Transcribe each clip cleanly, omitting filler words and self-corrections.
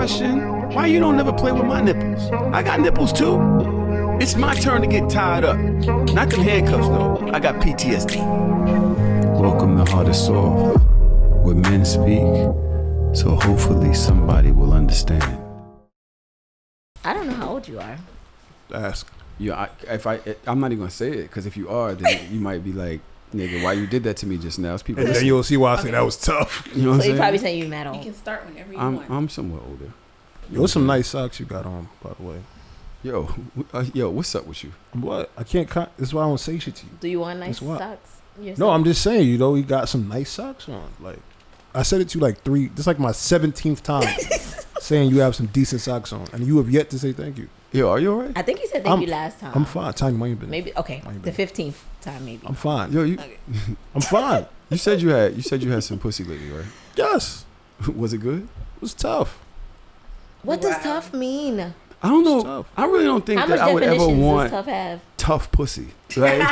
question. Why you don't never play with my nipples? I got nipples too. It's my turn to get tied up. Not them handcuffs though. I got PTSD. Welcome to Hardorsoft, where men speak, so hopefully somebody will understand. I don't know how old you are. Ask. Yeah, I'm not even gonna say it because if you are, then you might be like, nigga, why you did that to me just now? It's people. And then you'll see why I say that was tough. You know what I'm So you saying? probably saying you mad old. You can start whenever you want. I'm somewhat older. What's some nice socks you got on, by the way? Yo, what's up with you? What? I can't. This is why I don't say shit to you. Do you want nice That's what? socks? yourself? No, I'm just saying, you know, you got some nice socks on. Like, I said it to you like three. This is like my 17th time saying you have some decent socks on, and you have yet to say thank you. Yo, are you all right? I think you said thank you last time. I'm fine. Time mind your business. Maybe okay. The 15th time, maybe. I'm fine. Yo, Okay. I'm fine. you said you had some pussy lately, right? Yes. Was it good? It was tough. What does tough mean? I don't know. Tough. I really don't think How that much I would ever definitions want does tough have? tough pussy. Like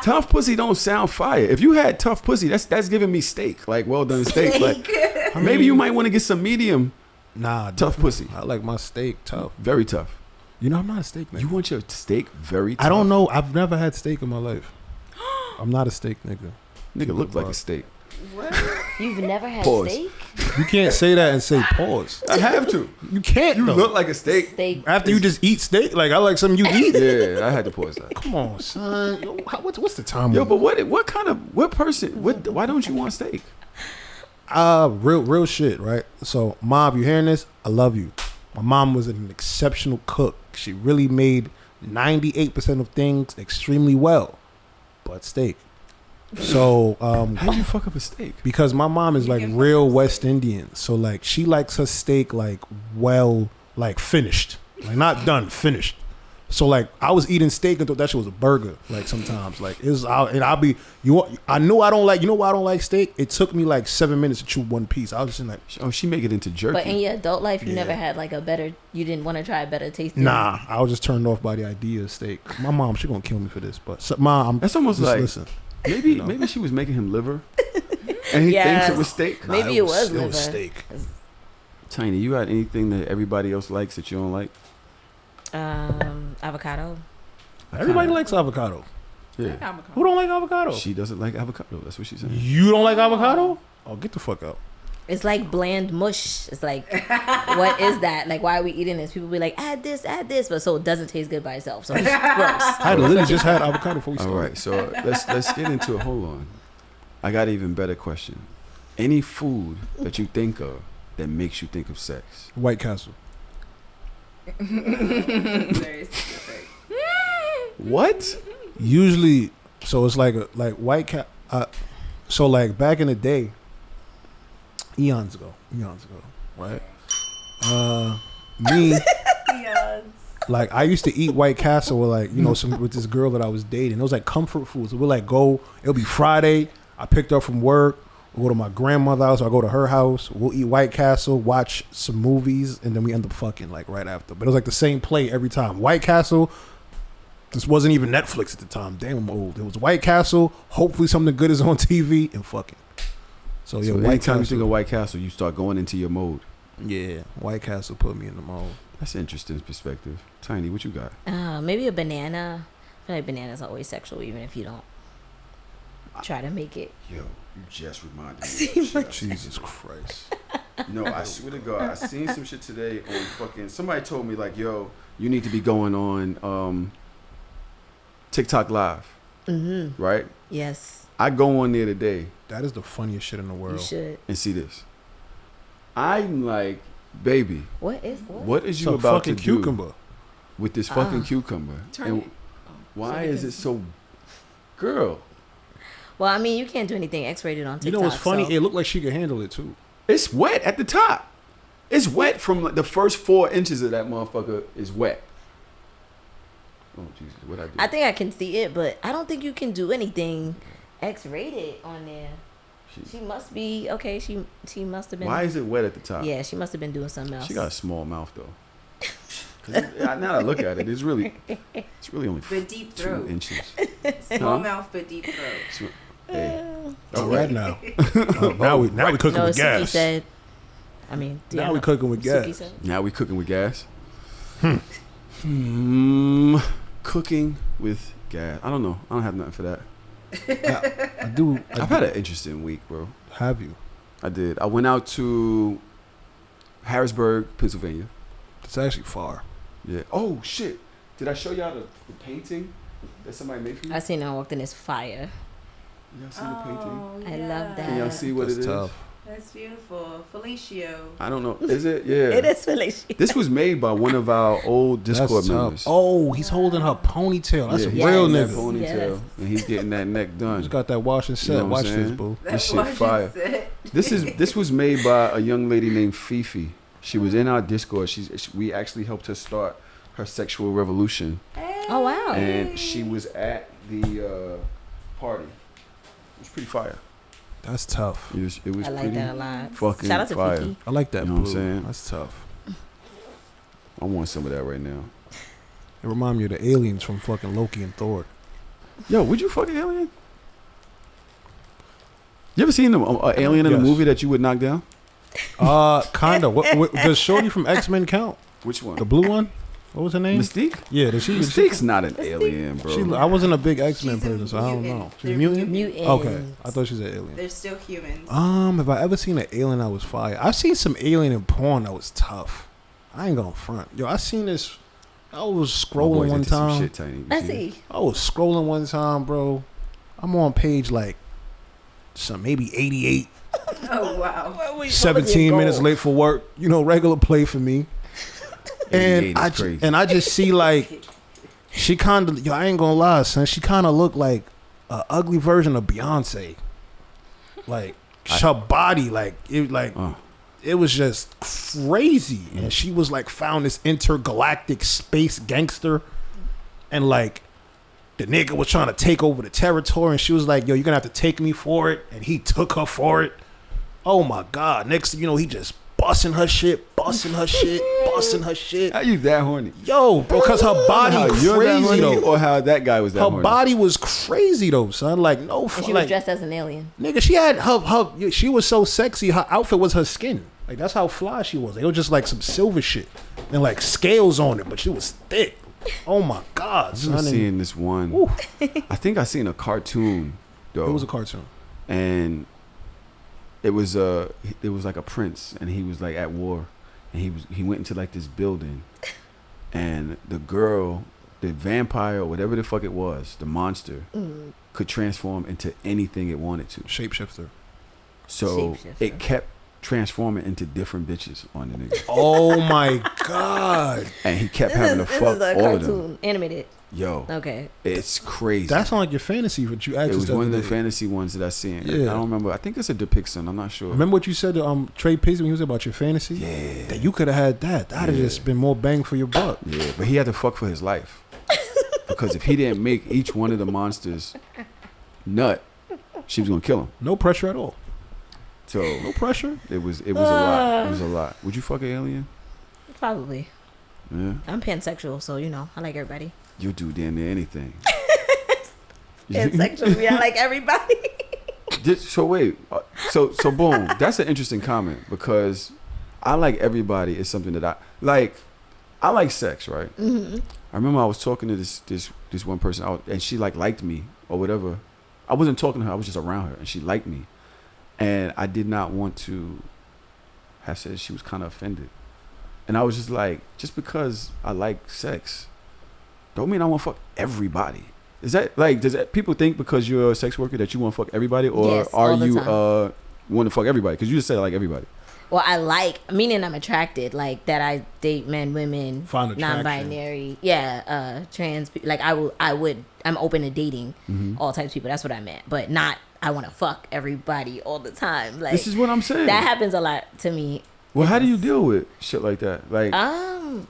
tough pussy don't sound fire. If you had tough pussy, that's giving me steak, like well done steak. Like maybe you might want to get some medium. Nah, tough pussy. I like my steak tough. Very tough. You know, I'm not a steak nigga. You want your steak very tough? I don't know. I've never had steak in my life. I'm not a steak nigga. Nigga look like a steak. You've never had Pause. steak? You can't say that and say pause. I have to. You can't. You though. look like a steak. Steak. After you just eat steak, like I like something you eat. Yeah, I had to pause that. Come on, son. Yo, what's the time? Yo, but what person? Why don't you want steak? Real shit, right? So, mom, if you're hearing this, I love you. My mom was an exceptional cook. She really made 98% of things extremely well, but steak. So, How do you fuck up a steak? because my mom is like real West Indian, so like she likes her steak like well, like finished, like not done, finished. So like I was eating steak and thought that shit was a burger. Like sometimes, like it was, I'll be I know I don't like. You know why I don't like steak? It took me like 7 minutes to chew one piece. I was just like, Oh, she make it into jerky. But in your adult life, you Yeah. never had like a better. You didn't want to try a better tasting. nah. I was just turned off by the idea of steak. My mom, she gonna kill me for this, but mom, That's almost just like listen. maybe You know. maybe she was making him liver, and he Yes. thinks it was steak. Maybe it was liver. steak. Tiny, you got anything that everybody else likes that you don't like? Avocado. Everybody likes avocado. Yeah, Who don't like avocado? she doesn't like avocado. That's what she's saying. You don't like avocado? Oh, get the fuck out. It's like bland mush. It's like, what is that? Like, why are we eating this? People be like, add this, but so it doesn't taste good by itself. So it's gross. I literally just had avocado before we All started. right, so let's get into it. Hold on, I got an even better question. Any food that you think of that makes you think of sex? White Castle. Very specific. What? Usually, so it's like White Cat. So like back in the day, eons ago, right? Me, like I used to eat White Castle with like with this girl that I was dating. It was like comfort food. So we'll like go. It'll be Friday. I picked her up from work. We'll go to my grandmother's house. Or I go to her house. We'll eat White Castle, watch some movies, and then we end up fucking like right after. But it was like the same play every time. White Castle. This wasn't even Netflix at the time. Damn, I'm old. It was White Castle. Hopefully something good is on TV and fucking. So yeah, So White anytime you Castle. think of White Castle, you start going into your mode. Yeah, White Castle put me in the mode. That's an interesting perspective. Tiny, what you got? Maybe a banana. I feel like bananas are always sexual, even if you don't try to make it. Yo, you just reminded me. Of shit. Jesus Christ. No, I swear to God, I seen some shit today on fucking. Somebody told me like, yo, you need to be going on TikTok Live, right? Yes, I go on there today That is the funniest shit in the world. you should. and see this. I'm like, baby, What is what is It's you a about to fucking do cucumber. with this fucking cucumber? Turn And it. why is it so, girl? Well, I mean, you can't do anything X-rated on TikTok. You know what's funny? so- It looked like she could handle it too. It's wet at the top. It's wet from like, the first 4 inches of that motherfucker is wet. Oh Jesus, what I do? I think I can see it, but I don't think you can do anything X-rated on there. She must be okay. She must have been. Why is it wet at the top? Yeah, she must have been doing something else. She got a small mouth though. 'Cause now that I look at it, it's really only But deep 2 throat. inches. Small Huh? mouth, but deep throat. Hey, All right now. Now we cooking No, with Suki gas. said I mean, Now we cooking with Suki gas. said. Now we cooking with gas. Cooking with gas. I don't know. I don't have nothing for that. I do. I've had an interesting week, bro. Have you? I did. I went out to Harrisburg, Pennsylvania. It's actually far. Yeah. Oh shit! Did I show y'all the painting that somebody made for you? I seen her walked in this fire. Y'all see the painting? I love that. Can y'all see what That's it is? tough. That's beautiful. Felicio. I don't know. Is it? Yeah. It is relationship. This was made by one of our old Discord That's tough. members. Oh, he's holding her ponytail. That's Yeah, a he's real got that nigga. ponytail, Yes. and he's getting that neck done. He's got that wash and set. You know what Watch I'm this, saying? boo. This shit fire. This was made by a young lady named Fifi. She was in our Discord. We actually helped her start her sexual revolution, Oh wow. and she was at the party. It was pretty fire. That's tough. It was I like pretty that a lot. fucking Shout out to fire. Fifi. I like that You know what I'm blue. saying? That's tough. I want some of that right now. It reminds me of the aliens from fucking Loki and Thor. Yo, would you fuck an alien? You ever seen an alien in a Yes. movie that you would knock down? Kinda. What does Shorty from X-Men count? Which one? The blue one? What was her name? Mystique? Yeah, did she? Mystique's not an alien, bro. I wasn't a big X-Men She's a person, so I don't mutant. know. She's a They're mutant? Mutants. Okay. I thought she was an alien. They're still humans. Have I ever seen an alien that was fire? I've seen some alien in porn that was tough. I ain't gonna front. Yo, I seen this. I was scrolling one time. Shit, Tiny. You I seen it? see. I was scrolling one time, bro. I'm on page like maybe 88. Oh wow. 17 minutes late for work. You know, regular play for me. 88 is crazy. I just see like she kind of. Yo, I ain't gonna lie, son. She kind of looked like a ugly version of Beyonce. Like her body, it was just crazy. And she was like found this intergalactic space gangster, and like the nigga was trying to take over the territory, and she was like, "Yo, you're gonna have to take me for it," and he took her for it. Oh my God! Next thing you know, he just busting her shit. How you that horny? Yo, bro, because her body How you're that crazy horny, though. or how that guy was that Her horny? body was crazy though, son. Like no, And she was like dressed as an alien. nigga, she had her. She was so sexy. Her outfit was her skin. Like that's how fly she was. It was just like some silver shit and like scales on it, but she was thick. Oh my God, I'm son. seeing this one. Ooh. I think I seen a cartoon though. It was a cartoon. And it was like a prince, and he was like at war, and he went into like this building, and the girl, the vampire or whatever the fuck it was, the monster, could transform into anything it wanted to. Shapeshifter. So Shapeshifter. it kept transforming into different bitches on the nigga, Oh my God. and he kept This having is to fuck a all of them. cartoon, animated. Yo, Okay. it's crazy. That sounds like your fantasy, but you It actually was one of the fantasy ones that I seen. Yeah. I don't remember. I think it's a Depixon. I'm not sure. Remember what you said to Trey Paisley when he was about your fantasy? Yeah. That you could have had that. That'd have Yeah. just been more bang for your buck. Yeah, but he had to fuck for his life. Because if he didn't make each one of the monsters nut, she was gonna kill him. No pressure at all. So No pressure. it was a lot. It was a lot. Would you fuck an alien? Probably. Yeah. I'm pansexual, so you know I like everybody. You'll do damn near anything. Pansexual, yeah, I like everybody. So wait. So boom. That's an interesting comment because I like everybody is something that I like. I like sex, right? Mm-hmm. I remember I was talking to this one person out, and she liked me or whatever. I wasn't talking to her. I was just around her, and she liked me, and I did not want to have said she was kind of offended, and I was just like, just because I like sex, don't mean I want to fuck everybody. Is that like does that people think because you're a sex worker that you want to fuck everybody, or Yes, are all the you time. want to fuck everybody? Because you just said I like everybody. Well, I like, meaning I'm attracted, like that I date men, women, Find attraction. non-binary, trans. Like I'm open to dating all types of people. That's what I meant, but not I want to fuck everybody all the time. Like This is what I'm saying. that happens a lot to me. Well, how do you deal with shit like that? Like, I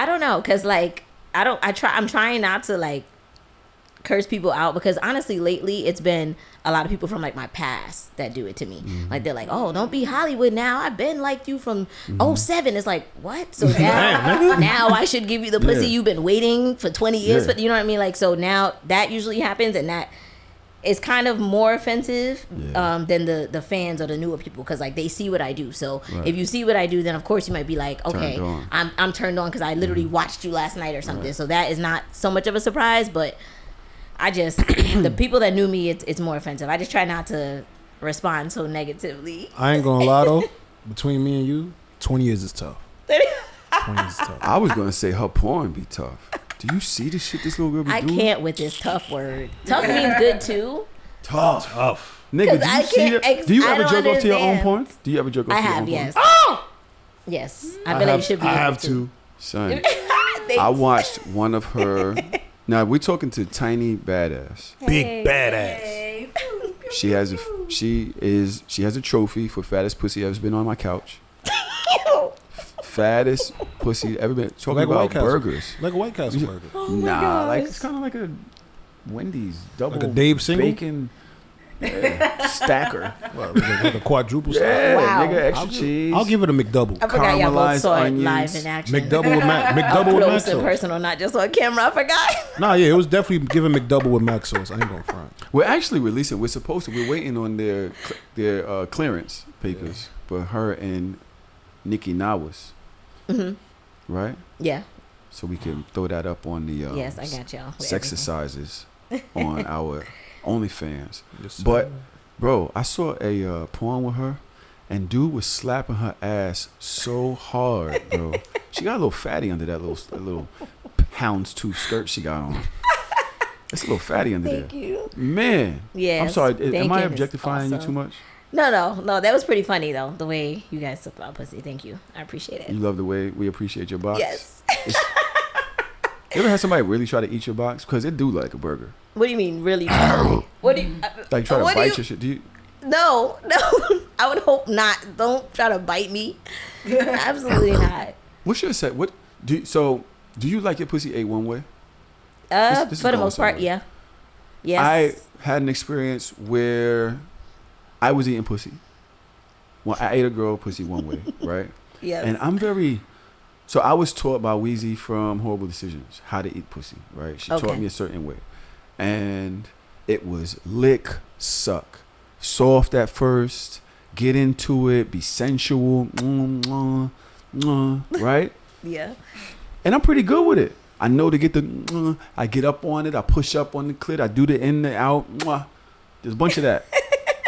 don't know, cause like I'm trying not to like curse people out because honestly lately it's been a lot of people from like my past that do it to me. Like they're like, oh, don't be Hollywood now, I've been like you from '07. It's like, what? So now I should give you the pussy Yeah. you've been waiting for 20 years Yeah. for, you know what I mean? Like, so now that usually happens, and that it's kind of more offensive Yeah. than the fans or the newer people, because like they see what I do. So Right. if you see what I do, then of course you might be like, okay, Turned on. I'm turned on because I literally watched you last night or something. Right. So that is not so much of a surprise, but I just the people that knew me, it's more offensive. I just try not to respond so negatively. I ain't gonna lie though. Between me and you, 20 years is tough. 20 years is tough. I was gonna say her porn be tough. Do you see the shit this little girl be I doing? can't with this tough word. Tough means good too. Tough. Nigga, 'Cause do I you see can't it? Do you I ever don't jerk off to your own understand. porn? Do you ever jerk off I to your have, own yes. porn? Yes, I feel like you should be. I able have to. Son, Thanks. I watched one of her. Now we're talking to Tiny Badass. Big badass. Hey. She has a trophy for fattest pussy ever been on my couch. Fattest pussy ever been. Talking Like a White about Castle. burgers. Like a White Castle burger. Nah, like gosh. it's kind of like a Wendy's double Like a Dave single? bacon stacker. What, like a quadruple style. Yeah, Wow. nigga, extra cheese. I'll give it a McDouble. I forgot y'all both Caramelized saw it onions. live in action. McDouble with Up McDouble with mac close and sauce. personal, not just on camera. I forgot. Nah, yeah, it was definitely giving McDouble with mac sauce. I ain't gonna front. We're actually releasing. We're supposed to. We're waiting on their clearance papers for her and Nikki Nawas, right? Yeah. So we can throw that up on the Yes, I got y'all. with sexercises on our OnlyFans. Yes, sir. But bro, I saw a porn with her, and dude was slapping her ass so hard, bro. She got a little fatty under that little houndstooth skirt she got on. It's a little fatty under Thank there. you. Man. Yes, I'm sorry. Am thank I you. objectifying you Awesome. too much? No. That was pretty funny though. The way you guys talk about pussy. Thank you. I appreciate You it. love the way we appreciate your box? Yes. You ever had somebody really try to eat your box? Because it do like a burger. What do you mean, really? What do you? Like try to what do bite you- your shit. Do you? No. I would hope not. Don't try to bite me. Absolutely not. What's your set? What do you, so? Do you like your pussy ate one way? This is For the going most part, somewhere. yeah. Yes. I had an experience where I was eating pussy. Well, I ate a girl pussy one way, right? Yes. And I'm very. So I was taught by Wheezy from Horrible Decisions how to eat pussy, right? She taught Okay. me a certain way, and it was lick, suck, soft at first, get into it, be sensual, right? Yeah. And I'm pretty good with it. I know to get the. I get up on it. I push up on the clit. I do the in, the out. There's a bunch of that.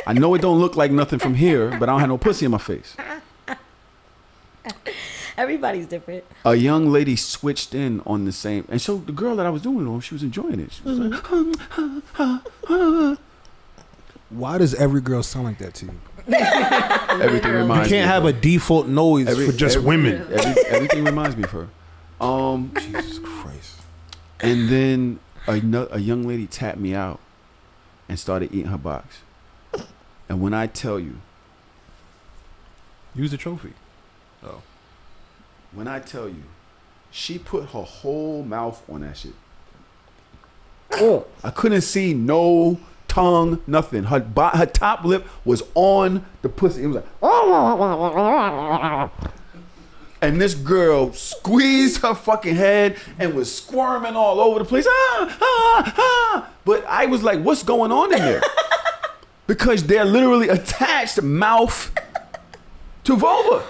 I know it don't look like nothing from here, but I don't have no pussy in my face. Everybody's different. A young lady switched in on the same, and so the girl that I was doing it on, she was enjoying it. She was like, Why does every girl sound like that to you? everything You reminds me. can't have a default noise for just women. Everything reminds me of her. Jesus Christ. And then a young lady tapped me out and started eating her box. And when I tell you, Use the trophy. when I tell you, she put her whole mouth on that shit. Oh. I couldn't see no tongue, nothing. Her top lip was on the pussy. It was like, and this girl squeezed her fucking head and was squirming all over the place. But I was like, what's going on in there? Because they're literally attached mouth to vulva.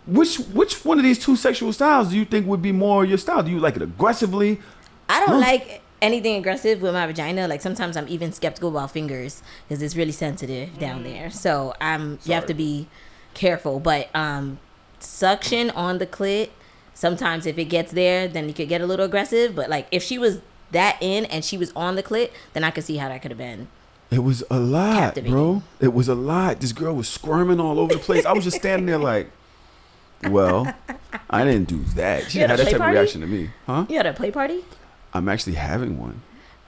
Which one of these two sexual styles do you think would be more your style? Do you like it aggressively? I don't like anything aggressive with my vagina. Like sometimes I'm even skeptical about fingers because it's really sensitive down there. So you have to be careful. But suction on the clit, sometimes if it gets there, then you could get a little aggressive. But like if she was that in and she was on the clit, then I could see how that could have been. It was a lot, Captivating. bro. It was a lot. This girl was squirming all over the place. I was just standing there like, well, I didn't do that. She You didn't had have a that play type party? of reaction to me. Huh? You had a play party? I'm actually having one.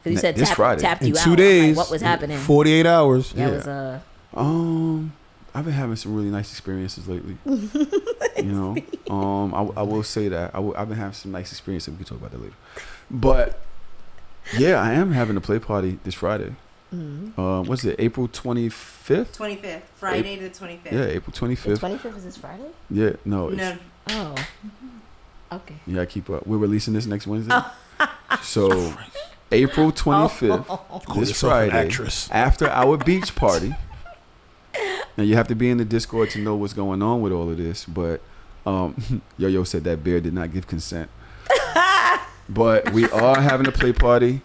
Because you said This Friday. tapped In you out. 2 I'm days. like, what was happening? 48 hours. That Yeah. was I've been having some really nice experiences lately. You know, I will say that I've been having some nice experiences. We can talk about that later. But yeah, I am having a play party this Friday. What's it? April 25th? 25th. Friday the 25th. Yeah, April the 25th. 25th is this Friday? Yeah, no. It's, No. Oh. Okay. Yeah, keep up. We're releasing this next Wednesday. So April 25th, Call this yourself an Friday, actress. after our beach party. Now you have to be in the Discord to know what's going on with all of this, but Yo-Yo said that bear did not give consent. But we are having a play party.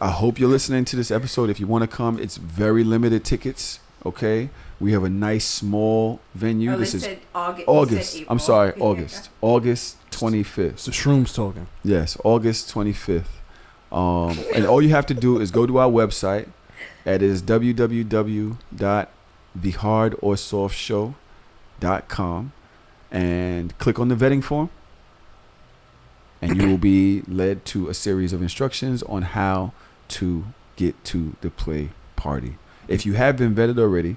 I hope you're listening to this episode. If you want to come, it's very limited tickets. Okay, we have a nice small venue. Oh, this they is said August. August. You said I'm April. sorry, August. August 25th. It's the shrooms talking. Yes, August 25th. And all you have to do is go to our website. That is www.thehardorsoftshow.com and click on the vetting form. And you will be led to a series of instructions on how to get to the play party. If you have been vetted already,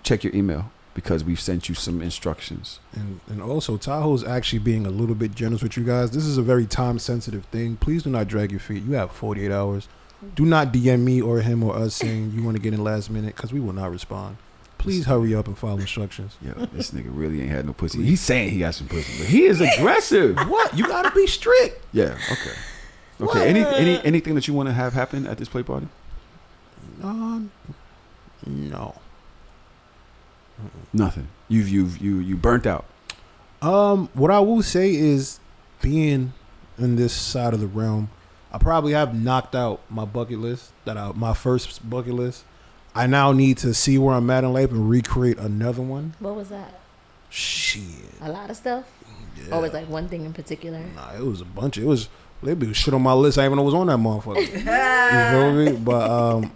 check your email because we've sent you some instructions. And also, Tahoe's actually being a little bit generous with you guys. This is a very time-sensitive thing. Please do not drag your feet. You have 48 hours. Do not DM me or him or us saying you want to get in last minute because we will not respond. Please hurry up and follow instructions. Yo, this nigga really ain't had no pussy. He's saying he got some pussy, but he is aggressive. What? You gotta be strict. Yeah. Okay. Okay. Anything that you want to have happen at this play party? No. Nothing. You burnt out. What I will say is, being in this side of the realm, I probably have knocked out my bucket list. My first bucket list. I now need to see where I'm at in life and recreate another one. What was that? Shit. A lot of stuff? Yeah. Or was like one thing in particular? Nah, it was a bunch. It was maybe shit on my list. I didn't even know was on that motherfucker. You feel me?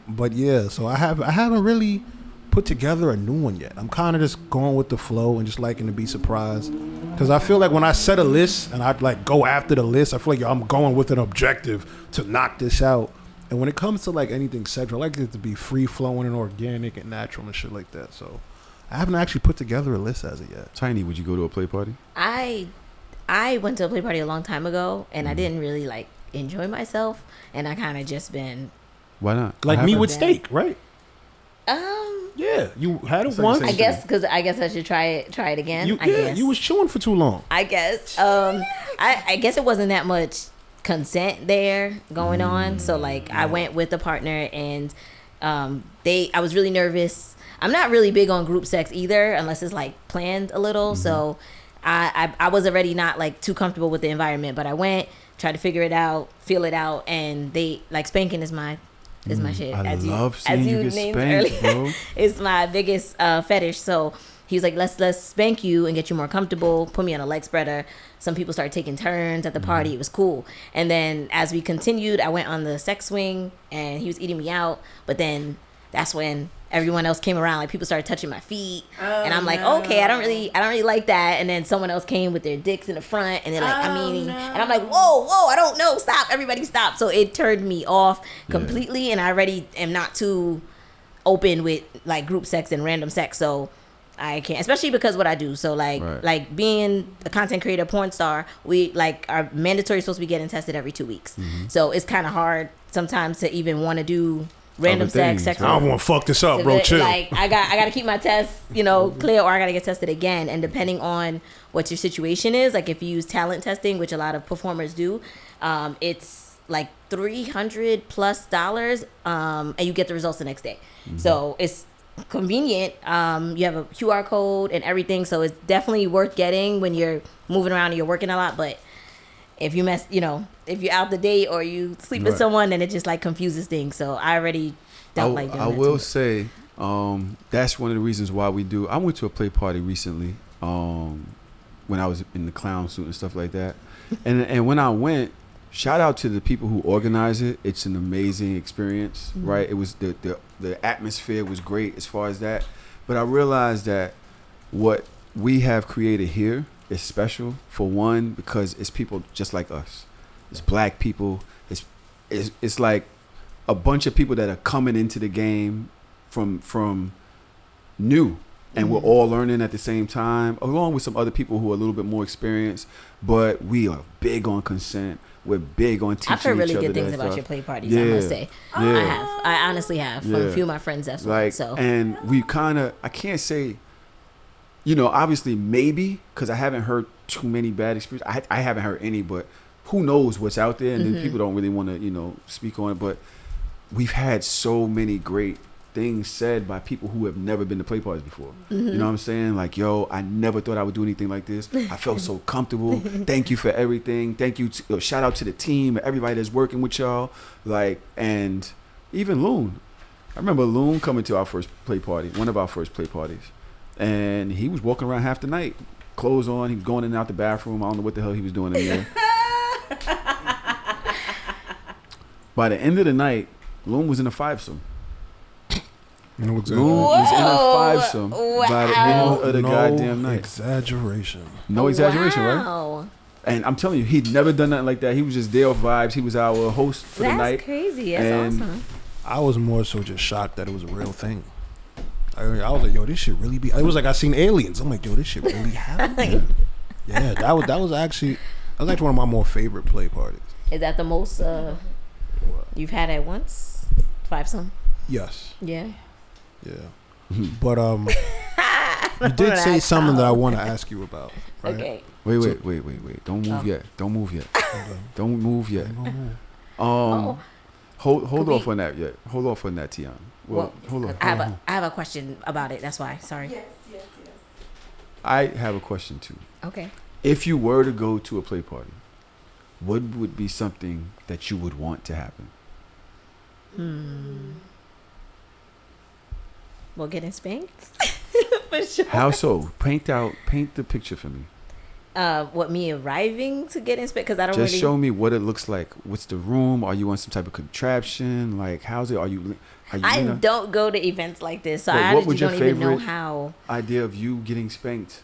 But yeah. So I haven't really put together a new one yet. I'm kind of just going with the flow and just liking to be surprised. Because I feel like when I set a list and I like go after the list, I feel like I'm going with an objective to knock this out. And when it comes to like anything sexual, I like it to be free flowing and organic and natural and shit like that. So I haven't actually put together a list as of yet. Tinee, would you go to a play party? I went to a play party a long time ago and I didn't really like enjoy myself, and I kind of just been Why not? Like me with Yeah. steak, right? Yeah, you had it It's like once. I guess because I guess I should try it again. You, I yeah, guess. you was chewing for too long. I guess. I guess it wasn't that much consent there going on. So like I went with a partner and I was really nervous. I'm not really big on group sex either unless it's like planned a little. So I was already not like too comfortable with the environment, but I went, tried to figure it out, feel it out, and they like spanking is my shit. I love seeing you get named spanked, bro. It's my biggest fetish. So he was like, let's spank you and get you more comfortable, put me on a leg spreader. Some people started taking turns at the party. It was cool. And then as we continued, I went on the sex swing and he was eating me out. But then that's when everyone else came around. Like people started touching my feet. And I'm like, okay, I don't really like that. And then someone else came with their dicks in the front and they're like, and I'm like, whoa, I don't know. Stop. Everybody stop. So it turned me off completely. And I already am not too open with like group sex and random sex. So I can't, especially because what I do. So like being a content creator, porn star, we like are mandatory supposed to be getting tested every 2 weeks. So it's kind of hard sometimes to even want to do random sex. I don't want to fuck this up, bro. Chill. Like I got to keep my tests, clear, or I got to get tested again. And depending on what your situation is, like if you use talent testing, which a lot of performers do, it's like $300+ and you get the results the next day. So it's convenient. You have a QR code and everything, so it's definitely worth getting when you're moving around and you're working a lot. But if you if you're out the date or you sleep with someone, then it just like confuses things. So I already don't like doing I that will too. say that's one of the reasons why we do. I went to a play party recently when I was in the clown suit and stuff like that, and when I went, shout out to the people who organize it. It's an amazing experience, right? It was the atmosphere was great as far as that, but I realized that what we have created here is special, for one, because it's people just like us. It's black people. It's like a bunch of people that are coming into the game from new, and we're all learning at the same time, along with some other people who are a little bit more experienced. But we are big on consent. We're big on teaching I've heard really each other good things that about stuff. your play parties. I must say, Yeah. I honestly have from a few of my friends that's like, so. and we kind of, I can't say, obviously maybe, because I haven't heard too many bad experiences. I haven't heard any, but who knows what's out there, and Mm-hmm. then people don't really want to, speak on it. But we've had so many great things said by people who have never been to play parties before. Mm-hmm. You know what I'm saying? Like, yo, I never thought I would do anything like this. I felt so comfortable. Thank you for everything. Thank you. Shout out to the team, everybody that's working with y'all. Like, and even Loon. I remember Loon coming to our first play party, one of our first play parties, and he was walking around half the night, clothes on. He was going in and out the bathroom. I don't know what the hell he was doing in there. By the end of the night, Loon was in a fivesome. No exaggeration. Loon was in a fivesome by the end of the goddamn night. Exaggeration. No exaggeration, right? Wow. And I'm telling you, he'd never done nothing like that. He was just there with vibes. He was our host for the night. That's crazy. That's And awesome. I was more so just shocked that it was a real thing. I was like, yo, this shit really be. It was like I seen aliens. I'm like, yo, this shit really happened. Yeah, that was actually one of my more favorite play parties. Is that the most you've had at once? Fivesome? Yes. Yeah. Yeah. But you did say something that I want to ask you about. Right? Okay. Wait. Don't move yet. Don't move yet. Don't move yet. Oh. Hold Could off we- on that yet. Hold off on that, Tian. Well, hold on. I have a question about it. That's why. Sorry. Yes. I have a question too. Okay. If you were to go to a play party, what would be something that you would want to happen? Well, getting spanked for sure. How so? Paint the picture for me. What, me arriving to get spanked? Because I don't Just really. show me what it looks like. What's the room? Are you on some type of contraption? Like, how's it? Are you I don't go to events like this, so Wait, I what would actually your don't even know favorite how. idea of you getting spanked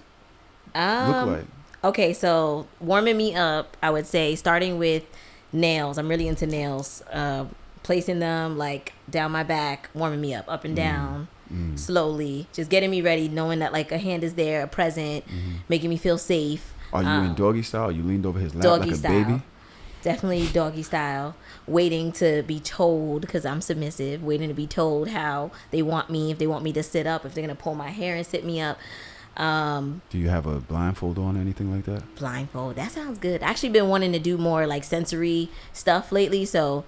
look like? Okay, so warming me up, I would say starting with nails. I'm really into nails. Placing them like down my back, warming me up and down, slowly, just getting me ready, knowing that like a hand is there, a present, making me feel safe. Are you in doggy style? You leaned over his lap Doggy like a style. baby? Definitely doggy style. Waiting to be told, because I'm submissive, waiting to be told how they want me, if they want me to sit up, if they're going to pull my hair and sit me up. Do you have a blindfold on or anything like that? Blindfold. That sounds good. I actually been wanting to do more like sensory stuff lately, so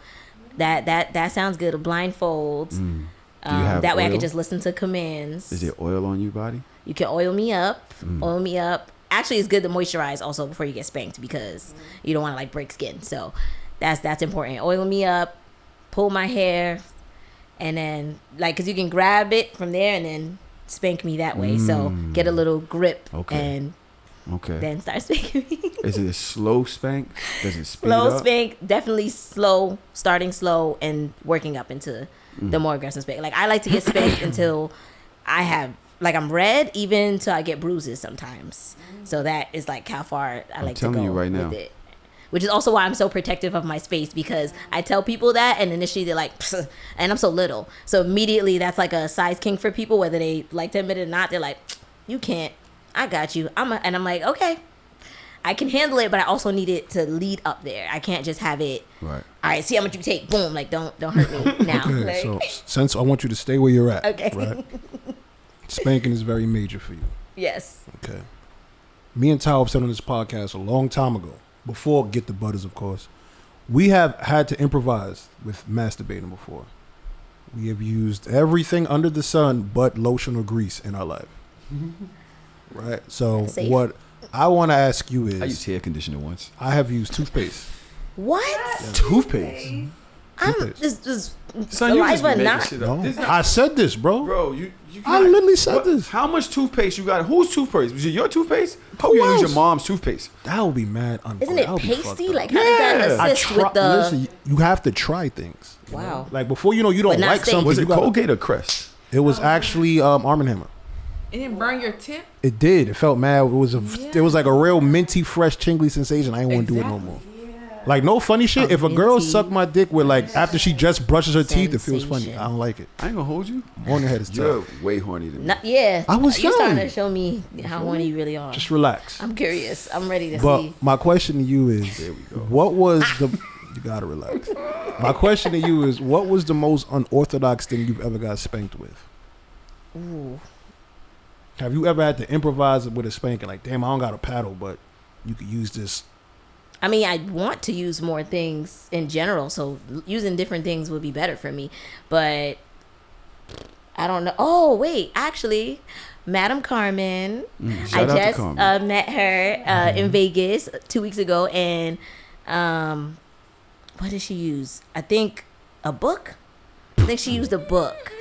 that sounds good. A blindfold. Do you have that way I oil? could just listen to commands. Is there oil on your body? You can oil me up. Oil me up. Actually, it's good to moisturize also before you get spanked, because you don't want to like break skin. So that's important. Oil me up, pull my hair, and then like, because you can grab it from there and then spank me that way. So get a little grip and then start spanking me. Is it a slow spank? Does it speed Slow up? spank, definitely slow, starting slow and working up into the more aggressive spank. Like I like to get spanked until I have, like I'm red, even till I get bruises sometimes. So that is like how far I like to go telling you right now. with it. Which is also why I'm so protective of my space, because I tell people that and initially they're like, psst, and I'm so little. So immediately that's like a size kink for people, whether they like to admit it or not. They're like, you can't, I got you. And I'm like, okay, I can handle it, but I also need it to lead up there. I can't just have it. Right. All right, see how much you take. Boom, like don't hurt me now. Okay, Like, so since I want you to stay where you're at, Okay. right? Spanking is very major for you. yes. Okay. Me and Tahoe have said on this podcast a long time ago, before Get the Butters, of course, we have had to improvise with masturbating before. We have used everything under the sun but lotion or grease in our life. Right? So Safe. what I want to ask you I used is, hair conditioner once. I have used toothpaste. What? Toothpaste? I'm Toothpaste. this Son, you just saliva making not. shit No, up. This I said this, bro. Bro, you I literally said this. How much toothpaste you got? Whose toothpaste? Was it your toothpaste? How you gonna use your else? mom's toothpaste? That would be mad. Isn't it that would be fucked pasty? up. Like how does that I assist try, with the? listen, you have to try things. Wow. Like before, you don't But not like safe. something. Was you it gotta- Colgate or Crest? It was actually Arm & Hammer. It didn't burn your tip? It did. It felt mad. It was like a real minty, fresh, tingly sensation. I ain't want to do it no more. Like no funny shit. If a girl minty sucked my dick with like after she just brushes her teeth, it feels funny. Sensation. I don't like it. I ain't gonna hold you. On your head is You're tough. way horny than me. Not, yeah. I was You're starting young. to show me how horny you really are. Just relax. I'm curious. I'm ready to But see. my question to you is, There we go. what was the? You gotta relax. My question to you is, what was the most unorthodox thing you've ever got spanked with? Ooh. Have you ever had to improvise with a spanking? Like, damn, I don't got a paddle, but you could use this. I mean, I want to use more things in general, so using different things would be better for me. But I don't know. Oh, wait, actually, Madam Carmen, I Shout out to just Carmen. met her in Vegas 2 weeks ago, and what did she use? I think a book. I think she used a book.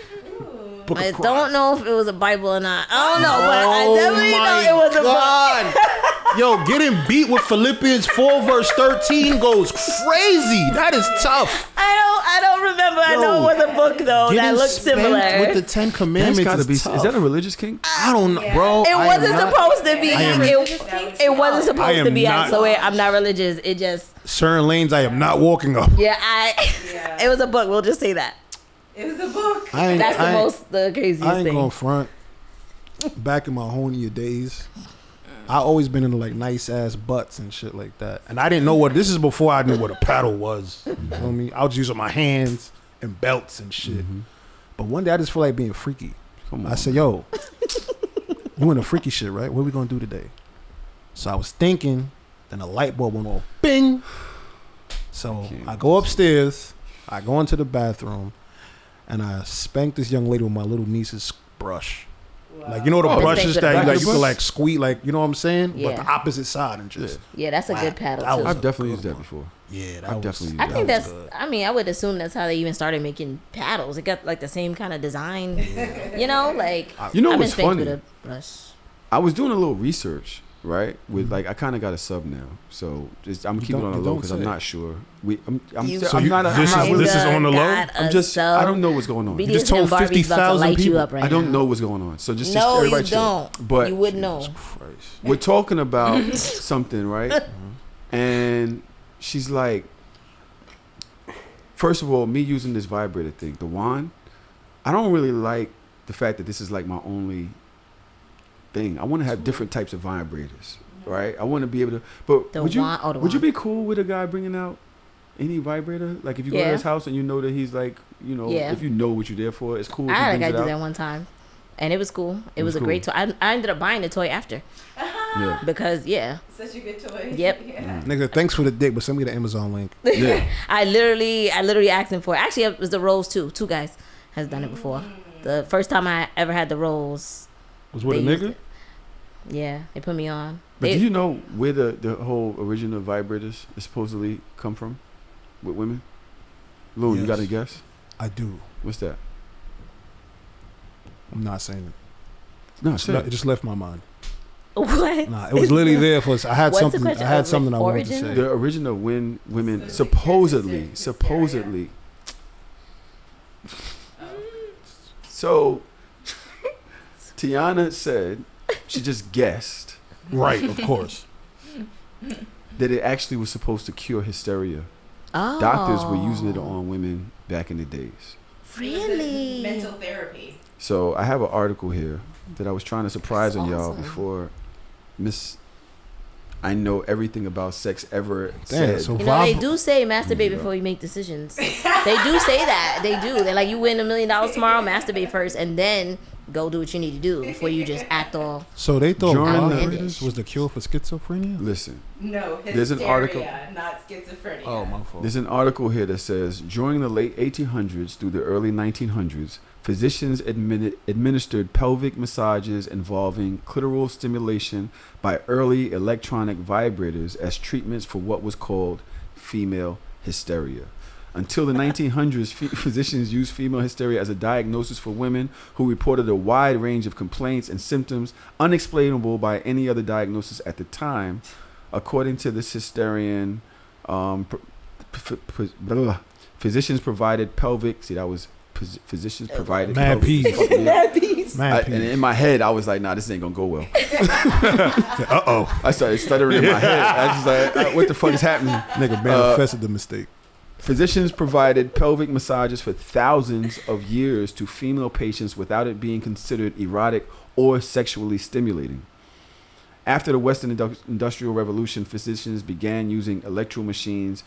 Book of I crime. don't know if it was a Bible or not. I don't know, but I definitely know it was a book. Yo, getting beat with Philippians 4 verse 13 goes crazy. That is tough. I don't remember. I know it was a book though that Getting looked spanked similar. with the Ten That's Commandments gotta be. is tough. Is that a religious kink? I don't know, bro. It I am wasn't not- supposed to be. I am- It wasn't I supposed am to be. not- I'm not religious. It just Certain lanes I am not walking up. yeah. It was a book. We'll just say that. It was a book. That's the craziest I ain't thing. going front. Back in my hornier days, I always been into like nice ass butts and shit like that. And I didn't know what this is before I knew what a paddle was. You know what I mean? I was using my hands and belts and shit. But one day I just feel like being freaky. Come on. I said, yo, you into freaky shit, right? What we gonna do today? So I was thinking, then a light bulb went off. Bing! So I go upstairs, I go into the bathroom, and I spank this young lady with my little niece's brush. Like, you know the Oh, brushes just that make like, the you can like squeeze, like, you know what I'm saying? But Yeah. the opposite side and just, Yeah, that's a Wow. good paddle That too. was I've definitely good used that one. before. yeah, that I've was, definitely used I that think was that's. good. I mean, I would assume that's how they even started making paddles. It got like the same kind of design. You know, like You know I've been what's spanked funny? with a brush. I was doing a little research, right? With like, I kind of got a sub now, so I'm keeping it don't- on the you low don't because I'm say. not sure. I'm You- So I'm you- not. this I'm is- not this is on the low? I'm just. I don't know what's going on. BDSM just told Barbie's about to 50,000 light you people. up right I don't now. know what's going on. So just No, you everybody chill. don't. But You would know. Christ. we're talking about something, right? And she's like, first of all, me using this vibrator thing, the wand, I don't really like the fact that this is like my only thing. I want to have different types of vibrators, right? I want to be able to. But The would you wand- oh, the would you wand. be cool with a guy bringing out any vibrator? Like if you go to Yeah. his house and you know that he's like, you know, Yeah. if you know what you're there for, it's cool. I if he had a brings guy it do out. that one time, and it was cool. It was a cool. great toy. I ended up buying the toy after Yeah. because Such a good toy. Yep. Yeah. Nigga, thanks for the dick, but send me the Amazon link. Yeah. I literally asked him for it. Actually, it was the rolls too. Two guys has done it before. The first time I ever had the rolls, Was with a They used nigga? it. yeah, they put me on. But They- do you know where the whole original vibrators is supposedly come from with women? Loon, you Yes. got a guess? I do. What's that? I'm not saying it. No, It just left my mind. What? Nah, it was literally there for us. I had What's the something. question? I had something I wanted to Origin? say. the original when women supposedly. So Tiana said she just guessed Right, of course. that it actually was supposed to cure hysteria. Oh, Doctors were using it on women back in the days. Really? Mental therapy. So I have an article here that I was trying to surprise That's on y'all awesome. before Miss I know everything about sex ever Damn, said. so You know, they Vib- do say masturbate before you make decisions. They do say that. They do. They're like, you win $1 million tomorrow, masturbate first, and then go do what you need to do before you just act all. So they thought During the- vibrators was the cure for schizophrenia? Listen, No, hysteria, There's an article- not schizophrenia. Oh, my fault. there's an article here that says during the late 1800s through the early 1900s, physicians administered pelvic massages involving clitoral stimulation by early electronic vibrators as treatments for what was called female hysteria. Until the 1900s, physicians used female hysteria as a diagnosis for women who reported a wide range of complaints and symptoms unexplainable by any other diagnosis at the time. According to this hysterian, physicians provided pelvic. See, that was physicians provided Mad pelvic. peas. Fuck me up. Man, And in my head, I was like, "Nah, this ain't gonna go well." uh-oh. I started stuttering in my head. I was just like, "What the fuck is happening?" Nigga manifested the mistake. Physicians provided pelvic massages for thousands of years to female patients without it being considered erotic or sexually stimulating. After the Western Industrial Revolution, physicians began using electric machines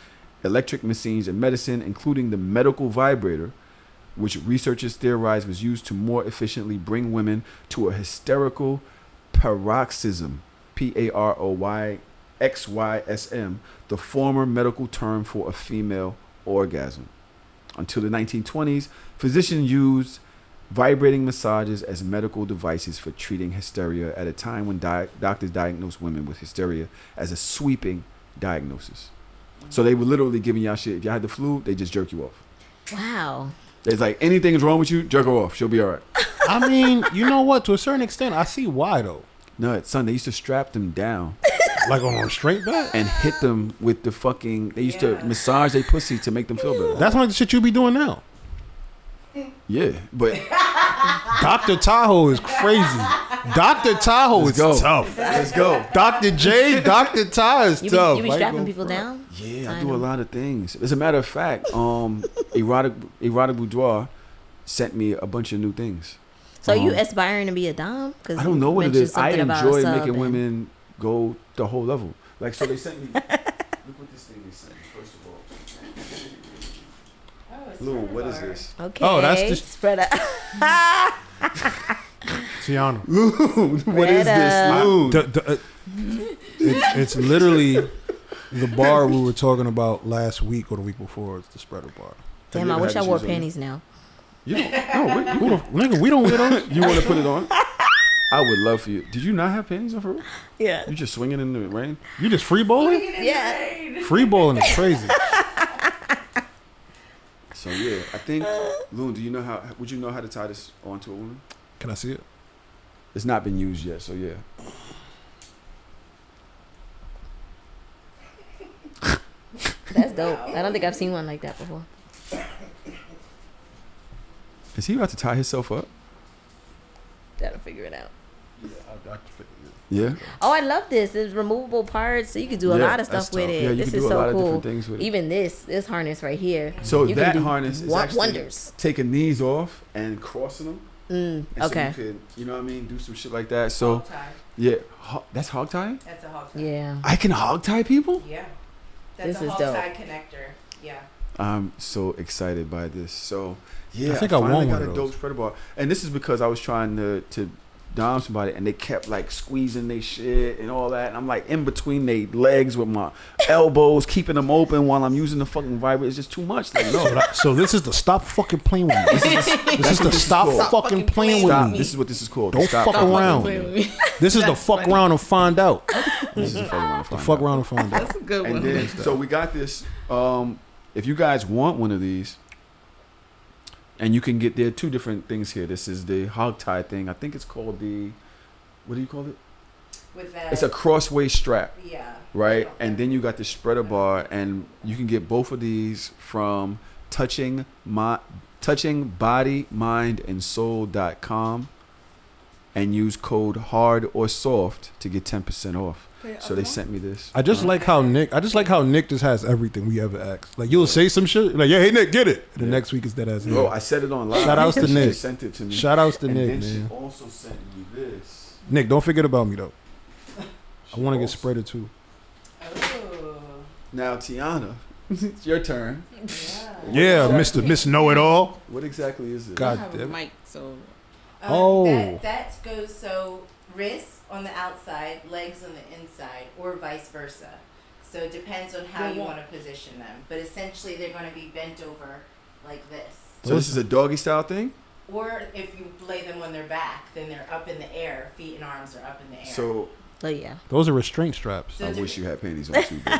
in medicine, including the medical vibrator, which researchers theorize was used to more efficiently bring women to a hysterical paroxysm, XYSM, the former medical term for a female orgasm. Until the 1920s, physicians used vibrating massages as medical devices for treating hysteria at a time when doctors diagnosed women with hysteria as a sweeping diagnosis. So they were literally giving y'all shit. If y'all had the flu, they just jerk you off. Wow. It's like, anything's wrong with you, jerk her off. She'll be all right. I mean, you know what? To a certain extent, I see why though. No, son, they used to strap them down Like on a straight back. and hit them with the fucking... They used to massage their pussy to make them feel better. That's like the shit you be doing now. Yeah, but... Dr. Tahoe is crazy. Dr. Tahoe Let's is go. tough. Let's go. Dr. J, Dr. Ty is You tough. be Why strapping go people front? down? Yeah, I do a lot of things. As a matter of fact, Erotic Boudoir sent me a bunch of new things. So you aspiring to be a dom? Cause I don't know what it is. I mentioned something about enjoy sub making and- women go the whole level. Like, so they sent me... Look what this thing they sent me, first of all. Oh, it's Loon, what is Boudoir. this? Okay. Oh, that's the- spread out. Tiana. Loon, what is Spread this? up. Loon. It's literally the bar we were talking about last week or the week before. It's the spreader bar. Damn, you I ever wish had I the wore shoes on? panties now. You don't... No, Who the, nigga, we don't wear those. you want to put it on? I would love for you. Did you not have panties on for real? Yeah. You just swinging in the rain? You just free bowling? Yeah. Free bowling is crazy. So yeah, I think Loon, do you know how? Would you know how to tie this onto a woman? Can I see it? It's not been used yet, so yeah. That's dope. I don't think I've seen one like that before. Is he about to tie himself up? Gotta figure it out. Yeah. Oh, I love this. It's removable parts, so you can do a Yeah, lot of that's stuff with tough. it. Yeah, you This can is do a lot so of cool. different things with it. Even this harness right here. So you can that do harness is actually wonders. taking these off and crossing them. And Okay. So you could, you know what I mean, do some shit like that. So Hog tie. yeah, that's hog tie. That's a hog tie. Yeah. I can hog tie people. Yeah. That's This a is hog dope. tie connector. Yeah. I'm so excited by this. So yeah, I think I finally want got one a of dope those. spreader bar, and this is because I was trying to dom somebody, and they kept like squeezing their shit and all that, and I'm like in between their legs with my elbows, keeping them open while I'm using the fucking vibrator. It's just too much. Like, no, So this is the stop fucking playing with me. This is the stop called. fucking playing with stop. me. This is what this is called. Don't Stop fuck fucking around. playing with me. This is the fuck around and find out. This is the fuck around. The fuck around and find out. That's a good And then, so we got this. If you guys want one of these, and you can get, there are two different things here. This is the hog tie thing. I think it's called the, what do you call it? With that. It's a crossway strap, Yeah. right? And then you got the spreader bar, and you can get both of these from touchingbodymindandsoul.com and use code hardorsoft to get 10% off. So they sent me this. I just like how Nick just has everything we ever asked. Like you'll say some shit like, yeah, hey Nick, get it. And the next week is that ass. Bro, I said it on live. Shout outs to She Nick. sent it to me. Shout outs to And Nick, then man. she also sent me this. Nick, don't forget about me though. I She want to get also- spreaded too. Oh. Now, Tiana, it's your turn. Yeah. Yeah, Miss Know It All. What exactly is it? God I have a damn it. mic, so Oh. That goes so wrists on the outside, legs on the inside, or vice versa. So it depends on how you want to position them. But essentially, they're going to be bent over like this. So this is a doggy style thing? Or if you lay them on their back, then they're up in the air. Feet and arms are up in the air. So Oh yeah. Those are restraint straps. So I to- wish you had panties on too, baby.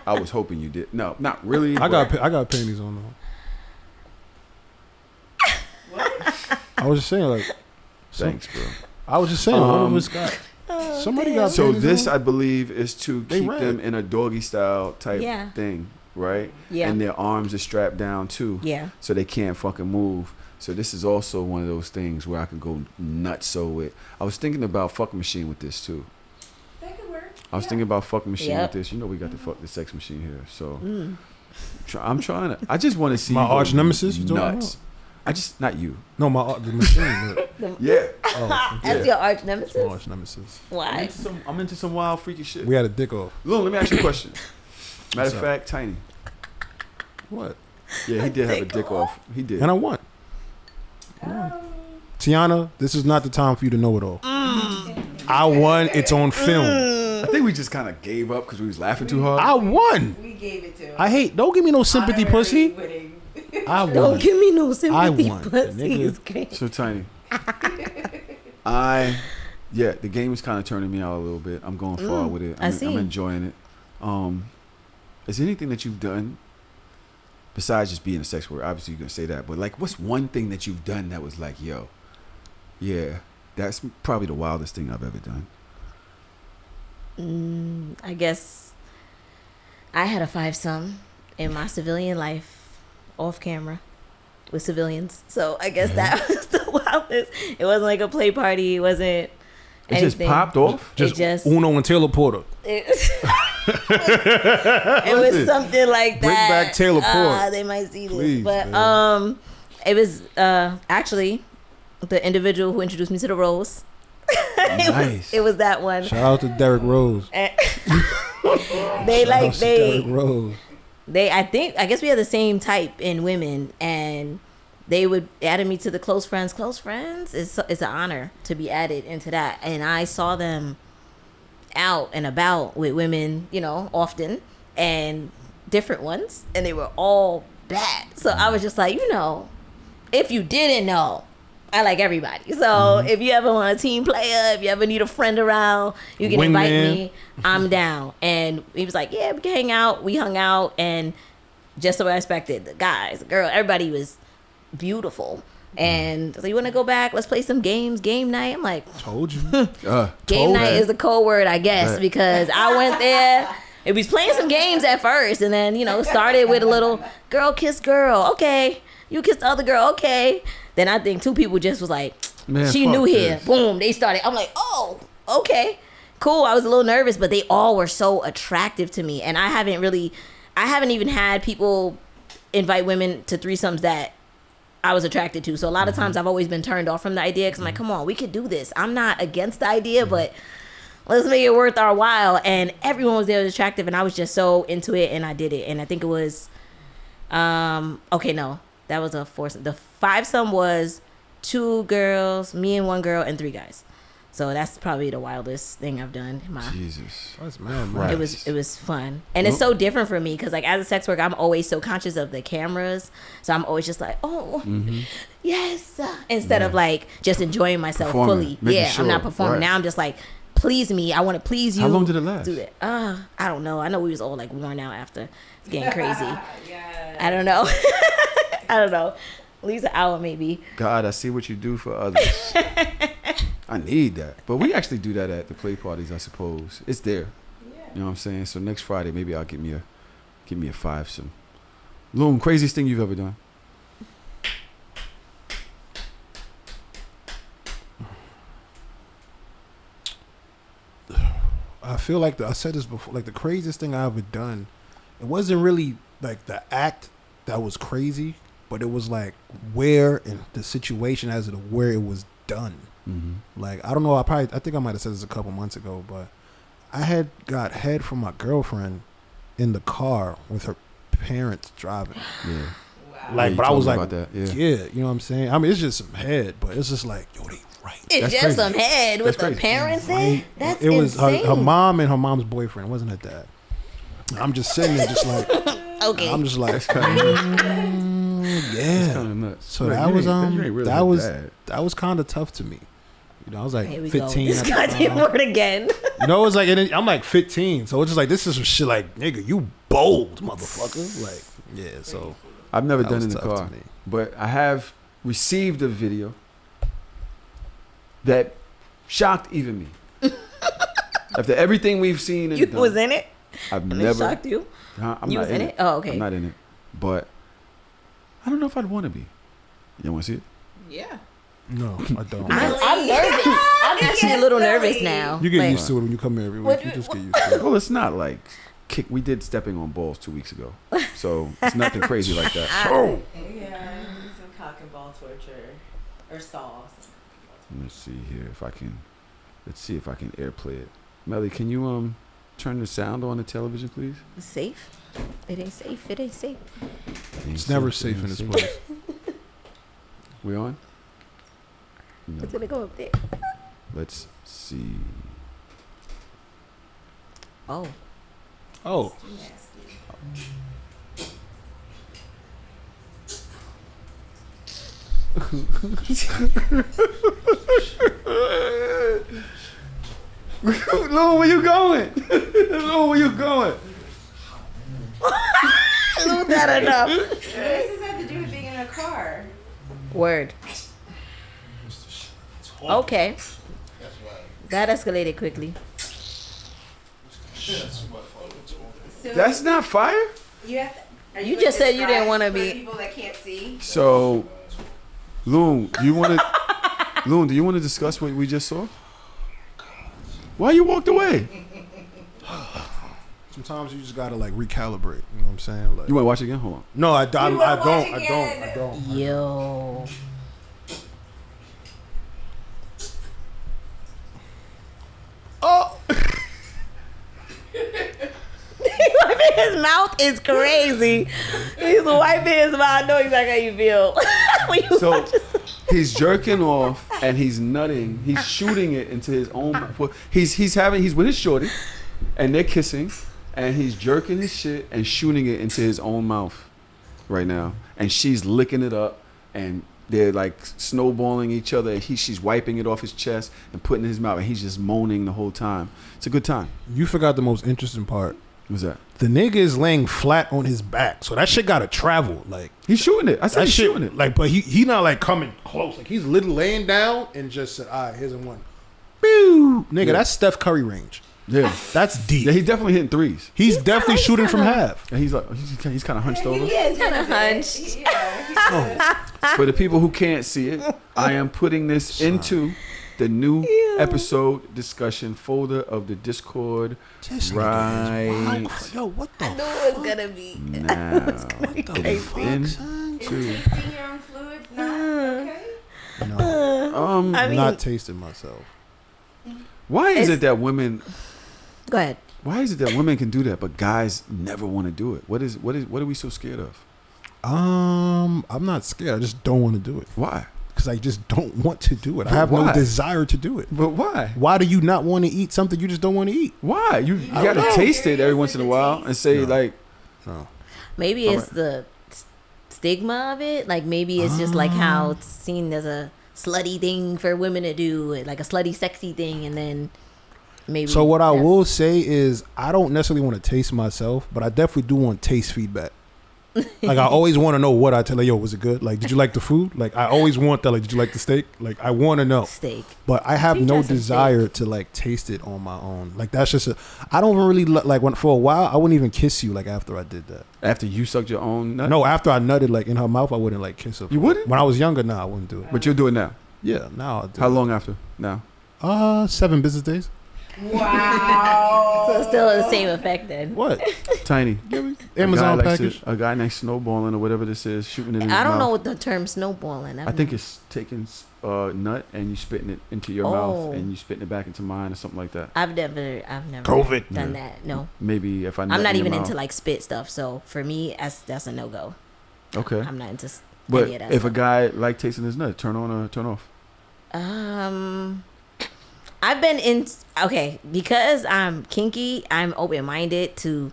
I was hoping you did. No, not really. I but- got panties on though. What? I was just saying like. Thanks, bro. I was just saying one of us got. Oh, Somebody got So panties this, on? I believe, is to They keep red. them in a doggy style type Yeah. thing, right? Yeah. And their arms are strapped down too. Yeah. So they can't fucking move. So this is also one of those things where I could go nutso with. I was thinking about fuck machine with this too. That could work. I was thinking about fuck machine Yep. with this. You know we got the sex machine here. So I'm trying to. I just want to see My you go arch nemesis you talking nuts. I just not you. No, the machine. Yeah. Oh, That's your arch nemesis. my arch nemesis. Why? I'm into some wild freaky shit. We had a dick off. Loon, let me ask you a question. Matter What's of up? fact, Tinee. What? Yeah, he did have a dick dick off. He did. And I won. Tiana, this is not the time for you to know it all. I won. It's on film. I think we just kind of gave up because we was laughing too hard. I won. We gave it to him. I hate. Don't give me no sympathy, Honorary pussy. winning. I won. Don't give me no sympathy, won, pussy. nigga. It's crazy. So Tiny, the game is kind of turning me out a little bit. I'm going far with it. I see. I'm enjoying it. Is there anything that you've done besides just being a sex worker? Obviously, you're gonna say that, but like, what's one thing that you've done that was like, yo, yeah, that's probably the wildest thing I've ever done? I guess I had a 5-some in my civilian life, off camera, with civilians. So I guess that was the wildest. It wasn't like a play party. It wasn't It anything. just popped off. Just, It just- Uno and Taylor Porter. It was something like Bring that. back Taylor Porter. They might see Please, this, but man. it was actually the individual who introduced me to the rose. Nice. It was that one. Shout out to Derrick Rose. They Shout out to Derrick Rose. I guess we had the same type in women, and they would added me to the close friends. Close friends is it's an honor to be added into that, and I saw them out and about with women, often, and different ones, and they were all bad. So I was just like, if you didn't know, I like everybody. So if you ever want a team player, if you ever need a friend around, you can invite me. I'm down. And he was like, yeah, we can hang out. We hung out, and just so I expected, the guys, the girl, everybody was beautiful. And so you want to go back? Let's play some games. Game night. I'm like, Told you. game night is a code word, I guess, Right. because I went there. It was playing some games at first, and then started with a little girl kiss girl. Okay, you kissed the other girl. Okay. Then I think 2 people just was like, Man, she fuck knew here. this. Boom, they started. I'm like, oh, okay, cool. I was a little nervous, but they all were so attractive to me, and I haven't even had people invite women to threesomes that I was attracted to. So a lot of times I've always been turned off from the idea because I'm like, come on, we could do this. I'm not against the idea, but let's make it worth our while. And everyone was there was attractive, and I was just so into it, and I did it. And I think it was, that was a 4. The 5-some was 2 girls, me and 1 girl, and 3 guys. So that's probably the wildest thing I've done. Jesus. That's mad, Right. man. It was fun, and it's so different for me because like as a sex worker, I'm always so conscious of the cameras, so I'm always just like, oh, yes, instead of like just enjoying myself Performing, fully. making I'm not sure, performing. right. Now I'm just like, please me. I want to please you. How long did it last? Do that. I don't know. I know we was all like worn out after. It's getting crazy. Yeah. I don't know. I don't know. At least an hour maybe. God, I see what you do for others. I need that. But we actually do that at the play parties, I suppose. It's there. Yeah. You know what I'm saying? So next Friday, maybe I'll give me a 5-some. Loon, craziest thing you've ever done? I feel like I said this before. Like the craziest thing I ever done, it wasn't really like the act that was crazy, but it was like where and the situation as to where it was done. Mm-hmm. Like I don't know. I think I might have said this a couple months ago, but I had got head from my girlfriend in the car with her parents driving. Yeah. Wow. Like, you but I told was me like, about that, yeah. yeah, you know what I'm saying? I mean, it's just some head, but it's just like, yo, they right. It's That's just crazy. some head with That's the crazy. parents in. Right. That's It was insane. her mom and her mom's boyfriend. It wasn't her dad. I'm just sitting there, just like, Okay. I'm just like, That's kind of yeah. kind of nuts. So Wait, that you was ain't- you ain't really that was kind of tough to me. You know, I was like Here we 15. go. This at the goddamn time. word again. You know, it's like I'm like 15, so it's just like this is some shit. Like, nigga, you bold motherfucker. Like, yeah. So I've never that done was in the tough car, to me. but I have received a video that shocked even me. After everything we've seen and You done, was in it? I've And never. it shocked you? I'm You not was in it? Oh, okay. I'm not in it, but I don't know if I'd want to be. You want to see it? Yeah. No, I don't. I'm nervous. I'm actually a little nervous now. You get Like, used to it when you come here every week. What You you- just get used to it. Well, it's not like kick. We did stepping on balls 2 weeks ago, so it's nothing crazy like that. Yeah. Some cock and ball torture or saw. Let's see here if I can. Let's see if I can airplay it. Melly, can you turn the sound on the television, please? It's safe. It ain't safe. It ain't safe. It's never safe in this place. We on? No. It's gonna go up there. Let's see. Oh. Oh. Loon, where you going? Loon, where you going? Loon that enough. What does this have to do with being in a car? Word. Okay. That escalated quickly. So That's not fire? you have to, are You gonna just said you didn't describe wanna for be- people that can't see. So, Loon, do you want to discuss what we just saw? Why you walked away? Sometimes you just gotta like recalibrate. You know what I'm saying? Like, You want to watch it again? Hold on. no, I wanna don't. watch I again? don't. Yo. Oh, His mouth is crazy. He's wiping his mouth. I know exactly how you feel. When you So watch this. he's jerking off and he's nutting. He's shooting it into his own. He's with his shorty, and they're kissing, and he's jerking his shit and shooting it into his own mouth right now. And she's licking it up, and they're like snowballing each other. And she's wiping it off his chest and putting it in his mouth, and he's just moaning the whole time. It's a good time. you forgot the most interesting part. What's that? The nigga is laying flat on his back, so that shit gotta travel. Like He's shooting it. I said that he's shit, shooting it. like, but he not like coming close. Like he's literally laying down and just said, "All right, here's a one." Boo, nigga, Yeah. that's Steph Curry range. Yeah. That's deep. Yeah, he's definitely hitting threes. He's definitely shooting from half. And he's like, he's kind of hunched over. Yeah, He's kinda hunched. Yeah. For the people who can't see it, I am putting this into the new episode discussion folder of the Discord right Yo, what the? I knew it was gonna be. now. What the Into Is tasting your own fluid not okay? No, I mean, not tasting myself. why is it that women? go ahead. Why is it that women can do that, but guys never want to do it? What are we so scared of? I'm not scared. I just don't want to do it Why? because I just don't want to do it. I But have why? no desire to do it. But why? Why do you not want to eat something you just don't want to eat? Why? You I got don't to know. taste it every Curious once in a with the while taste. and say No. like, No. Maybe it's Alright. the stigma of it. Like maybe it's just like how it's seen as a slutty thing for women to do, like a slutty, sexy thing, and then maybe. So what I that's- will say is I don't necessarily want to taste myself, but I definitely do want taste feedback. Like I always want to know what I tell. Like, yo, was it good? Like, did you like the food? Like, I always want that. Like, did you like the steak? Like, I want to know. steak. But I have Treat no us some desire to like taste it on my own. Like that's just I don't really like when for a while I wouldn't even kiss you like after I did that. after you sucked your own nut? No, after I nutted like in her mouth, I wouldn't like kiss her. You wouldn't? When I was younger, nah, I wouldn't do it. But you'll do it now. Yeah, now I'll do How it. long after? Now. 7 business days. Wow. So it's still the same effect then. What? Tiny. Amazon a guy likes package. a guy next snowballing or whatever this is, shooting it in his I don't know mouth. what the term snowballing. I think it's taking nut and you spitting it into your Oh. mouth and you spitting it back into mine or something like that. I've never COVID. done that. No, Maybe if I. I'm nut not in your even mouth. into like spit stuff. So for me, that's a no go. Okay. I'm not into But any of that if stuff. a guy like tasting his nut, turn on or turn off. I've been in because I'm kinky. I'm open minded to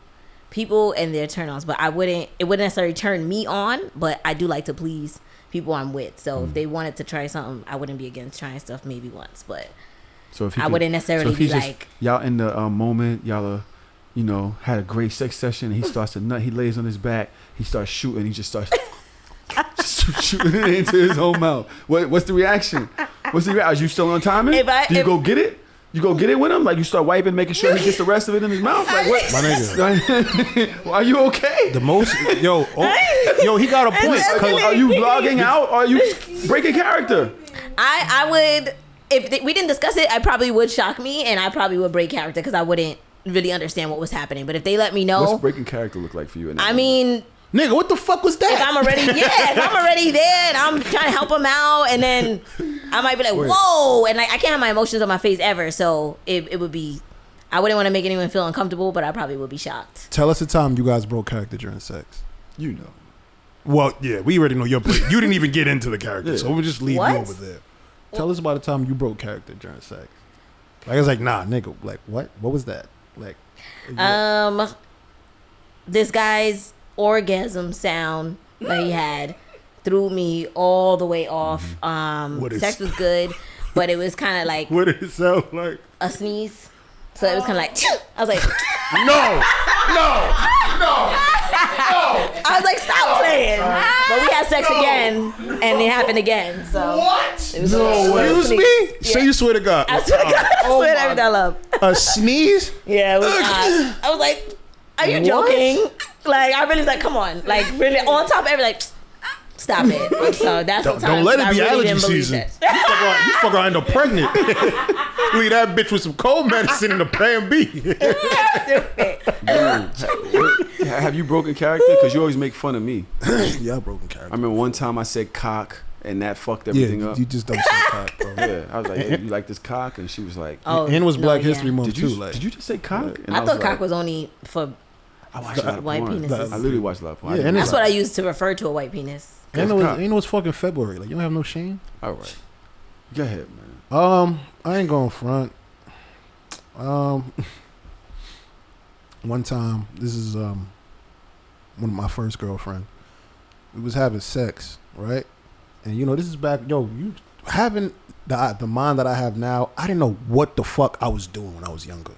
people and their turn ons, but it wouldn't necessarily turn me on. But I do like to please people I'm with. So if they wanted to try something, I wouldn't be against trying stuff maybe once, but So if he I could- wouldn't necessarily if be he's just- like, y'all in the moment, y'all had a great sex session. And he starts to nut. He lays on his back. He starts shooting. He just starts just shooting it into his own mouth. What's the reaction? What's the reaction? Are you still on timing? Do you go get it? You go get it with him? Like you start wiping, making sure he gets the rest of it in his mouth? Like what? My nigga. Well, are you okay? The most yo, he got a point. Are you blogging out? Or are you breaking character? I would if we didn't discuss it, I probably would shock me and I probably would break character because I wouldn't really understand what was happening. But if they let me know, What's breaking character look like for you? In that I moment? mean, Nigga, what the fuck was that? if I'm already there and I'm trying to help him out, and then I might be like, whoa, and like I can't have my emotions on my face ever, so it would be, I wouldn't want to make anyone feel uncomfortable, but I probably would be shocked. Tell us the time you guys broke character during sex. You know. Well, yeah, we already know your play. You didn't even get into the character, so we'll just leave What? you over there. Tell us about the time you broke character during sex. Like, I was like, nah, nigga, like, what? What was that? Like, This guy's orgasm sound that he had threw me all the way off. Sex was good, but it was kind of like what did it sound like? a sneeze. So it was kind of like, I was like, No. I was like, stop playing. But we had sex again, and it happened again. So What? it was Excuse me? Say you swear to God. I swear to God, I swear to everything I love. A sneeze? Yeah, it was odd. I was like, are you joking? Like, I really was like, come on. Like, really, on top of everything, like, stop it. So that's what Don't let it I be really allergy didn't believe season. that. You fuck around end up pregnant. Leave that bitch with some cold medicine and a plan B. Have you broken character? Because you always make fun of me. Yeah, I broken character. I remember one time I said cock, and that fucked everything up. You just don't say cock, bro. Yeah, I was like, hey, you like this cock? And she was like, Oh, And it was no, Black yeah. History Month did you, too. Like, did you just say cock? And I thought was cock like, was only for I watched a lot of white porn. penises. I literally watched a lot of porn. Yeah, I and didn't That's know what I that. used to refer to a white penis. and cock. it was fucking February. Like, you don't have no shame. All right. Go ahead, man. I ain't going front. One time, this is one of my first girlfriend. We was having sex, right? And you know, this is back. You having the mind that I have now. I didn't know what the fuck I was doing when I was younger,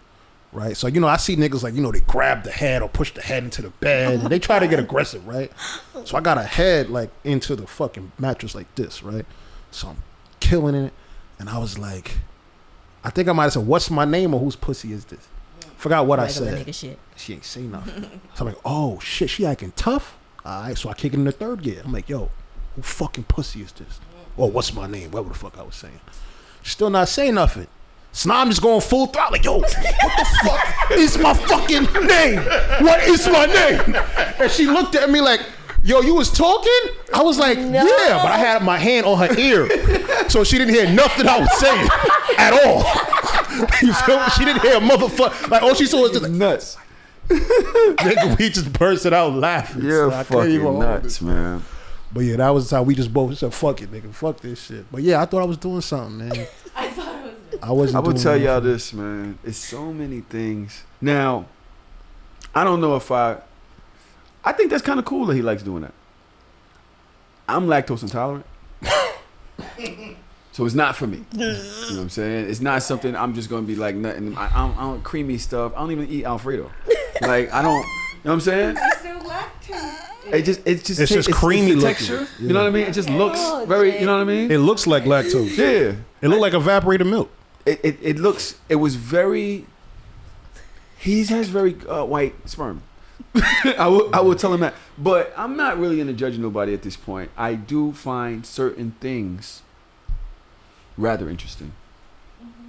right? So I see niggas like they grab the head or push the head into the bed and they try to get aggressive, right? So I got a head like into the fucking mattress like this, right? So I'm killing it, and I was like, I think I might have said, "What's my name?" or "Whose pussy is this?" Forgot what I Regular said. nigga shit. She ain't say nothing. So I'm like, oh shit, she acting tough. All right, so I kick it in the third gear. I'm like, yo, who fucking pussy is this? Or what's my name? Whatever the fuck I was saying. Still not saying nothing. So now I'm just going full throttle. Like, yo, what the fuck is my fucking name? What is my name? And she looked at me like, yo, you was talking? I was like, No. yeah, but I had my hand on her ear. So she didn't hear nothing I was saying at all. You feel me? She didn't hear a motherfucker. Like, all she saw was just like, Nuts. nigga, we just bursted out laughing. You're So I couldn't even fucking hold it. nuts, man. But yeah, that was how we just both said, fuck it, nigga. Fuck this shit. But yeah, I thought I was doing something, man. I thought it was. I wasn't I will doing tell y'all nothing. this, man. It's so many things. Now, I don't know if I think that's kind of cool that he likes doing that. I'm lactose intolerant. So it's not for me. You know what I'm saying? It's not something I'm just going to be like nothing. I don't creamy stuff. I don't even eat Alfredo. Like, I don't, you know what I'm saying? There's no lactose. It's just creamy the looking. texture. Yeah. You know what I mean? It just looks very, you know what I mean? It looks like lactose. Yeah. It looked like evaporated milk. It looks, it was very, he has very white sperm. I will tell him that. But I'm not really going to judge nobody at this point. I do find certain things rather interesting.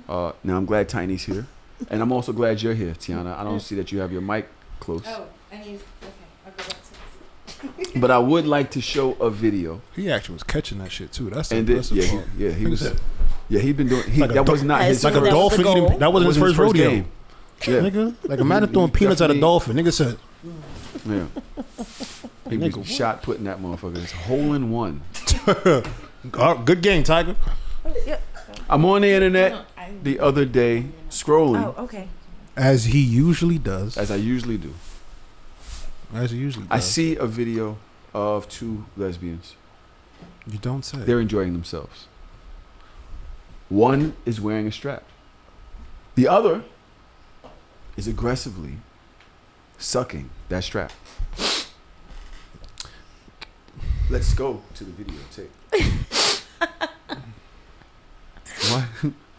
Now I'm glad Tinee's here. And I'm also glad you're here, Tiana. I don't see that you have your mic close. Oh, I need. Okay, I'll go back to this. But I would like to show a video. He actually was catching that shit too. That's And impressive. he was. Yeah, he'd been doing. Like a That was dog- not his like a That was first. the dolphin goal. eating. That wasn't his first rodeo. game. Yeah, Nigga, like imagine throwing he peanuts at a definitely- dolphin. Nigga said, yeah. He Nigga, was shot putting that motherfucker. It's hole in one. oh, "Good game, Tiger." I'm on the internet the other day scrolling Oh, okay. As he usually does. as I usually do. As he usually does. I see a video of two lesbians. You don't say. They're enjoying themselves. One is wearing a strap. The other is aggressively sucking that strap. Let's go to the videotape.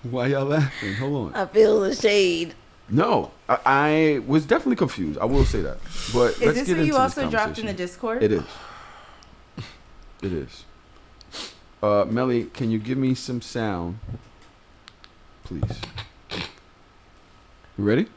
Why y'all laughing? Hold on. I feel the shade. No, I was definitely confused. I will say that. But Is let's this get what into you this also dropped in the conversation. Discord? It is. It is. Melly, can you give me some sound, please? You ready?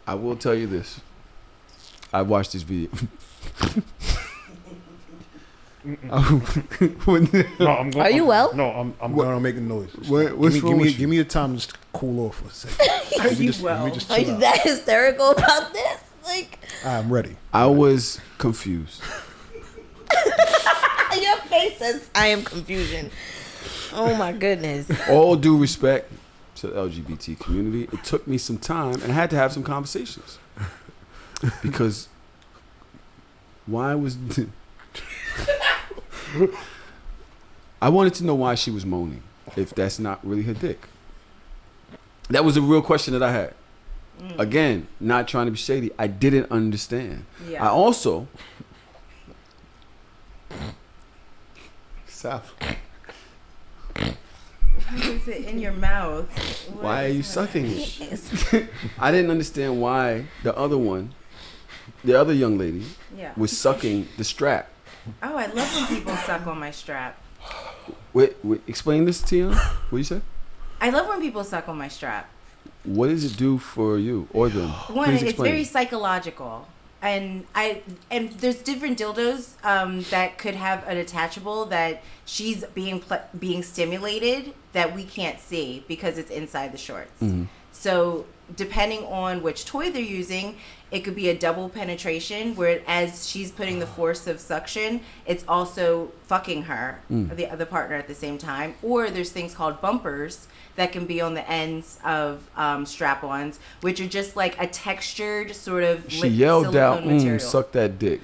I will tell you this. I watched this video. Are you well? No, I'm going on making noise. What's wrong with you? Give me a time to just cool off for a second. Are you well? Are you that hysterical about this? Like, I'm ready. I was confused. your face says, "I am confusion." Oh my goodness. All due respect to the LGBT community, it took me some time and I had to have some conversations. Because why was I wanted to know why she was moaning if that's not really her dick. That was a real question that I had. Again, not trying to be shady. I didn't understand. Yeah. I also South. Why is it in your mouth? Why are you sucking it? I didn't understand why the other young lady Yeah. was sucking the strap. Oh, I love when people suck on my strap. Wait, explain this, Tia. What you say? I love when people suck on my strap. What does it do for you or them? One, Please it's explain. very psychological, and there's different dildos that could have an attachable that she's being stimulated that we can't see because it's inside the shorts. Mm-hmm. So depending on which toy they're using, it could be a double penetration where as she's putting the force of suction, it's also fucking her, the other partner at the same time. Or there's things called bumpers that can be on the ends of strap-ons, which are just like a textured sort of She yelled out, material. suck that dick.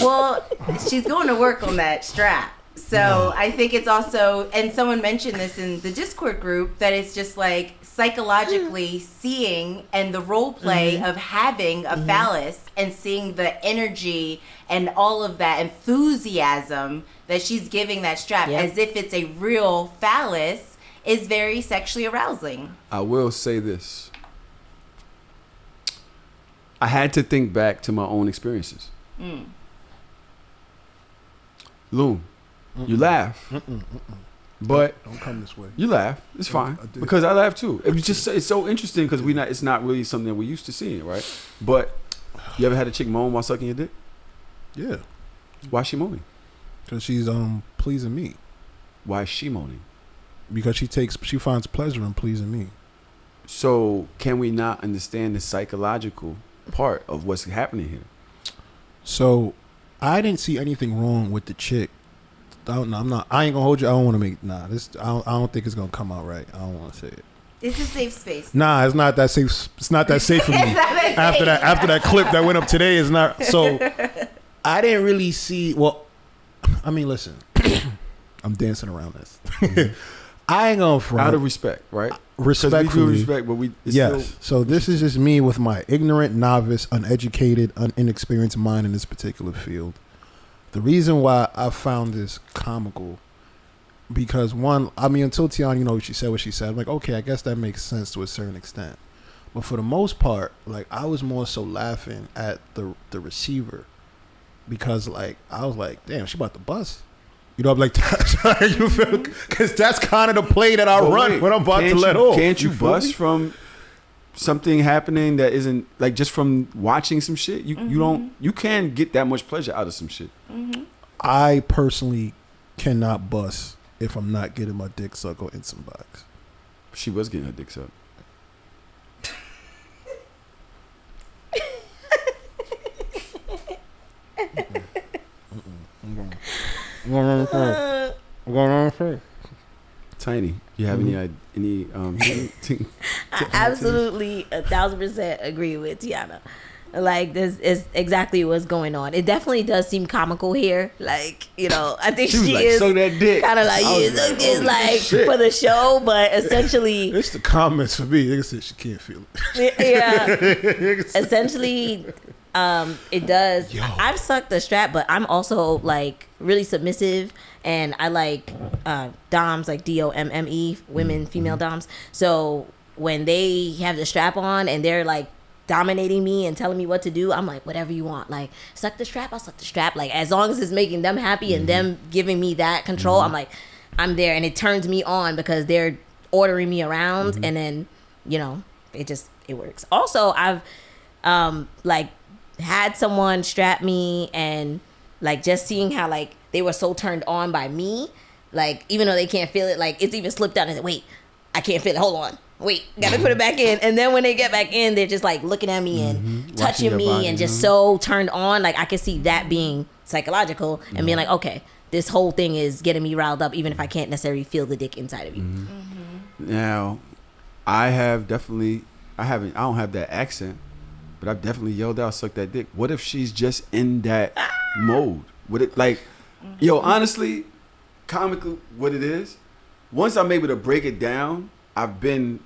Well, she's going to work on that strap. So I think it's also, and someone mentioned this in the Discord group, that it's just like psychologically seeing and the role play of having a phallus and seeing the energy and all of that enthusiasm that she's giving that strap as if it's a real phallus is very sexually arousing. I will say this. I had to think back to my own experiences. Loon, you laugh, but Don't come this way. you laugh. It's fine I did. because I laugh too. It's so interesting because it's not really something that we're used to seeing, right? But you ever had a chick moan while sucking your dick? Yeah, Why is she moaning? because she's pleasing me. Why is she moaning? Because she finds pleasure in pleasing me. So can we not understand the psychological part of what's happening here? So I didn't see anything wrong with the chick. I ain't gonna hold you. I don't want to make this. I don't think it's gonna come out right. I don't want to say it. It's a safe space. Nah, it's not that safe. It's not that safe for me. After that clip that went up today is not. So I didn't really see. Well, I mean, listen, I'm dancing around this. I ain't gonna front. Out of respect, right? 'Cause Respectfully, we do respect, but it's yes. still, So this is just me with my ignorant, novice, uneducated, inexperienced mind in this particular field. The reason why I found this comical, because one, I mean, until Tiana, she said what she said, I'm like, okay, I guess that makes sense to a certain extent. But for the most part, like, I was more so laughing at the receiver, because like I was like, damn, she about to bust. I'm like, you feel? Because that's kind of the play that I run when I'm about to let off. Can't you feel bust me? from something happening that isn't like just from watching some shit? You can get that much pleasure out of some shit. I personally cannot bust if I'm not getting my dick sucked or in some box. She was getting her dick sucked. Tiny, you have any anything? I absolutely 1,000% agree with Tiana. Like, this is exactly what's going on. It definitely does seem comical here. Like, I think She was like, is suck that dick. kind of like, I was like, it's holy like shit. for the show, but essentially, It's the comments for me. They said she can't feel it. yeah. Essentially, it does. Yo. I've sucked the strap, but I'm also like really submissive, and I like doms, like DOMME, women, female doms. So when they have the strap on and they're like dominating me and telling me what to do, I'm like, whatever you want. Like, suck the strap, I'll suck the strap. Like, as long as it's making them happy and them giving me that control, I'm like, I'm there, and it turns me on because they're ordering me around, and then it works. Also, I've like had someone strap me and Like just seeing how like they were so turned on by me, like even though they can't feel it, like it's even slipped out and said, wait, I can't feel it. Hold on. Wait, gotta put it back in. And then when they get back in, they're just like looking at me and touching me body, and just so turned on. Like I could see that being psychological and being like, okay, this whole thing is getting me riled up, even if I can't necessarily feel the dick inside of you. Now, I don't have that accent, but I've definitely yelled out, suck that dick. What if she's just in that mode? Would it like, yo, honestly, comically, what it is, once I'm able to break it down, I've been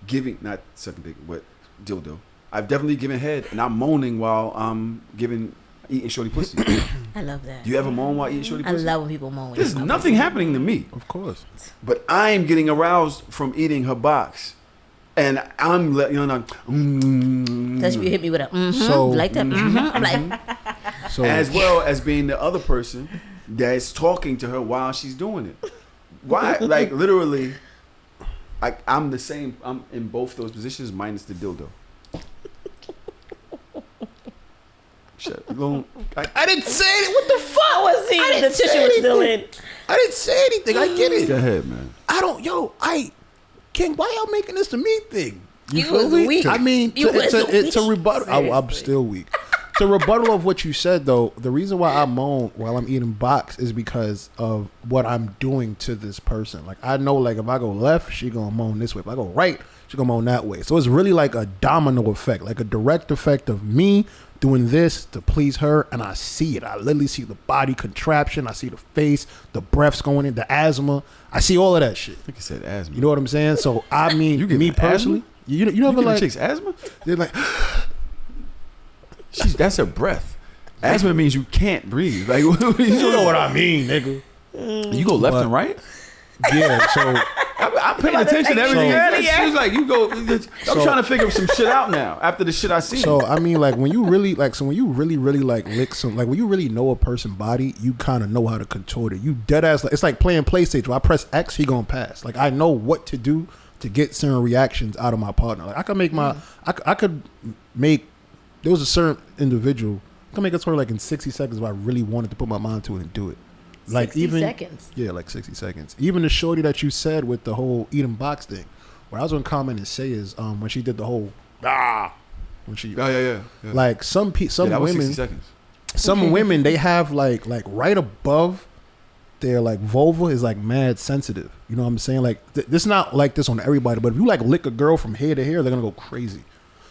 giving, not sucking dick, but dildo. I've definitely given head, and I'm moaning while I'm eating shorty pussy. I love that. Do you ever moan while eating shorty I pussy? love when people moan. There's nothing happening to me. Of course. But I'm getting aroused from eating her box. And I'm That's if you hit me with a So- like that. I'm like, So as well as being the other person that's talking to her while she's doing it. Why? Like literally, I'm the same. I'm in both those positions minus the dildo. Shut Loon. I didn't say it. What the fuck? I was seeing the tissue was still in. I didn't say anything. I get it. Go ahead, man. I don't. Yo, King, why y'all making this a me thing? You feel was me? weak. I mean, You it's was a weak. rebuttal. I'm still weak. It's a rebuttal of what you said, though. The reason why I moan while I'm eating box is because of what I'm doing to this person. Like, I know, like, if I go left, she gonna moan this way. If I go right, she gonna moan that way. So it's really like a domino effect, like a direct effect of me doing this to please her, and I see it. I literally see the body contraption. I see the face, the breaths going in, the asthma. I see all of that shit. I think you said asthma. You know what I'm saying? So I mean, You give me her personally, asthma? you You never giving like chicks asthma? they're like That's her breath. Asthma means you can't breathe. Like you you know what I mean, nigga. You go left But- and right. Yeah. So I'm paying attention to everything. So- She was like, you go. I'm So- trying to figure some shit out now after the shit I see. so I mean, like when you really really like lick some, like when you really know a person's body, you kind of know how to contort it. You dead ass like it's like playing PlayStation. When I press X, he gonna pass. Like I know what to do to get certain reactions out of my partner. Like I could make I could make. There was a certain individual. I could make a story like in 60 seconds if I really wanted to put my mind to it and do it. Like 60 even seconds. Yeah, like 60 seconds. Even the shorty that you said with the whole eating box thing, what I was gonna comment and say is when she did the whole when she yeah. like some That was 60 women seconds. some women they have like right above their like vulva is like mad sensitive. You know what I'm saying? Like this not like this on everybody, but if you like lick a girl from hair to hair, they're gonna go crazy.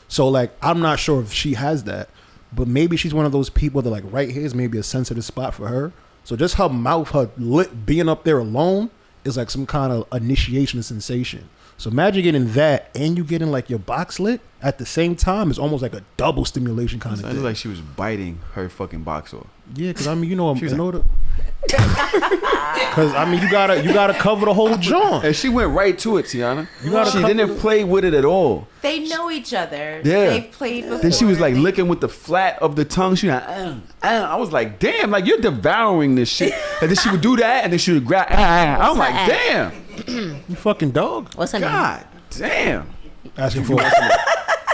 So like I'm not sure if she has that, but maybe she's one of those people that like right here is maybe a sensitive spot for her. So just her mouth, her lip being up there alone is like some kind of initiation sensation. So imagine getting that and you getting like your box lit at the same time. It's almost like a double stimulation kind of It thing. looked like she was biting her fucking box off. Yeah, because I mean, you know, She was in order. Because I mean, you gotta cover the whole joint. And she went right to it, Tiana. gotta She cover didn't play with it at all. They know each other. Yeah. They've played before. Then she was like They- licking with the flat of the tongue. She like, I was like, damn, like you're devouring this shit. And then she would do that, and then she would grab. I'm like, her damn, You fucking dog. What's her name? God damn. Asking for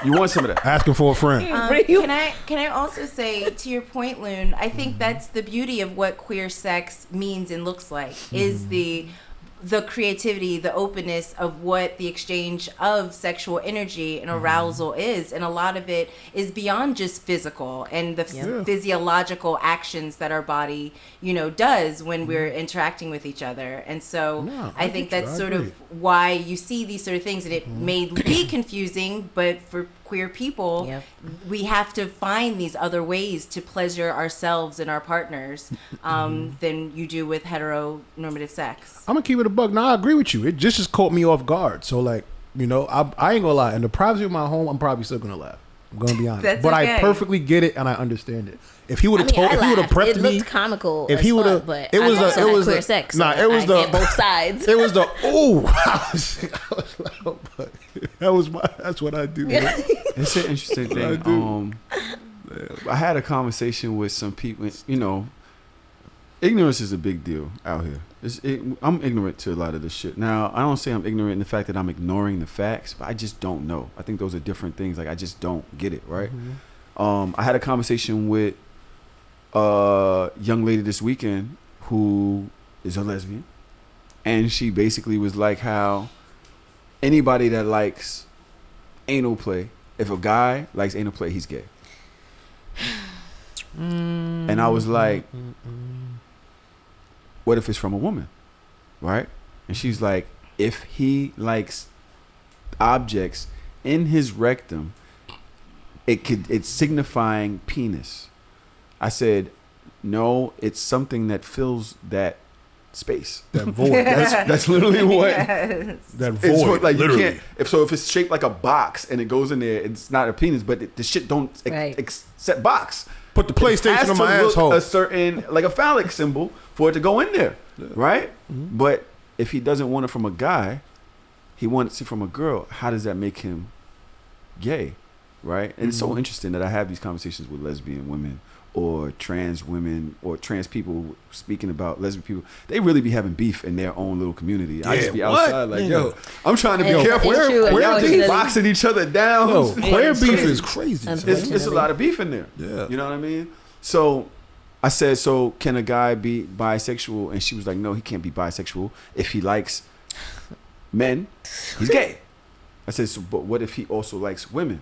You want some of that? asking for a friend. Can I also say to your point, Loon? I think that's the beauty of what queer sex means and looks like is the creativity, the openness of what the exchange of sexual energy and arousal is, and a lot of it is beyond just physical and the physiological actions that our body, does when we're interacting with each other. And so No, I I think get you. that's I sort agree. of why you see these sort of things, and it may be confusing, but for queer people, Yep. we have to find these other ways to pleasure ourselves and our partners than you do with heteronormative sex. I'm gonna keep it a bug. Now I agree with you. It just caught me off guard. So like, I ain't gonna lie. In the privacy of my home, I'm probably still gonna laugh. I'm gonna be honest. That's but I okay. perfectly get it and I understand it. If he would have I mean, told, if he would have prepped it me, looked comical. if as he would fuck, have, but it was I also had was queer sex. Nah, so it was I the get both sides. It was the that was that's what I do. man. It's an interesting I thing. I had a conversation with some people. Ignorance is a big deal out here. I'm ignorant to a lot of this shit. Now, I don't say I'm ignorant in the fact that I'm ignoring the facts, but I just don't know. I think those are different things. Like I just don't get it, right? I had a conversation with a young lady this weekend who is a lesbian, and she basically was like how anybody that likes anal play, if a guy likes anal play, he's gay. And I was like, what if it's from a woman, right? And she's like, if he likes objects in his rectum, it's signifying penis. I said, no, it's something that fills that space, that void. That's literally what that void. it's what, like literally. you can't. If it's shaped like a box and it goes in there, it's not a penis, but the shit don't accept box. Put the PlayStation on my asshole. A certain, like a phallic symbol for it to go in there, right? Mm-hmm. But if he doesn't want it from a guy, he wants it from a girl. How does that make him gay, right? And it's so interesting that I have these conversations with lesbian women or trans women or trans people speaking about lesbian people. They really be having beef in their own little community. I just be outside like, yo, I'm trying to be careful. We're just boxing each other down. Yo, queer beef is crazy. It's a lot of beef in there. Yeah. You know what I mean? So I said, so can a guy be bisexual? And she was like, no, he can't be bisexual. If he likes men, he's gay. I said, so, but what if he also likes women?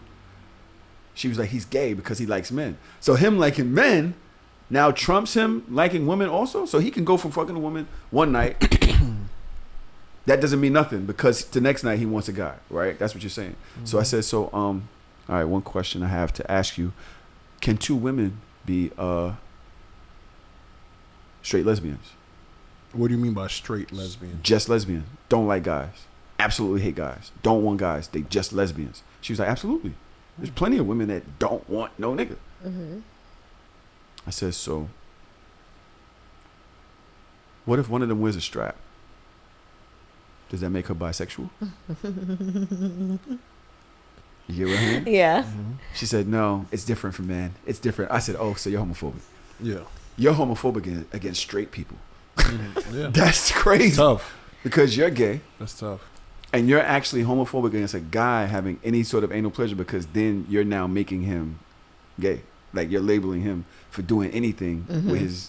She was like, he's gay because he likes men. So him liking men now trumps him liking women also? So he can go from fucking a woman one night. That doesn't mean nothing because the next night he wants a guy, right? That's what you're saying. Mm-hmm. So I said, so, all right, one question I have to ask you. Can two women be straight lesbians? What do you mean by straight lesbian? Just lesbians. Don't like guys. Absolutely hate guys. Don't want guys. They just lesbians. She was like, absolutely. There's plenty of women that don't want no nigga. Mm-hmm. I said, so what if one of them wears a strap? Does that make her bisexual? You get what I mean? Yeah. Mm-hmm. She said, no, it's different from men. It's different. I said, oh, so you're homophobic. Yeah. You're homophobic against straight people. Mm-hmm. Yeah. That's crazy. That's tough. Because you're gay. That's tough. And you're actually homophobic against a guy having any sort of anal pleasure because then you're now making him gay. Like you're labeling him for doing anything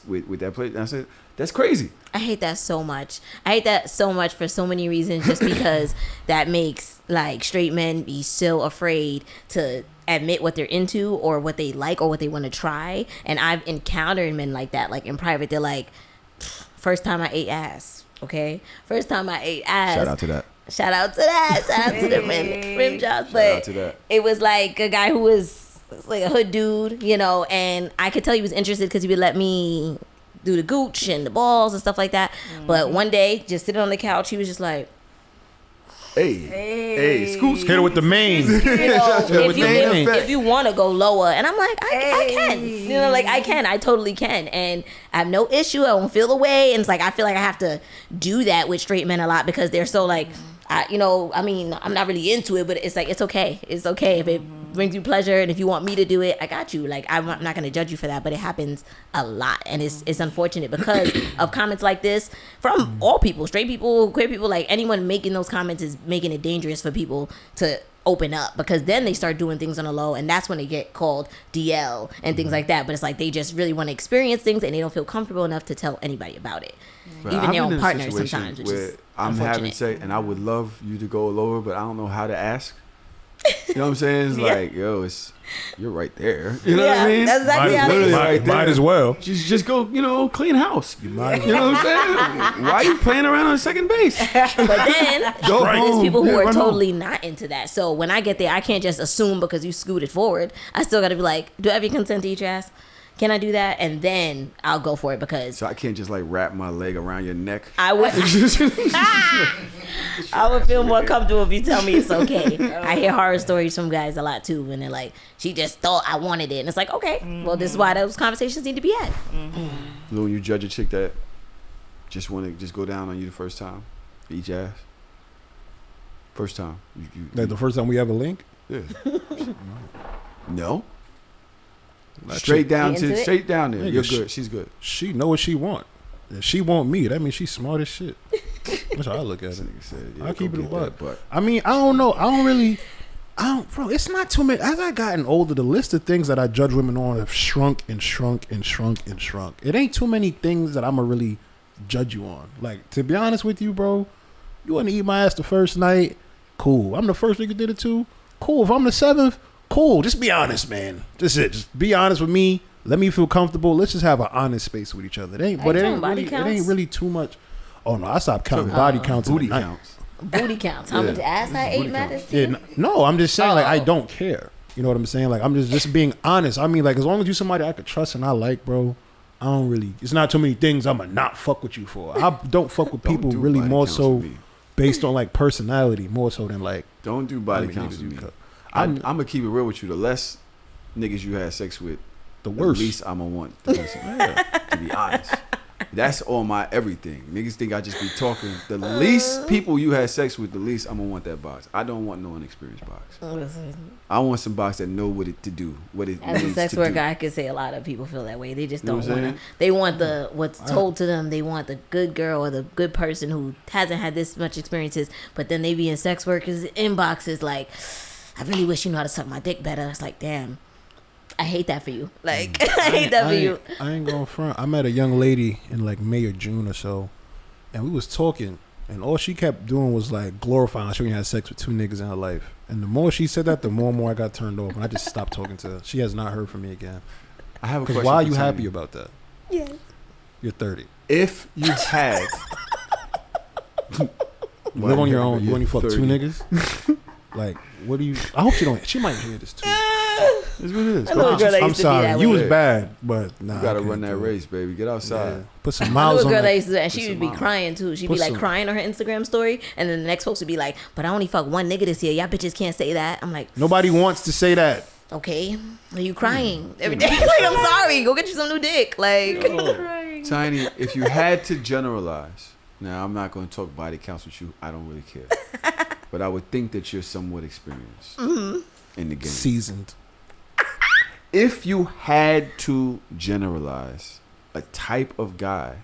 with that pleasure. And I said, that's crazy. I hate that so much. I hate that so much for so many reasons just because that makes like straight men be so afraid to admit what they're into or what they like or what they want to try. And I've encountered men like that, like in private. They're like, first time I ate ass. Okay? First time I ate ass. Shout out to that. Shout out to that. Shout out to the rim jobs. But shout out to that. It was like a guy who was like a hood dude, you know, and I could tell he was interested because he would let me do the gooch and the balls and stuff like that. Mm-hmm. But one day, just sitting on the couch, he was just like, hey, scoot. Hit it with the main. You know, if you want to go lower. And I'm like, I can. You know, like I can. I totally can. And I have no issue. I won't feel away. And it's like, I feel like I have to do that with straight men a lot because they're so like, I'm not really into it, but it's like, it's okay. It's okay if it brings you pleasure. And if you want me to do it, I got you. Like, I'm not going to judge you for that, but it happens a lot. And it's unfortunate because of comments like this from all people, straight people, queer people, like anyone making those comments is making it dangerous for people to open up because then they start doing things on the low and that's when they get called DL and things like that. But it's like they just really want to experience things and they don't feel comfortable enough to tell anybody about it. But even their own partners sometimes, which is I'm having sex and I would love you to go lower, but I don't know how to ask. You know what I'm saying? It's like, yo, you're right there. You know what I mean? That's exactly how it is. Might as well. Just go, clean house. You know what I'm saying? Why are you playing around on second base? But then there's people who are totally home. not into that. So when I get there, I can't just assume because you scooted forward. I still got to be like, do I have your consent to eat your ass? Can I do that? And then I'll go for it because so I can't just like wrap my leg around your neck. I would. I would feel more comfortable if you tell me it's okay. I hear horror stories from guys a lot too, and they're like, "She just thought I wanted it," and it's like, okay, well, this is why those conversations need to be had. Loon, you judge a chick that just want to just go down on you the first time, eat your ass. First time, Like the first time we ever link. Yeah. No. Straight down there. You're good. She's good. She know what she want. If she want me, that means she's smart as shit. That's how I look at it. Said, I keep it a buck. But I mean, I don't know. I don't really. Bro, it's not too many. As I gotten older, the list of things that I judge women on have shrunk and shrunk and shrunk and shrunk. It ain't too many things that I'ma really judge you on. Like, to be honest with you, bro, you want to eat my ass the first night? Cool. I'm the first nigga did it too? Cool. If I'm the seventh? Cool. Just be honest, man. Just it. Just be honest with me. Let me feel comfortable. Let's just have an honest space with each other. It ain't really too much. Oh no, I stopped counting body counts. Booty counts. Booty counts. How much ass I ate matters to you? No, I'm just saying, like, I don't care. You know what I'm saying? Like, I'm just being honest. I mean, like, as long as you somebody I could trust and I like, bro, I don't really. It's not too many things I'ma not fuck with you for. I don't fuck with people really more so based on like personality, more so than like. Don't do body counts with me. I'm gonna keep it real with you. The less niggas you had sex with, the worse. The least I'ma want the person. To be honest. That's all my everything. Niggas think I just be talking. The least people you had sex with, the least I'm gonna want that box. I don't want no inexperienced box. I want some box that know what it to do. What it as needs a sex to worker, do. I could say a lot of people feel that way. They just You know don't want to. They want the what's told to them. They want the good girl or the good person who hasn't had this much experiences. But then they be in sex workers' inboxes like, I really wish you knew how to suck my dick better. It's like, damn. I hate that for you. Like, I hate that for you. I ain't going front. I met a young lady in like May or June or so, and we was talking, and all she kept doing was like glorifying she had sex with two niggas in her life. And the more she said that, the more and more I got turned off, and I just stopped talking to her. She has not heard from me again. I have a question. Why are you happy about that? Yes. You're 30. If you had live on your own, you only fuck 30. Two niggas. Like, what do you? I hope she don't. She might hear this too. It's what it is. I'm sorry. You was bad, but nah, you gotta run that race, baby. Get outside. Yeah. Put some miles on. Girl that used to do that, and she would be crying too. She'd be like crying on her Instagram story, and then the next post would be like, "But I only fuck one nigga this year. Y'all bitches can't say that." I'm like, nobody wants to say that. Okay, are you crying every day? Like, I'm sorry. Go get you some new dick. Like, Tinee, if you had to generalize, now I'm not going to talk body counts with you. I don't really care, but I would think that you're somewhat experienced in the game, seasoned. If you had to generalize a type of guy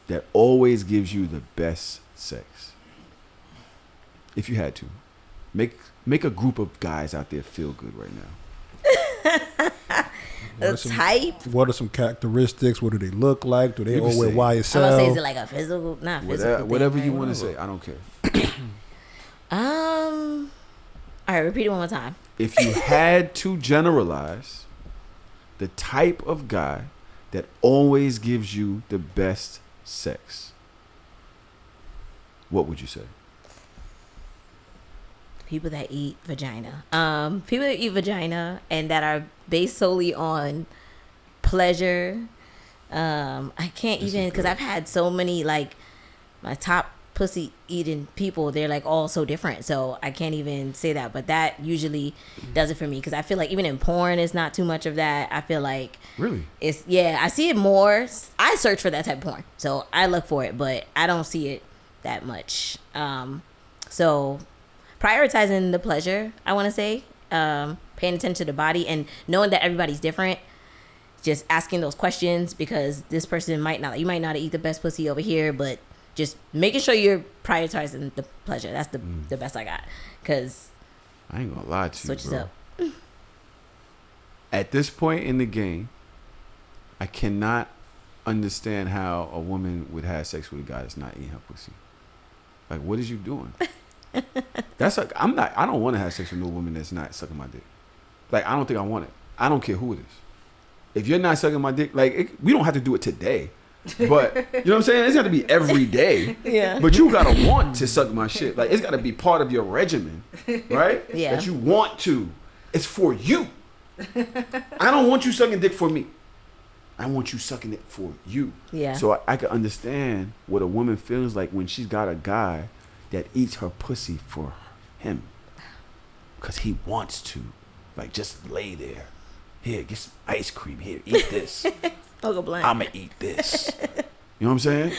that always gives you the best sex, if you had to, make a group of guys out there feel good right now. What are some characteristics? What do they look like? Do they all wear YSL? I'm gonna say, is it like a physical, not physical? Whatever you want to say, I don't care. All right, repeat it one more time. If you had to generalize the type of guy that always gives you the best sex, what would you say? People that eat vagina. People that eat vagina and that are based solely on pleasure. I can't even, because I've had so many, like, my top pussy eating people, they're like all so different, so I can't even say that, but that usually does it for me, because I feel like even in porn it's not too much of that. I feel like really it's, I see it more. I search for that type of porn, so I look for it, but I don't see it that much. So prioritizing the pleasure, I want to say, paying attention to the body and knowing that everybody's different, just asking those questions, because this person you might not eat the best pussy over here, but just making sure you're prioritizing the pleasure. That's the best I got. Because I ain't gonna lie to you, switches up. At this point in the game, I cannot understand how a woman would have sex with a guy that's not eating her pussy. Like, what is you doing? That's like, I don't want to have sex with no woman that's not sucking my dick. Like, I don't think I want it. I don't care who it is. If you're not sucking my dick, like, we don't have to do it today. But you know what I'm saying? It's got to be every day. Yeah. But you gotta want to suck my shit. Like, it's got to be part of your regimen, right? Yeah. That you want to. It's for you. I don't want you sucking dick for me. I want you sucking it for you. Yeah. So I can understand what a woman feels like when she's got a guy that eats her pussy for him, because he wants to. Like, just lay there. Here, get some ice cream. Here, eat this. I'ma eat this. You know what I'm saying?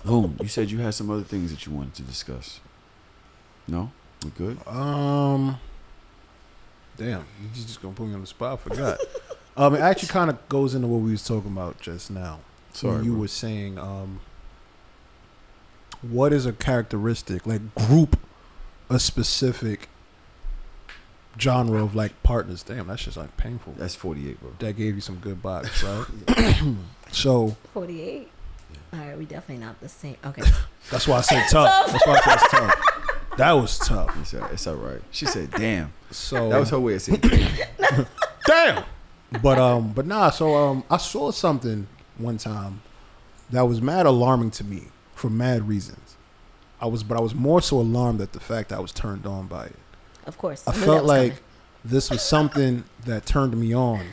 Loon, you said you had some other things that you wanted to discuss. No? We good? Damn, you just gonna put me on the spot. I forgot. It actually kind of goes into what we was talking about just now. Sorry, you were saying, what is a characteristic, like group a specific genre of like partners. Damn, that's just like painful. That's 48, bro. That gave you some good vibes, right? So 48. All right, we definitely not the same. Okay. that's why I said tough. That's why I said it's tough. That was tough. It's all right. She said, "Damn." So That was her way of saying, damn. But nah. So I saw something one time that was mad alarming to me for mad reasons. I was more so alarmed at the fact that I was turned on by it. Of course. I knew that felt was like coming. this was something that turned me on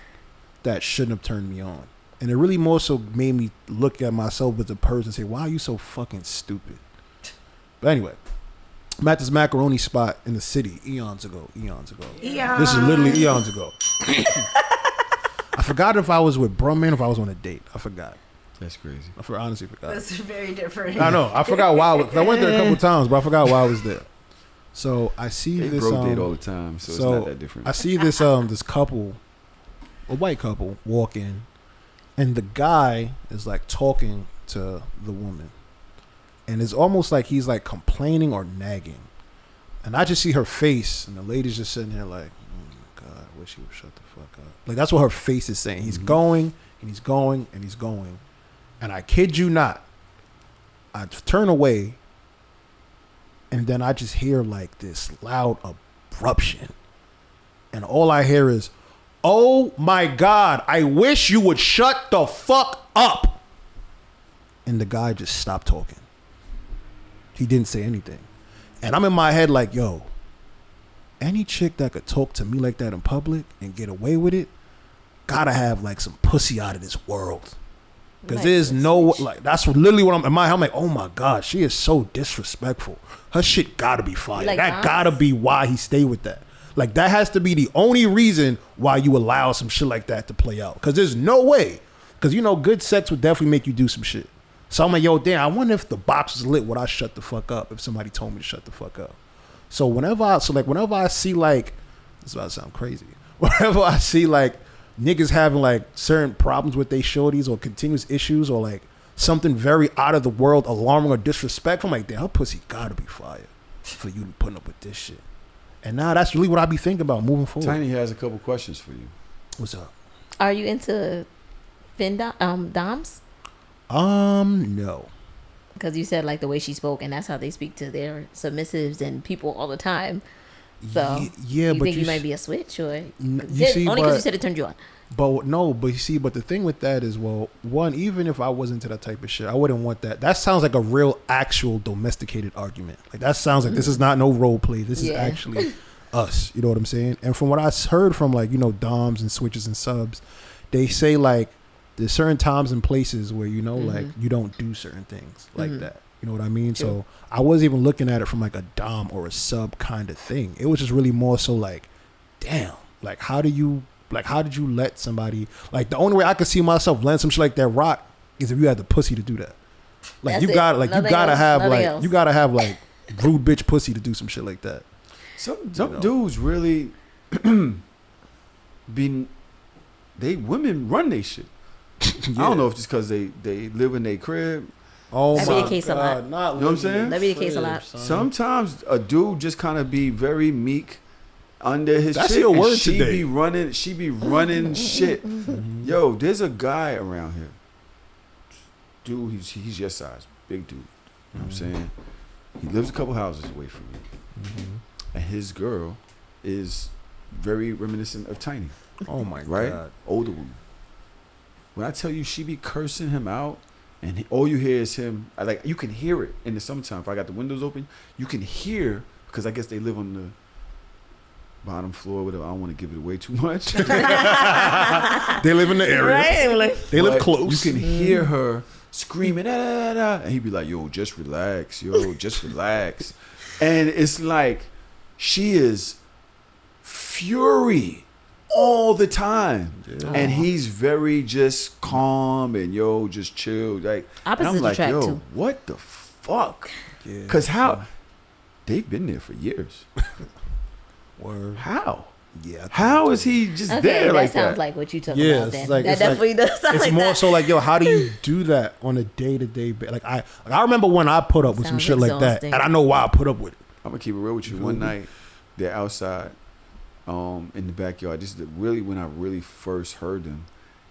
that shouldn't have turned me on. And it really more so made me look at myself as a person and say, why are you so fucking stupid? But anyway, I'm at this macaroni spot in the city eons ago. This is literally eons ago. I forgot if I was with Brumman or if I was on a date. I forgot. "That's crazy." Honestly forgot. That's very different. I know. I forgot why. Because I went there a couple of times, but I forgot why I was there. So I see They this. broke date all the time, so it's not that different. I see this this couple, a white couple, walk in, and the guy is like talking to the woman, and it's almost like he's like complaining or nagging, and I just see her face, and the lady's just sitting here like, oh my God, I wish he would shut the fuck up. Like that's what her face is saying. He's going and he's going and he's going, and I kid you not, I turn away. And then I just hear like this loud abruption. And all I hear is, oh my God, I wish you would shut the fuck up. And the guy just stopped talking. He didn't say anything. And I'm in my head like, yo, any chick that could talk to me like that in public and get away with it, gotta have like some pussy out of this world. Because there's no, like, that's literally what I'm in my head. I'm like, oh my God, she is so disrespectful. Her shit gotta be fire. Like that gotta be why he stayed with that. Like, that has to be the only reason why you allow some shit like that to play out. Because there's no way. Because, you know, good sex would definitely make you do some shit. So I'm like, yo, damn, I wonder if the box was lit, would I shut the fuck up if somebody told me to shut the fuck up? So whenever I see, like, this is about to sound crazy. Whenever I see, like, niggas having like certain problems with they shorties or continuous issues or like something very out of the world, alarming or disrespectful, I'm like, damn, her pussy gotta be fire for you to be putting up with this shit. And now that's really what I be thinking about moving forward. Tinee has a couple questions for you. What's up? Are you into doms? No. Because you said like the way she spoke, and that's how they speak to their submissives and people all the time. So yeah, you but think you might be a switch, or you see, only because you said it turned you on? But no, but you see, but the thing with that is, well, one, even if I was into that type of shit, I wouldn't want that. That sounds like a real, actual domesticated argument. Like that sounds like this is not no role play. This is actually us. You know what I'm saying? And from what I heard from like, you know, doms and switches and subs, they say like there's certain times and places where, you know, like you don't do certain things like that. You know what I mean? True. So I wasn't even looking at it from like a dom or a sub kind of thing. It was just really more so like, damn, like how did you let somebody, like the only way I could see myself letting some shit like that rock is if you had the pussy to do that. Like you gotta have like rude bitch pussy to do some shit like that. Some dudes really women run they shit. Yeah. I don't know if just because they live in their crib. Oh that my be the case God, a lot. not you know what I'm saying? That be the case a lot. Sometimes a dude just kind of be very meek under his That's chick, your word and she today. be running shit. Yo, there's a guy around here. Dude, he's your size, big dude. You know what I'm saying? He lives a couple houses away from me. And his girl is very reminiscent of Tinee. Oh my right? God. Older woman. When I tell you she be cursing him out, and all you hear is him. Like you can hear it in the summertime. If I got the windows open, you can hear, because I guess they live on the bottom floor. Whatever. I don't want to give it away too much. They live in the area. Right? They live close. You can hear her screaming, da, da, da, da, and he'd be like, "Yo, just relax. Yo, just relax." And it's like she is fury all the time, and he's very just calm and just chill. Like, and I'm like, yo, too. what the fuck? Yeah. Because how they've been there for years. Word. How? Yeah. How is he just there like that? That sounds like what you talking Yeah, about. it's Then like- that it's definitely does sound It's like more that. so like, yo, how do you do that on a day-to-day basis? Like I remember when I put up with some Sounds shit like that, exhausting. and I know why I put up with it. I'm gonna keep it real with you. One night, they're outside, in the backyard. This is really when I really first heard them,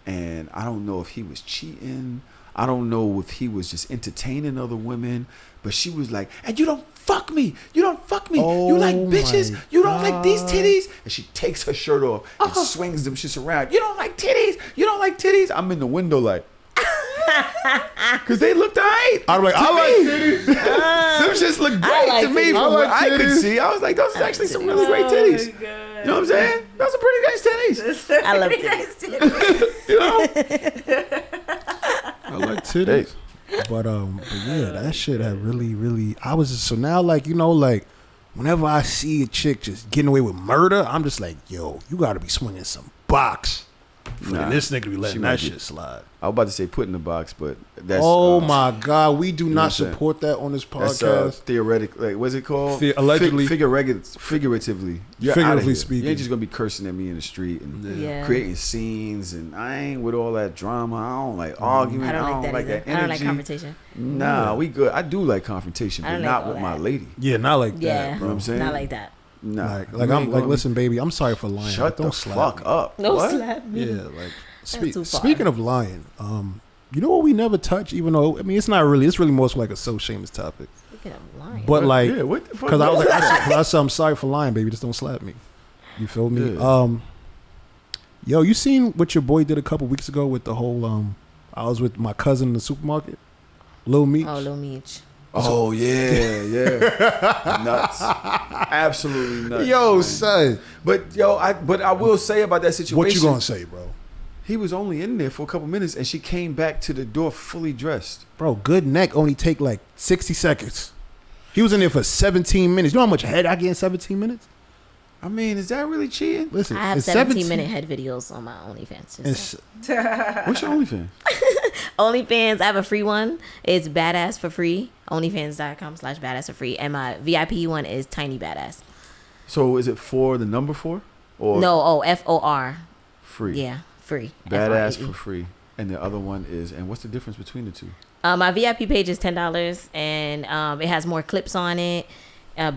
and I don't know if he was cheating. I don't know if he was just entertaining other women, but she was like, "And you don't fuck me. You don't fuck me. You like bitches. You don't like these titties." And she takes her shirt off and swings them shits around. "You don't like titties. You don't like titties." I'm in the window like, because they looked alright. I'm like, I like titties. Them shits look great to me from what I could see. I was like, those are actually some really great titties. You know what I'm saying? Those are pretty nice titties. I love titties. You know? I like titties. But yeah, that shit had really. I was just, so now, like, you know, like whenever I see a chick just getting away with murder, I'm just like, yo, you got to be swinging some box for this nigga to be letting that shit slide. I was about to say put in the box, but that's my God, we do not support that on this podcast. That's theoretic, like, what's it called? Allegedly, figuratively. Figuratively speaking, you ain't just gonna be cursing at me in the street and creating scenes, and I ain't with all that drama. I don't like arguing. I don't like that energy. I don't like confrontation. Nah, we good. I do like confrontation, but not with my lady. Yeah, not like that. Yeah, bro. You know what I'm saying? Not like that. Nah, like I'm like, listen, baby, I'm sorry for lying. Shut don't the slap fuck me. up. Don't slap me. Yeah, like too far. speaking of lying, you know what we never touch, even though I mean it's really more like a so shameless topic. Speaking of lying, but like, what the fuck? because I was like, I said, I'm sorry for lying, baby. Just don't slap me. You feel me? Yeah. Yo, you seen what your boy did a couple weeks ago with the whole I was with my cousin in the supermarket, Lil Meech. Oh, Lil Meech. Oh yeah, nuts, absolutely nuts. Yo, man. son. But I will say about that situation. What you gonna say, bro? He was only in there for a couple minutes, and she came back to the door fully dressed. Bro, good neck only take like 60 seconds. He was in there for 17 minutes. You know how much head I get in 17 minutes? I mean, is that really cheating? Listen, I have 17-minute head videos on my OnlyFans. What's your OnlyFans? OnlyFans, I have a free one. It's Badass for free. OnlyFans.com/badass for free. And my VIP one is Tiny Badass. So is it for the number 4? Or no, FOR. Free. Yeah, free. Badass FRAE. for free. And the other one is, and what's the difference between the two? My VIP page is $10, and it has more clips on it,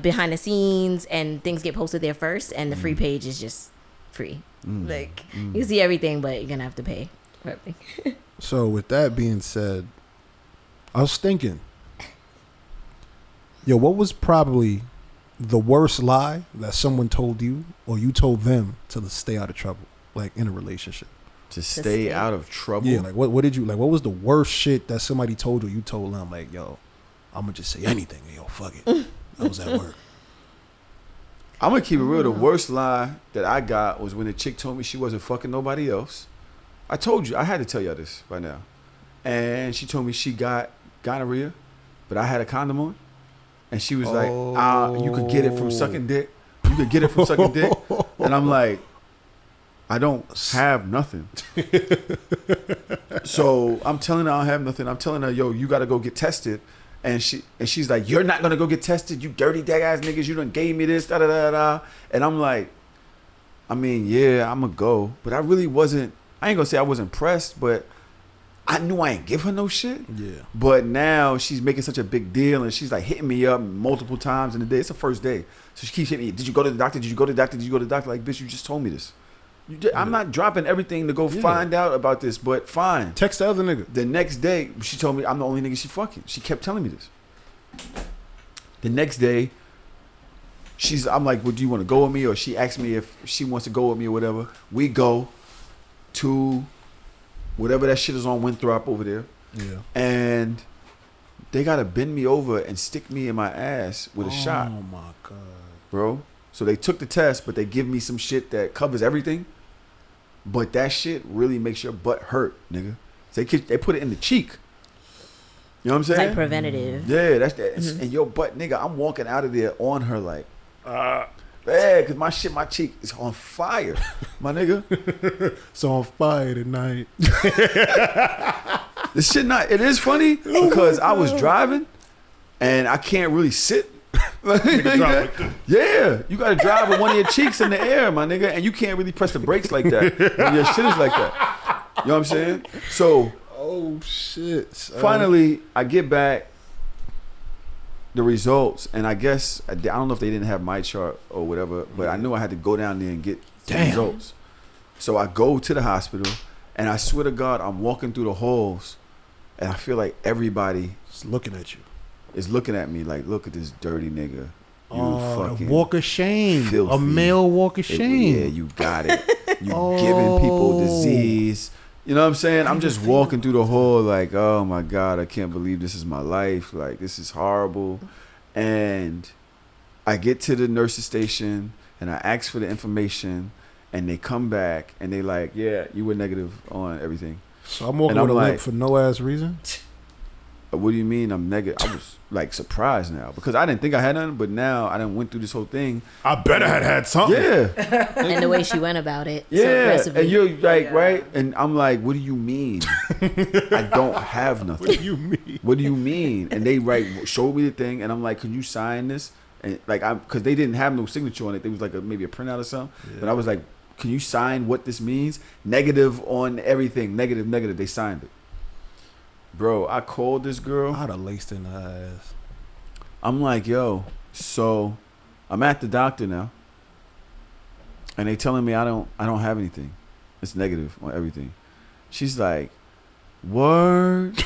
behind the scenes, and things get posted there first. And the free page is just free. Like you see everything, but you're gonna have to pay for everything. So with that being said, I was thinking, yo, what was probably the worst lie that someone told you or you told them to stay out of trouble, like in a relationship? To stay out of trouble? Yeah, like what did you, like, what was the worst shit that somebody told you told them, like, yo, I'm gonna just say anything, yo, fuck it. I was at work. I'm gonna keep it real. The worst lie that I got was when a chick told me she wasn't fucking nobody else. I told you, I had to tell y'all this by now. And she told me she got gonorrhea, but I had a condom on. And she was like, you could get it from sucking dick. You could get it from sucking dick. And I'm like, I don't have nothing. So I'm telling her I don't have nothing. I'm telling her, yo, you got to go get tested. And she's like, you're not going to go get tested. You dirty dag ass niggas. You done gave me this, da da da da. And I'm like, I mean, yeah, I'm going to go. But I really wasn't, I ain't going to say I was impressed, but I knew I ain't give her no shit. Yeah. But now she's making such a big deal, and she's like hitting me up multiple times in the day. It's the first day. So she keeps hitting me. Did you go to the doctor? Did you go to the doctor? Did you go to the doctor? Like, bitch, you just told me this. I'm not dropping everything to go find out about this, but fine. Text the other nigga. The next day, she told me I'm the only nigga she fucking. She kept telling me this. The next day, I'm like, well, do you want to go with me? Or she asked me if she wants to go with me or whatever. We go to whatever that shit is on Winthrop over there. Yeah. And they got to bend me over and stick me in my ass with a shot. Oh, my God. Bro. So they took the test, but they give me some shit that covers everything. But that shit really makes your butt hurt, nigga. So they put it in the cheek. You know what I'm saying? Like preventative. Yeah, that's that. And your butt, nigga, I'm walking out of there on her like, yeah, because my cheek is on fire, my nigga. It's on fire tonight. This shit it is funny because I was driving and I can't really sit. Yeah, you gotta drive with one of your cheeks in the air, my nigga, and you can't really press the brakes like that when your shit is like that. You know what I'm saying? So, oh shit! Son. Finally, I get back, the results, and I guess I don't know if they didn't have my chart or whatever, but I knew I had to go down there and get the results. So I go to the hospital, and I swear to God, I'm walking through the halls, and I feel like everybody It's looking at you. is looking at me like, look at this dirty nigga. You A fucking walk of shame. filthy. A male walk of shame. Yeah, you got it. You giving people disease. You know what I'm saying? I'm just walking through the hall like, oh my God, I can't believe this is my life. Like, this is horrible. And I get to the nurse's station and I ask for the information, and they come back and they like, yeah, you were negative on everything. So I'm walking And with I'm a limp like- for no ass reason. What do you mean I'm negative? I was like surprised now because I didn't think I had nothing, but now I done went through this whole thing. I bet I had something. Yeah. And the way she went about it. So Yeah, aggressively. and you're like, right? And I'm like, what do you mean? I don't have nothing. What do you mean? What do you mean? And they showed me the thing, and I'm like, can you sign this? And like, because they didn't have no signature on it. There was like maybe a printout or something. Yeah. But I was like, can you sign what this means? Negative on everything. Negative, negative. They signed it. Bro, I called this girl. I'd have laced in her ass. I'm like, yo, so I'm at the doctor now, and they telling me I don't have anything. It's negative on everything. She's like, word.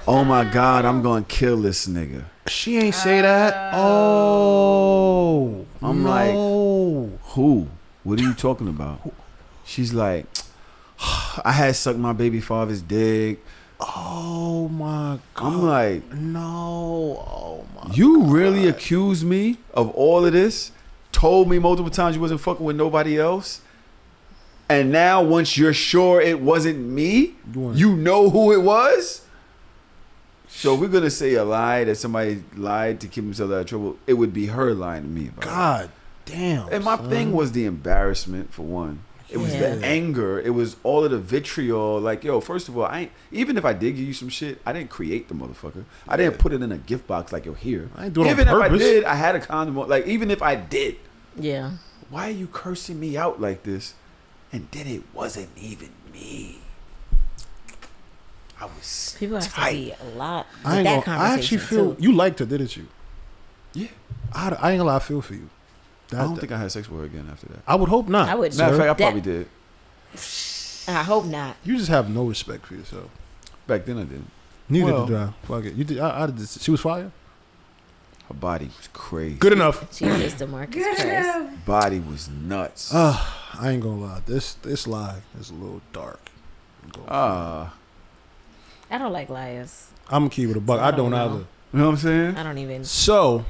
Oh my God, I'm gonna kill this nigga. She ain't say that. Oh, I'm like, Who? What are you talking about? She's like, I had sucked my baby father's dick. oh my God. I'm like, no. Oh my. you really accused me of all of this? Told me multiple times you wasn't fucking with nobody else? And now once you're sure it wasn't me, you know who it was? So if we're going to say a lie that somebody lied to keep themselves out of trouble, it would be her lying to me about it. God damn. And my son. thing was the embarrassment, for one. It was the Yeah. anger. It was all of the vitriol. Like, yo, first of all, even if I did give you some shit, I didn't create the motherfucker. I didn't put it in a gift box like, yo, here. I ain't doing it on Even if I purpose. did, I had a condom on. Like, even if I did, Yeah. why are you cursing me out like this? And then it wasn't even me. I was People have to tight. be a lot with I ain't that gonna, I actually conversation feel too. you liked her, didn't you? Yeah. I ain't gonna lie, I feel for you. I don't think I had sex with her again after that. I would hope not. I would. Matter of fact, I That- probably did. I hope not. You just have no respect for yourself. Back then I didn't. Neither Well- did I. Fuck it. You did. I did this. She was fire. Her body was crazy. Good enough. She is the Marcus Christ. Body was nuts. I ain't gonna lie. This lie is a little dark. I don't like liars. I'm gonna keep it a buck. I don't know. either. You know what I'm saying? I don't even. So,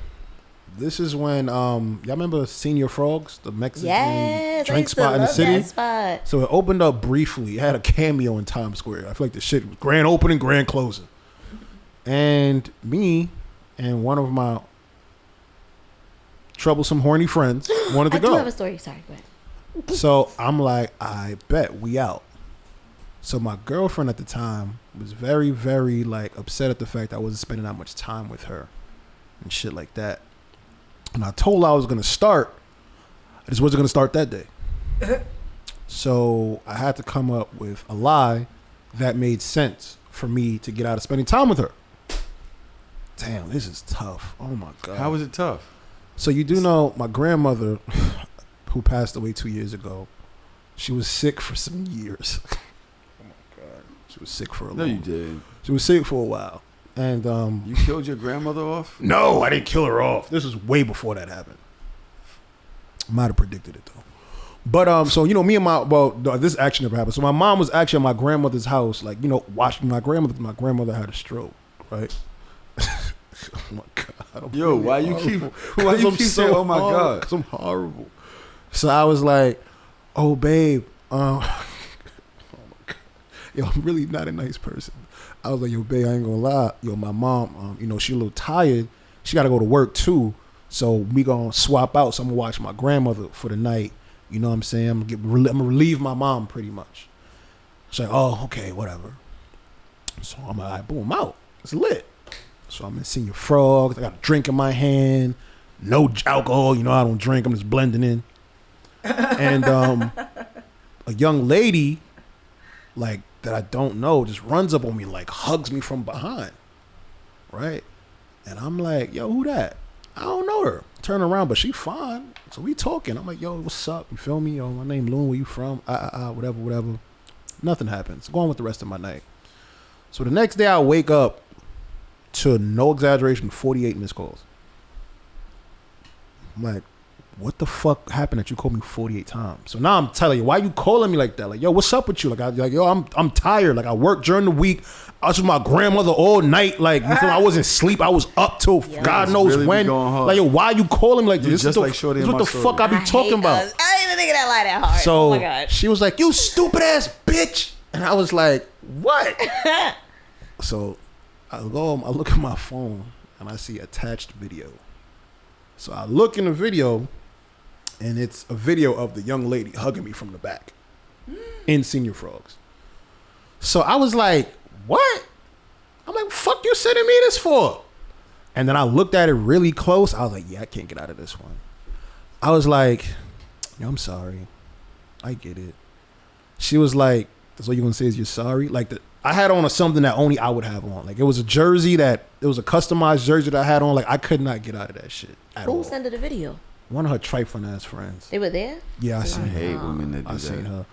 this is when y'all remember Senior Frogs, the Mexican Yes, I drink used to spot in the love city. that spot. So it opened up briefly. It had a cameo in Times Square. I feel like the shit was grand opening, grand closing. And me and one of my troublesome, horny friends wanted to I do go. have a story. Sorry, go ahead. So I'm like, I bet we out. So my girlfriend at the time was very, very like upset at the fact I wasn't spending that much time with her and shit like that. And I told her I was gonna start. I just wasn't gonna start that day. So I had to come up with a lie that made sense for me to get out of spending time with her. Damn, this is tough. Oh my God. How was it tough? So you do know my grandmother, who passed away 2 years ago, she was sick for some years. Oh my God. She was sick for a No, long you did. She was sick for a while. And You killed your grandmother off? no, I didn't kill her off. This was way before that happened. Might have predicted it though. But so you know, me and this action never happened. So my mom was actually at my grandmother's house, like, you know, watching my grandmother. My grandmother had a stroke, right? Oh my God. Yo, why you keep saying, oh my God? Because I'm horrible. So I was like, oh babe, oh my God. Yo, I'm really not a nice person. I was like, yo, babe, I ain't gonna lie. Yo, my mom, you know, she a little tired. She got to go to work too. So we gonna swap out. So I'm gonna watch my grandmother for the night. You know what I'm saying? I'm gonna relieve my mom pretty much. She's like, oh, okay, whatever. So I'm like, all right, boom, I'm out. It's lit. So I'm in Senior Frogs. I got a drink in my hand. No alcohol. You know, I don't drink. I'm just blending in. And a young lady, like, that I don't know, just runs up on me and, like, hugs me from behind. right? And I'm like, yo, who that? I don't know her. Turn around, but she fine. So we talking. I'm like, yo, what's up? You feel me? Yo, my name Loon. Where you from? Whatever. Nothing happens. Go on with the rest of my night. So the next day I wake up to, no exaggeration, 48 missed calls. I'm like, what the fuck happened that you called me 48 times? So now I'm telling you, why you calling me like that? Like, yo, what's up with you? I'm tired. Like, I worked during the week. I was with my grandmother all night. Like, you feel me? I wasn't asleep. I was up till God knows really when. Like, yo, why you calling me like this? Just like Shorty in my This what the fuck I be talking about. I didn't even think of that lie that hard. So oh my God. she was like, you stupid ass bitch. And I was like, what? So I look at my phone and I see attached video. So I look in the video and it's a video of the young lady hugging me from the back in Senior Frogs. So I was like, what? I'm like, fuck you sending me this for? And then I looked at it really close. I was like, yeah, I can't get out of this one. I was like, yo, I'm sorry. I get it. She was like, that's all you're going to say is you're sorry? Like, I had on something that only I would have on. Like, it was a jersey it was a customized jersey that I had on. Like, I could not get out of that shit at all. Who sent her the video? One of her trifling ass friends. They were there? Yeah, I seen her. hate women that do I that. seen her.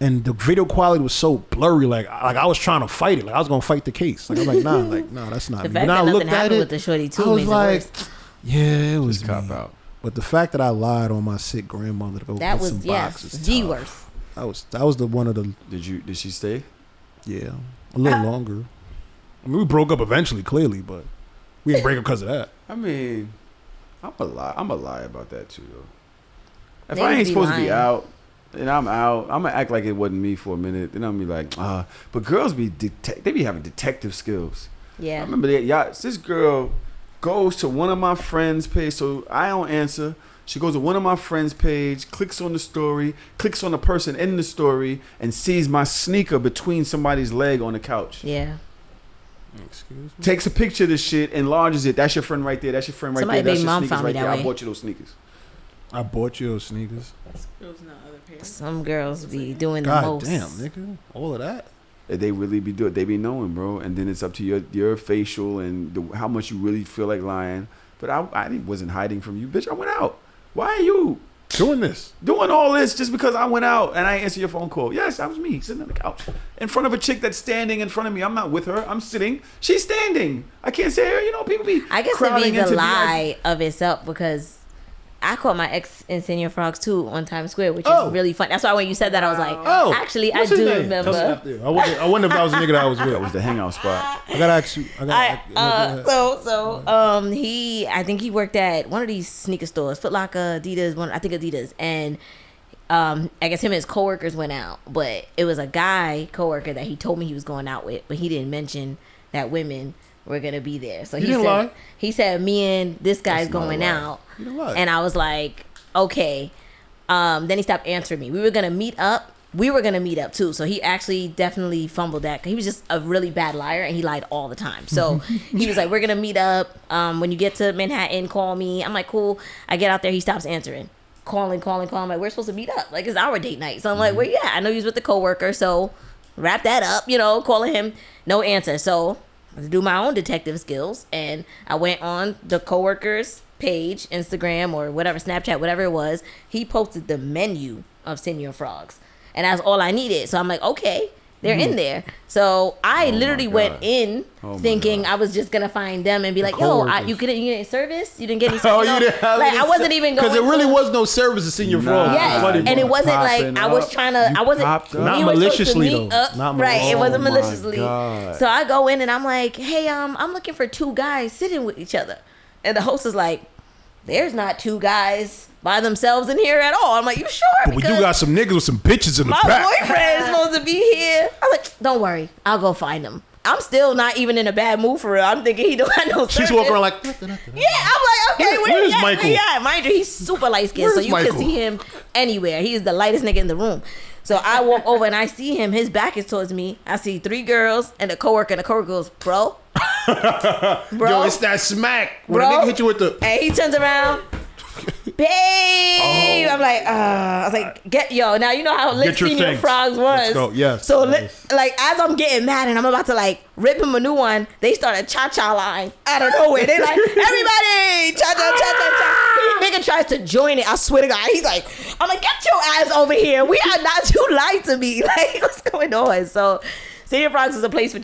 And the video quality was so blurry. Like I was trying to fight it. Like, I was going to fight the case. Like, I was like, nah, that's not The me. fact But that I nothing looked at happened it, with the shorty too I was makes like, it worse. yeah, it was Just cop me. out. But the fact that I lied on my sick grandmother to go That get was, some yeah, boxes, the tough. worst. That was the one of the, Did she stay? yeah, a little longer. I mean, we broke up eventually, clearly, but we didn't break up because of that. I mean, I'm a lie about that too, though. If They I would ain't be supposed to be lying. out and I'm out, I'm gonna act like it wasn't me for a minute. Then I'm gonna be like, but girls they be having detective skills. I Yeah. remember that. This girl goes to one of my friends' page, so I don't answer. She goes to one of my friends' page, clicks on the story, clicks on the person in the story, and sees my sneaker between somebody's leg on the couch. Yeah. Excuse me? Takes a picture of this shit, enlarges it. That's your friend right there. That's your friend right Somebody there. That's baby your mom sneakers found me right that there. I way. bought you those sneakers. I bought you those sneakers. Some girls be doing the God most. damn, nigga. All of that. They really be doing. They be knowing, bro. And then it's up to your facial and how much you really feel like lying. But I wasn't hiding from you, bitch. I went out. Why are you Doing this. doing all this just because I went out and I answered your phone call? Yes, that was me sitting on the couch in front of a chick that's standing in front of me. I'm not with her. I'm sitting. She's standing. I can't say her. You know, people be. I guess it'd crowding be the into lie of itself because I caught my ex in Senior Frogs too on Times Square, which Oh. is really fun. That's why when you said that, I was like, Oh, actually, I what's his do name? remember. Tell us after. I wonder if that was a nigga that I was with. That was the hangout spot. I gotta ask you. I think he worked at one of these sneaker stores, Foot Locker, Adidas, Adidas, and I guess him and his coworkers went out, but it was a guy coworker that he told me he was going out with, but he didn't mention that women were gonna be there. So didn't lie. he said me and this guy's That's not a going lie. out, You didn't lie. and I was like, okay. Then he stopped answering me. We were gonna meet up. We were gonna meet up too. So he actually definitely fumbled that. 'Cause he was just a really bad liar and he lied all the time. So he was like, "We're gonna meet up. When you get to Manhattan, call me." I'm like, "Cool." I get out there. He stops answering. Calling. I'm like, "We're supposed to meet up. Like it's our date night." So I'm like, "Where you at?" I know he was with the coworker. So wrap that up. Calling him. No answer. So I had to do my own detective skills and I went on the coworker's page, Instagram or whatever, Snapchat, whatever it was. He posted the menu of Senior Frogs, and that's all I needed. So I'm like, okay, they're in there. So I literally went in thinking I was just gonna find them and be like, yo, you didn't get service? You didn't get any service? Oh, you didn't have like any I wasn't even going because it really was no service to Senior Frogs. Yes, Funny, and it bro. wasn't like Popping I was up. trying to. I wasn't. popped up. Not we were supposed to maliciously, meet though. up. Not right. It wasn't Oh, my maliciously. God. So I go in and I'm like, hey, I'm looking for two guys sitting with each other, and the host is like, there's not two guys by themselves in here at all. I'm like, you sure? But we do got some niggas with some bitches in the my back. boyfriend is supposed to be here. I was like, don't worry, I'll go find him. I'm still not even in a bad mood for real. I'm thinking he don't have no She's service. walking around like, Yeah, I'm like, okay, Where's Michael? Yeah, mind you, he's super light skinned, so Where's you Michael? can see him anywhere. He is the lightest nigga in the room. So I walk over and I see him. His back is towards me. I see three girls and a coworker, and the coworker goes, bro. yo, it's that smack. When a Bro. nigga hit you with the, And he turns around. babe. I'm like, I was like, now you know how lit Get your Senior things. Frogs Let's was. go. Yes. So Nice. like as I'm getting mad and I'm about to like rip him a new one, they start a cha-cha line out of nowhere. They like, everybody, cha-cha. Nigga tries to join it. I swear to God. He's like, I'm like, get your ass over here. We are not, you lied to me. Like, what's going on? So Senior Frogs is a place for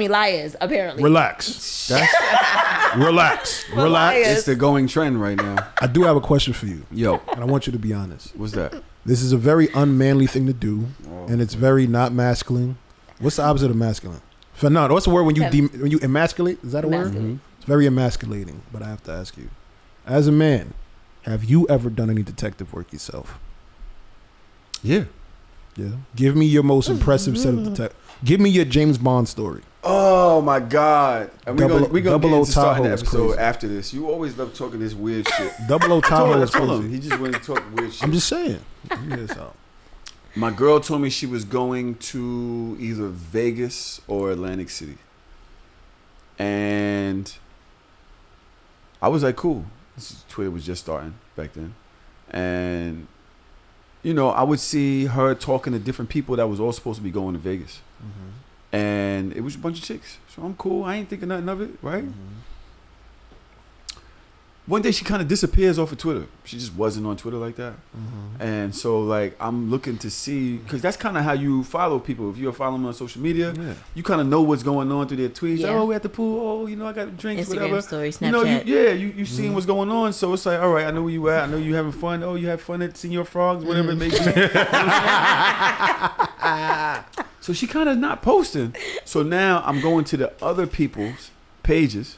liars, apparently. Relax. That's Relax. liars. it's the going trend right now. I do have a question for you, Yo, and I want you to be honest. what's that? This is a very unmanly thing to do, and it's very not masculine. What's the opposite of masculine? No, what's the word when you when you emasculate? Is that a word? Emasculate. It's very emasculating. But I have to ask you, as a man, have you ever done any detective work yourself? Yeah. Yeah. Give me your most impressive set of detective. Give me your James Bond story. Oh my God! And we're gonna get into starting the Tahoe is episode crazy. after this. You always love talking this weird shit. 00 Tahoe is Told him. crazy. He just wanted to talk weird shit. I'm just saying. Hear this out. My girl told me she was going to either Vegas or Atlantic City. And I was like, cool. Twitter was just starting back then. And, you know, I would see her talking to different people that was all supposed to be going to Vegas. Mm-hmm. And it was a bunch of chicks. So I'm cool. I ain't thinking nothing of it, right? Mm-hmm. One day she kind of disappears off of Twitter. She just wasn't on Twitter like that. Mm-hmm. And so, like, I'm looking to see, because that's kind of how you follow people. If you're following them on social media, Yeah. you kind of know what's going on through their tweets. Yeah. Oh, we're at the pool. Oh, you know, I got drinks, Instagram whatever. story, You know, Snapchat. you seeing what's going on. So it's like, all right, I know where you at. I know you having fun. Oh, you have fun at Senior Frogs, whatever it may be. So she kind of not posting. So now I'm going to the other people's pages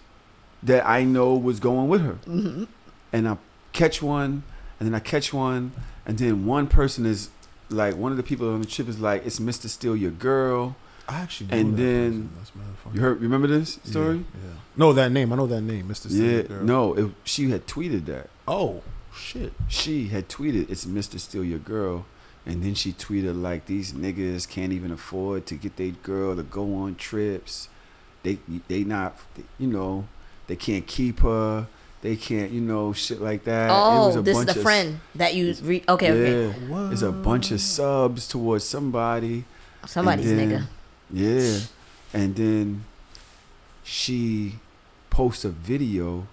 that I know was going with her. Mm-hmm. And I catch one, and then I catch one, and then one person is like, one of the people on the trip is like, it's Mr. Steal Your Girl. I actually And know that then person. That's mad funny. You remember this story? Yeah. No, that name. I know that name, Mr. Yeah, Steele. no, she had tweeted that. Oh, shit. She had tweeted, it's Mr. Steal Your Girl. And then she tweeted like, these niggas can't even afford to get their girl to go on trips. They not, you know, they can't keep her. They can't, you know, shit like that. Oh, this is the friend that you okay. What? It's a bunch of subs towards somebody. Somebody's And then- nigga. Yeah. And then she posts a video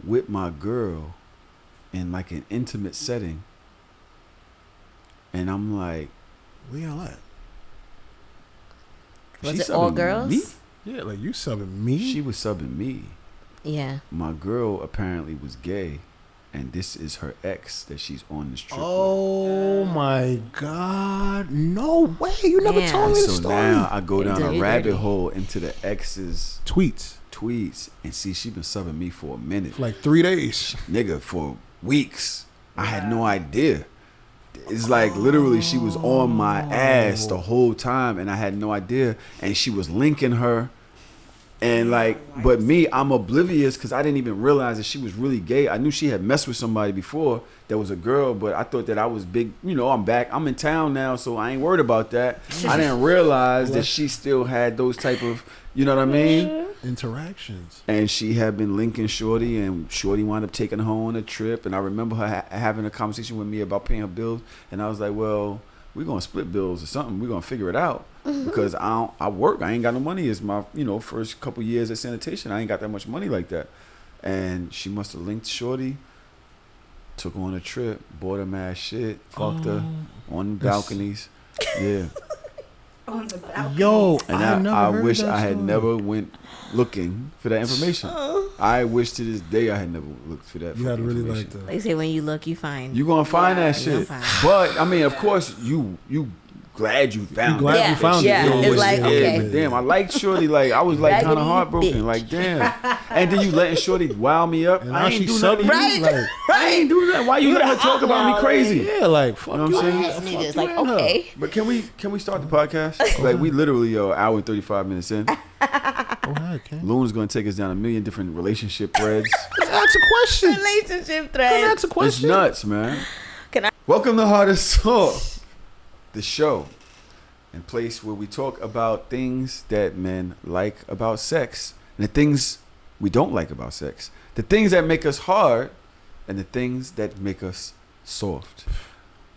with my girl in like an intimate setting. And I'm like, Where y'all at? Was she it all subbing girls? me? Yeah, like you subbing me? She was subbing me. Yeah. My girl apparently was gay, and this is her ex that she's on this trip Oh my God. No way. You never Yeah. told me with. the So story. now I go down a Dirty. rabbit hole into the ex's Tweets. tweets and see she been subbing me for a minute. For like 3 days. Nigga, for weeks. I had no idea. It's like literally she was on my ass the whole time and I had no idea. And she was linking her. And like, but me, I'm oblivious because I didn't even realize that she was really gay. I knew she had messed with somebody before that was a girl, but I thought that I was big. You know, I'm back. I'm in town now, so I ain't worried about that. I didn't realize that she still had those type of, you know what I mean? Interactions. And she had been linking Shorty, and Shorty wound up taking her on a trip. And I remember her having a conversation with me about paying her bills. And I was like, well, we're going to split bills or something. We're going to figure it out. Because I work. I ain't got no money. It's my, you know, first couple years at sanitation. I ain't got that much money like that. And she must have linked Shorty, took her on a trip, bought her mad shit, fucked her on the balconies. Yeah. On the balcony. Yo, And I heard wish that I had story. never went looking for that information. I wish to this day I had never looked for that. You gotta really like information. that. They say when you look, you find. You gonna find that you gonna shit. find. But I mean, of course, you glad you found glad it. you found yeah, it. You know, it's like, Yeah, okay. but damn, I like Shorty. Like I was like kind of Raggedy heartbroken. bitch. Like damn. And then you letting Shorty wow me up. And I now ain't she do nothing. subbing you, Right. like, I ain't do that. Why you let her talk about me crazy? yeah, like, fuck You know what I'm saying? Ass Fuck niggas, you like, and her. okay. But can we start the podcast? Like we literally an hour and 35 minutes in. Go ahead, Ken. Loon is gonna take us down a million different relationship threads. Just ask a question. Relationship Go thread. ask a It's question. nuts, man. Can I- Welcome to Hardorsoft, the show, and place where we talk about things that men like about sex and the things we don't like about sex, the things that make us hard and the things that make us soft.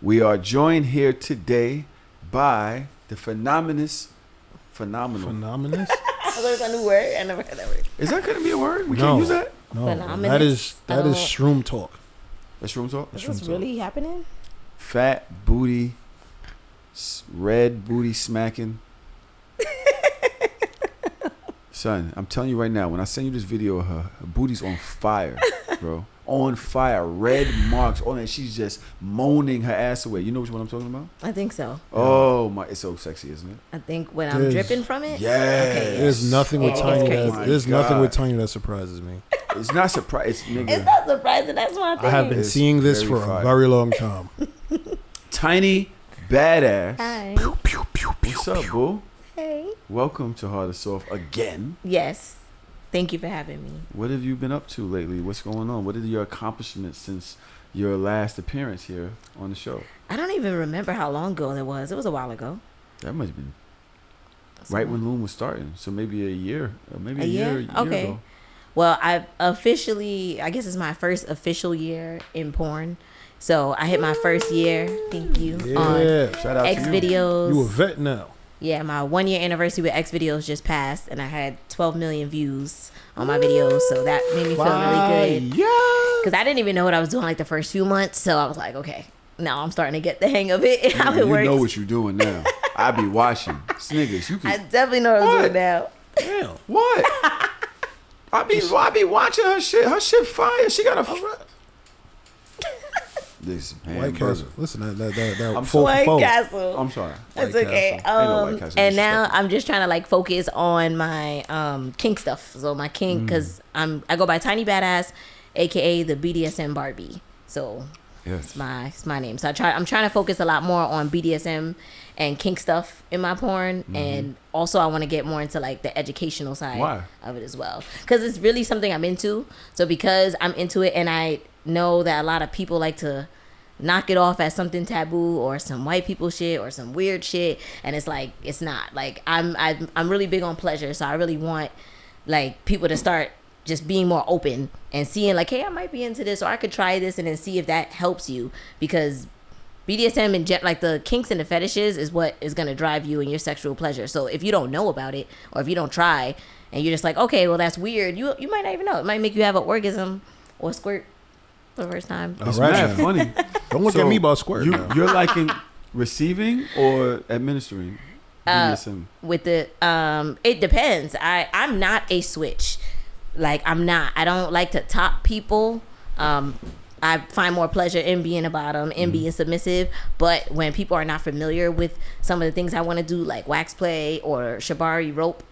We are joined here today by the phenomenal. Phenomenous? I learned a new word. I never heard that word. Is that going to be a word? We No. can't use that? No, Phenomenous? that is shroom talk. That's room talk? Is this really happening? Fat booty, red booty smacking. Son, I'm telling you right now, when I send you this video of her booty's on fire, bro. On fire. Red marks on it. She's just moaning her ass away. You know which one I'm talking about? I think so. Oh, my. It's so sexy, isn't it? I think when I'm There's- dripping from it. Yeah. Okay, There's nothing with Yeah, it Tiny. gets That, crazy. there's My nothing with God. Tiny that surprises me. It's not surprise. It's nigga. It's not surprising. That's my thing. I have been It's seeing this very for fire. a very long time. Tiny badass. Hi. What's up, boo? Hey. Welcome to Hard or Soft again. Yes. Thank you for having me. What have you been up to lately? What's going on? What are your accomplishments since your last appearance here on the show? I don't even remember how long ago that was. It was a while ago. That must have been So- right when Loon was starting. So maybe a year. Or maybe A year? year Okay. ago. Well, I guess it's my first official year in porn. So I hit my first year. Thank you. On Yeah. Shout out X to you. videos. You a vet now. Yeah, my 1 year anniversary with X videos just passed, and I had 12 million views on my videos. So that made me feel really good. Yeah. Because I didn't even know what I was doing like the first few months. So I was like, okay, now I'm starting to get the hang of it and how it You works. know what you're doing now. I be watching. Niggas, you I can. definitely know what I'm What? doing now. Damn. What? I be watching her shit. Her shit fire. She got a. This White Castle. Listen, that I'm four White for four. Castle. I'm sorry. It's White okay. Castle. Ain't no White Castle And now disrespect. I'm just trying to like focus on my kink stuff. So my kink, because I go by Tiny Badass, aka the BDSM Barbie. So Yes. it's my name. So I'm trying to focus a lot more on BDSM and kink stuff in my porn, and also I want to get more into like the educational side Why? of it as well, because it's really something I'm into. So because I'm into it, and I know that a lot of people like to knock it off as something taboo or some white people shit or some weird shit, and it's like it's not. Like I'm really big on pleasure, so I really want like people to start just being more open and seeing like, hey, I might be into this, or I could try this, and then see if that helps you, because BDSM and like the kinks and the fetishes is what is going to drive you in your sexual pleasure. So if you don't know about it, or if you don't try, and you're just like, okay, well that's weird, you might not even know. It might make you have an orgasm or squirt for the first time. All It's right, mad now. funny. Don't look So, at me about squirt. now. You're liking receiving or administering BDSM? With the it depends. I'm not a switch. Like I don't like to top people. I find more pleasure in being a bottom and being submissive. But when people are not familiar with some of the things I want to do, like wax play or shibari rope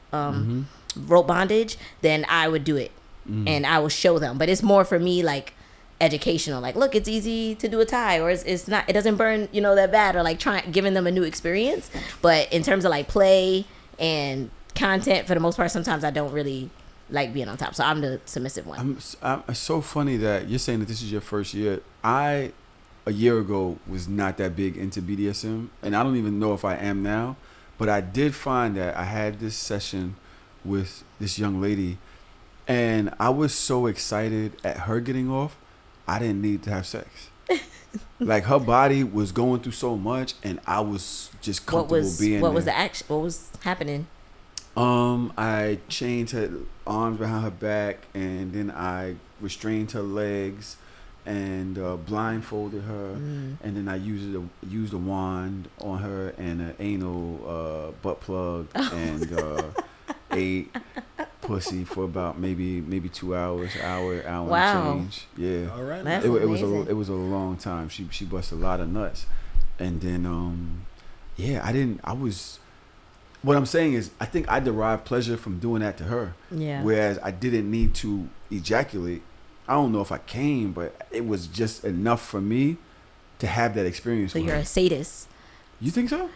rope bondage, then I would do it and I will show them. But it's more for me like educational, like, look, it's easy to do a tie, or it's not, it doesn't burn that bad, or like giving them a new experience. But in terms of like play and content, for the most part, sometimes I don't really like being on top, so I'm the submissive one. It's so funny that you're saying that this is your first year. A year ago was not that big into BDSM, and I don't even know if I am now, but I did find that I had this session with this young lady, and I was so excited at her getting off, I didn't need to have sex. Like, her body was going through so much, and I was just comfortable being what there. was the action? What was happening? I chained her arms behind her back, and then I restrained her legs and blindfolded her, and then I used a wand on her and an anal butt plug, and ate pussy for about maybe 2 hours, hour Wow. and change. Yeah. All right. That's It was amazing. it was a long time. She busted a lot of nuts, and then what I'm saying is, I think I derived pleasure from doing that to her. Yeah. Whereas I didn't need to ejaculate. I don't know if I came, but it was just enough for me to have that experience. So with you're her. a sadist. You think so?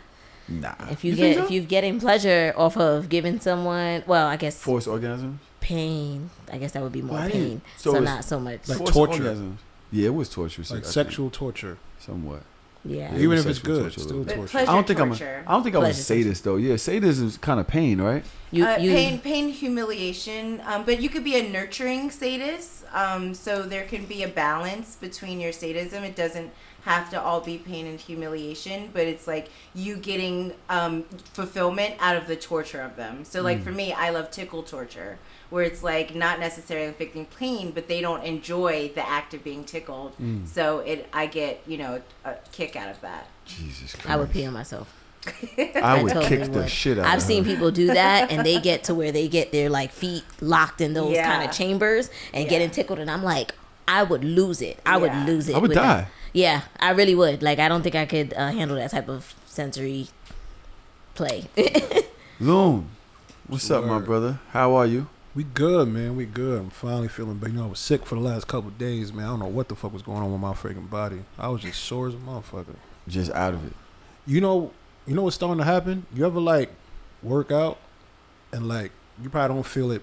Nah. If think so? if you're getting pleasure off of giving someone, well, I guess Forced orgasms. pain. I guess that would be more Well, I didn't- pain. so So it's not so much. Like Forced torture. orgasms. Yeah, it was torture. Like I think, sexual torture. somewhat. Yeah. Even if sexual it's good, torture, still But torture. pleasure I don't think torture. I was a Pleasure sadist though. Yeah, sadism is kind of pain, right? Pain, humiliation. But you could be a nurturing sadist. So there can be a balance between your sadism. It doesn't have to all be pain and humiliation, but it's like you getting fulfillment out of the torture of them. So like for me, I love tickle torture, where it's like not necessarily inflicting pain, but they don't enjoy the act of being tickled. So I get a kick out of that. Jesus Christ. I would pee on myself. I would totally kick the would. shit out I've of seen her. people do that, and they get to where they get their like feet locked in those Yeah. kind of chambers and Yeah. getting tickled, and I'm like, I would lose it. I would Yeah. lose it. I would with die. that. Yeah, I really would. Like, I don't think I could handle that type of sensory play. Loon, what's up, my Word. brother? How are you? We good, man. We good. I'm finally feeling better. I was sick for the last couple of days, man. I don't know what the fuck was going on with my freaking body. I was just sore as a motherfucker. Just out of it. You know what's starting to happen? You ever like work out and like you probably don't feel it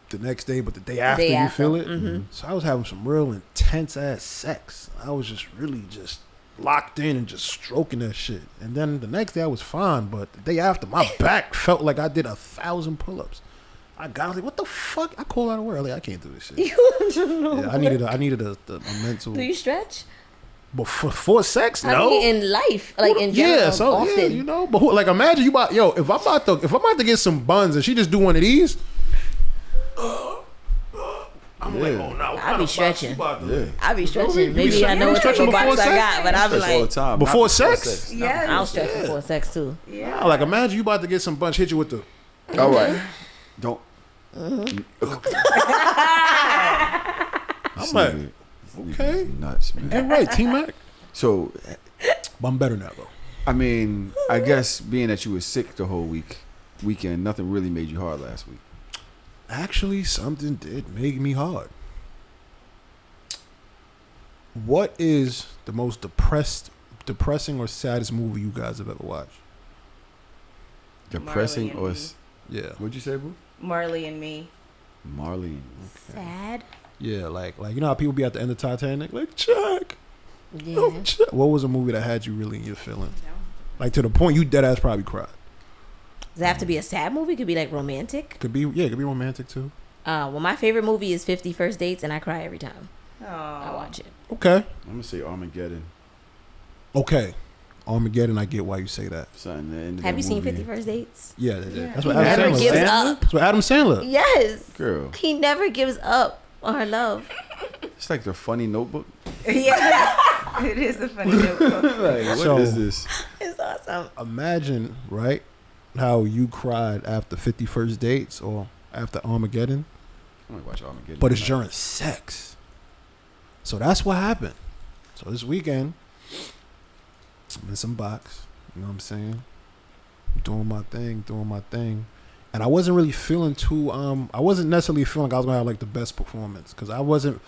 the next day, but the day after you feel it? Mm-hmm. So I was having some real intense ass sex. I was just really just locked in and just stroking that shit. And then the next day I was fine, but the day after my back felt like I did 1,000 pull-ups. I was like, what the fuck? I called out of work. Like, I can't do this shit. Yeah, I needed a mental. Do you stretch? But for sex, I no. mean, in life, like in general, Yeah, so often. yeah, but like imagine you about if I'm about to get some buns and she just do one of these. I'm like, oh no, I be stretching. Yeah. I be stretching. You Maybe I know what type stretching of box before I sex? got, but I'll be Stretch all the like, time. Before Not sex? Yeah. I'll stretch before sex too. Yeah. like imagine you about to get some buns, hit you with the. All right. Don't. I'm like, okay. Nuts, man. All right, T-Mac. So, But I'm better now though. I mean, I guess being that you were sick the whole weekend, nothing really made you hard last week. Actually, something did make me hard. What is the most depressing or saddest movie you guys have ever watched? Depressing Marley or and Yeah. what'd you say, boo? Marley and Me. Marley. Sad. Yeah, like you know how people be at the end of Titanic, like Jack. Yeah. Oh, Jack. What was a movie that had you really in your feeling? Like to the point you dead ass probably cried. Does it have to be a sad movie? Could be like romantic. Could be it could be romantic too. Well, my favorite movie is 50 First Dates, and I cry every time I Oh. watch it. Okay. I'm gonna say Armageddon. Okay. Armageddon, I get why you say that. Something that ended Have that you seen movie. 50 First Dates? Yeah, Yeah. that's He what never Adam Sandler. gives Sandler? up. That's what Adam Sandler. Yes. Girl, He never gives up on her love. it's like the funny Notebook. Yeah. It is a funny notebook. Like, what is So- this? It's awesome. Imagine, right, how you cried after 50 First Dates or after Armageddon, I'm gonna watch Armageddon. but it's tonight. during sex. So that's what happened. So this weekend, I'm in some box. You know what I'm saying? Doing my thing. And I wasn't really feeling too, I wasn't necessarily feeling like I was going to have like the best performance. Because I wasn't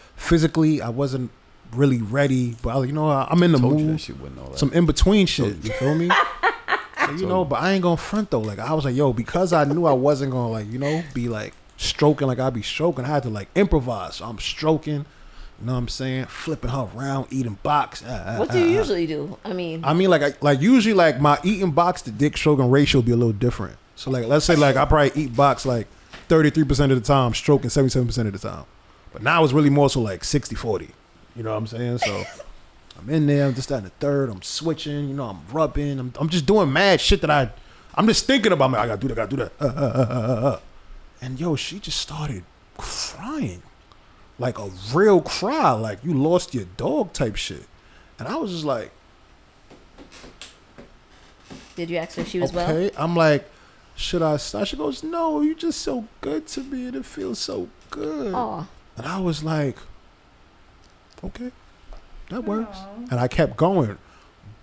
really ready. But I was like, you know, I'm in the Told you mood. that shit wasn't all that. Some in between shit. You feel me? So, you know, but I ain't gonna front though. Like I was like, yo, because I knew I wasn't gonna like, you know, be like stroking like I'd be stroking. I had to like improvise. So I'm stroking. You know what I'm saying? Flipping her around, eating box. What do you usually do? I mean, like usually like my eating box to dick stroking ratio will be a little different. So like let's say like I probably eat box like 33% of the time, stroking 77% of the time. But now it's really more so like 60-40. You know what I'm saying? So I'm in there, I'm just at the third, I'm switching, you know, I'm rubbing, I'm just doing mad shit that I'm just thinking about, I gotta do that. And yo, she just started crying. Like a real cry, like you lost your dog type shit. And I was just like, did you ask her if she was well? okay. I'm like, should I stop? She goes, no, you're just so good to me and it feels so good. Oh, And I was like, okay, that works. And I kept going.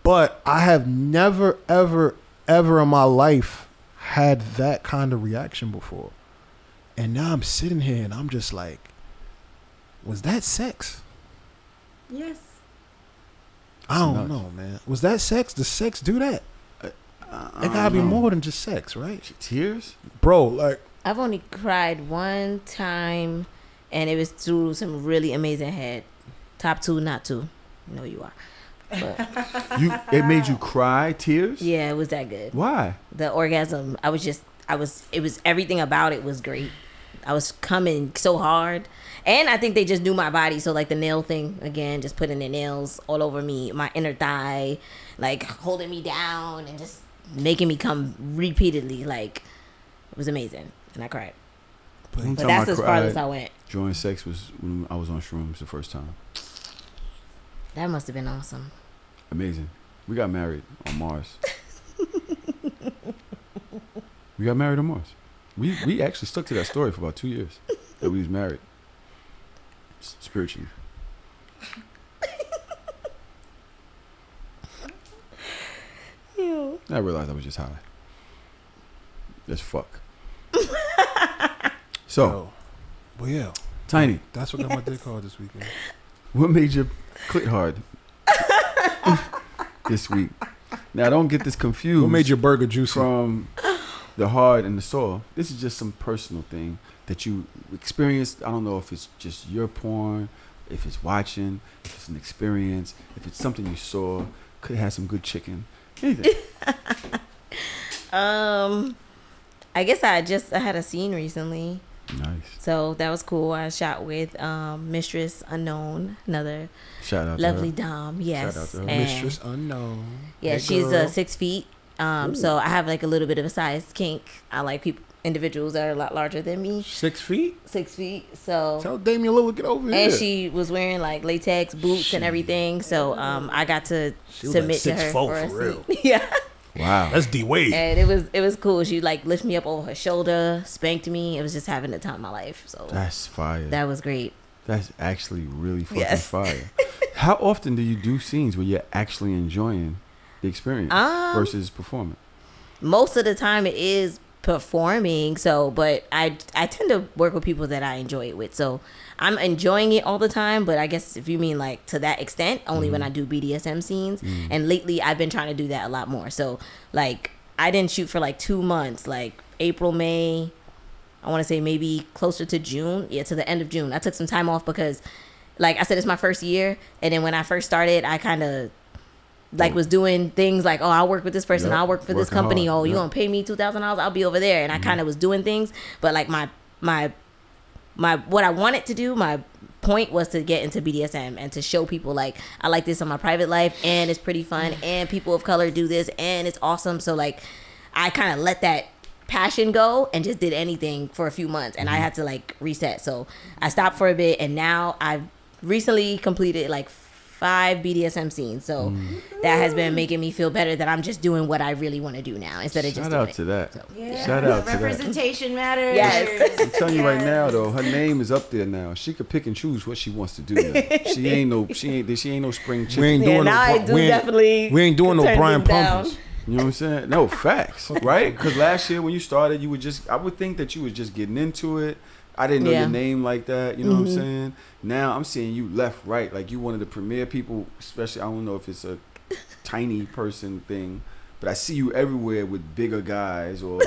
But I have never, ever, ever in my life had that kind of reaction before. And now I'm sitting here and I'm just like, was that sex? Yes. I don't nuts. know, man. Was that sex? Does sex do that? It gotta be more than just sex, right? Tears? Bro, like, I've only cried one time, and it was through some really amazing head. Top two, not two. You know you are. But It made you cry, tears? yeah, it was that good. Why? The orgasm, it was everything about it was great. I was coming so hard. And I think they just knew my body. So like the nail thing, again, just putting their nails all over me, my inner thigh, like holding me down and just making me come repeatedly. Like, it was amazing. And I cried. But that's as far as I went. During sex was when I was on shrooms the first time. That must have been awesome. Amazing. We got married on Mars. We got married on Mars. We actually stuck to that story for about 2 years that we was married. Spiritually. Ew. I realized I was just high. As fuck. So, Yo. Well, yeah. Tinee, That's what got my dick hard this weekend. what made your clit hard this week? Now, don't get this confused. What made your burger juicy? From the hard and the soft? This is just some personal thing that you experienced. I don't know if it's just your porn, if it's watching, if it's an experience, if it's something you saw. Could have had some good chicken. Anything. I guess I had a scene recently. Nice. So that was cool. I shot with Mistress Unknown, another Shout out lovely to her. dom. Yes. Shout out to her. And Mistress Unknown. yeah, Hey, she's girl. 6 feet. So I have like a little bit of a size kink. I like individuals that are a lot larger than me. 6 feet? 6 feet. So Tell Damian Lillard get over here. and she was wearing like latex boots and everything. So I got to She was submit like to her 6'4" for a for real. scene. Yeah. Wow. That's D-Wade. And it was cool. She like lifted me up over her shoulder, spanked me. It was just having the time of my life. So That's fire. that was great. That's actually really fucking Yes. fire. How often do you do scenes where you're actually enjoying the experience versus performing? Most of the time it is performing. So, but I tend to work with people that I enjoy it with. So I'm enjoying it all the time. But I guess if you mean like to that extent, only when I do BDSM scenes. And lately I've been trying to do that a lot more. So like I didn't shoot for like 2 months, like April, May. I want to say maybe closer to June. Yeah, to the end of June. I took some time off because, like I said, it's my first year. And then when I first started, I kind of like was doing things like, oh, I'll work with this person. Yep, I'll work for this working company. hard, Oh, you yep. gonna pay me $2,000? I'll be over there. And I kind of was doing things. But like my what I wanted to do, my point was to get into BDSM and to show people like I like this in my private life and it's pretty fun and people of color do this and it's awesome. So like I kind of let that passion go and just did anything for a few months and I had to like reset. So I stopped for a bit and now I've recently completed like 5 BDSM scenes. So that has been making me feel better that I'm just doing what I really want to do now instead of just Shout doing out it. to that. So, Yeah. Shout out to that. Representation matters. Yes. I'm telling you right now though, her name is up there now. She could pick and choose what she wants to do now. She ain't no spring chicken. We ain't yeah, doing now I no, do we ain't, definitely we ain't doing no turn Brian things down. Pumpkins. You know what I'm saying? No, facts, right? Because last year when you started, you would just, I would think that you was just getting into it. I didn't know Yeah. your name like that. You know what I'm saying? Now I'm seeing you left, right. Like you one of the premier people, especially, I don't know if it's a tiny person thing, but I see you everywhere with bigger guys or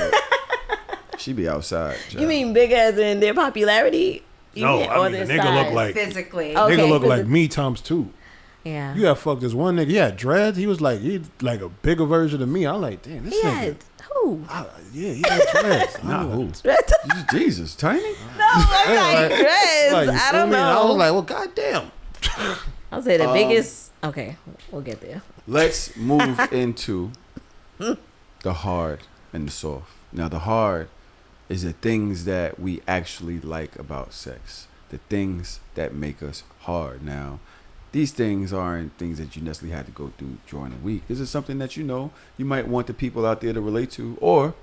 she be outside. You child. mean big as in their popularity? You No, mean, I or mean, the their nigga look size? like- Physically. Oh. Okay, Nigga look like physi- me times 2. Yeah. You have fucked this one nigga. He had dreads. He was like a bigger version of me. I'm like, damn, this Yeah. nigga. Who? Yeah, he had dreads. Nah, who? Jesus, tiny. No, I'm like dreads. Like, you I feel don't me? And I was know. like, well, goddamn. I'll say the biggest. Okay, we'll get there. Let's move into the hard and the soft. Now, the hard is the things that we actually like about sex, the things that make us hard. Now, these things aren't things that you necessarily had to go through during the week. This is something that you know you might want the people out there to relate to, or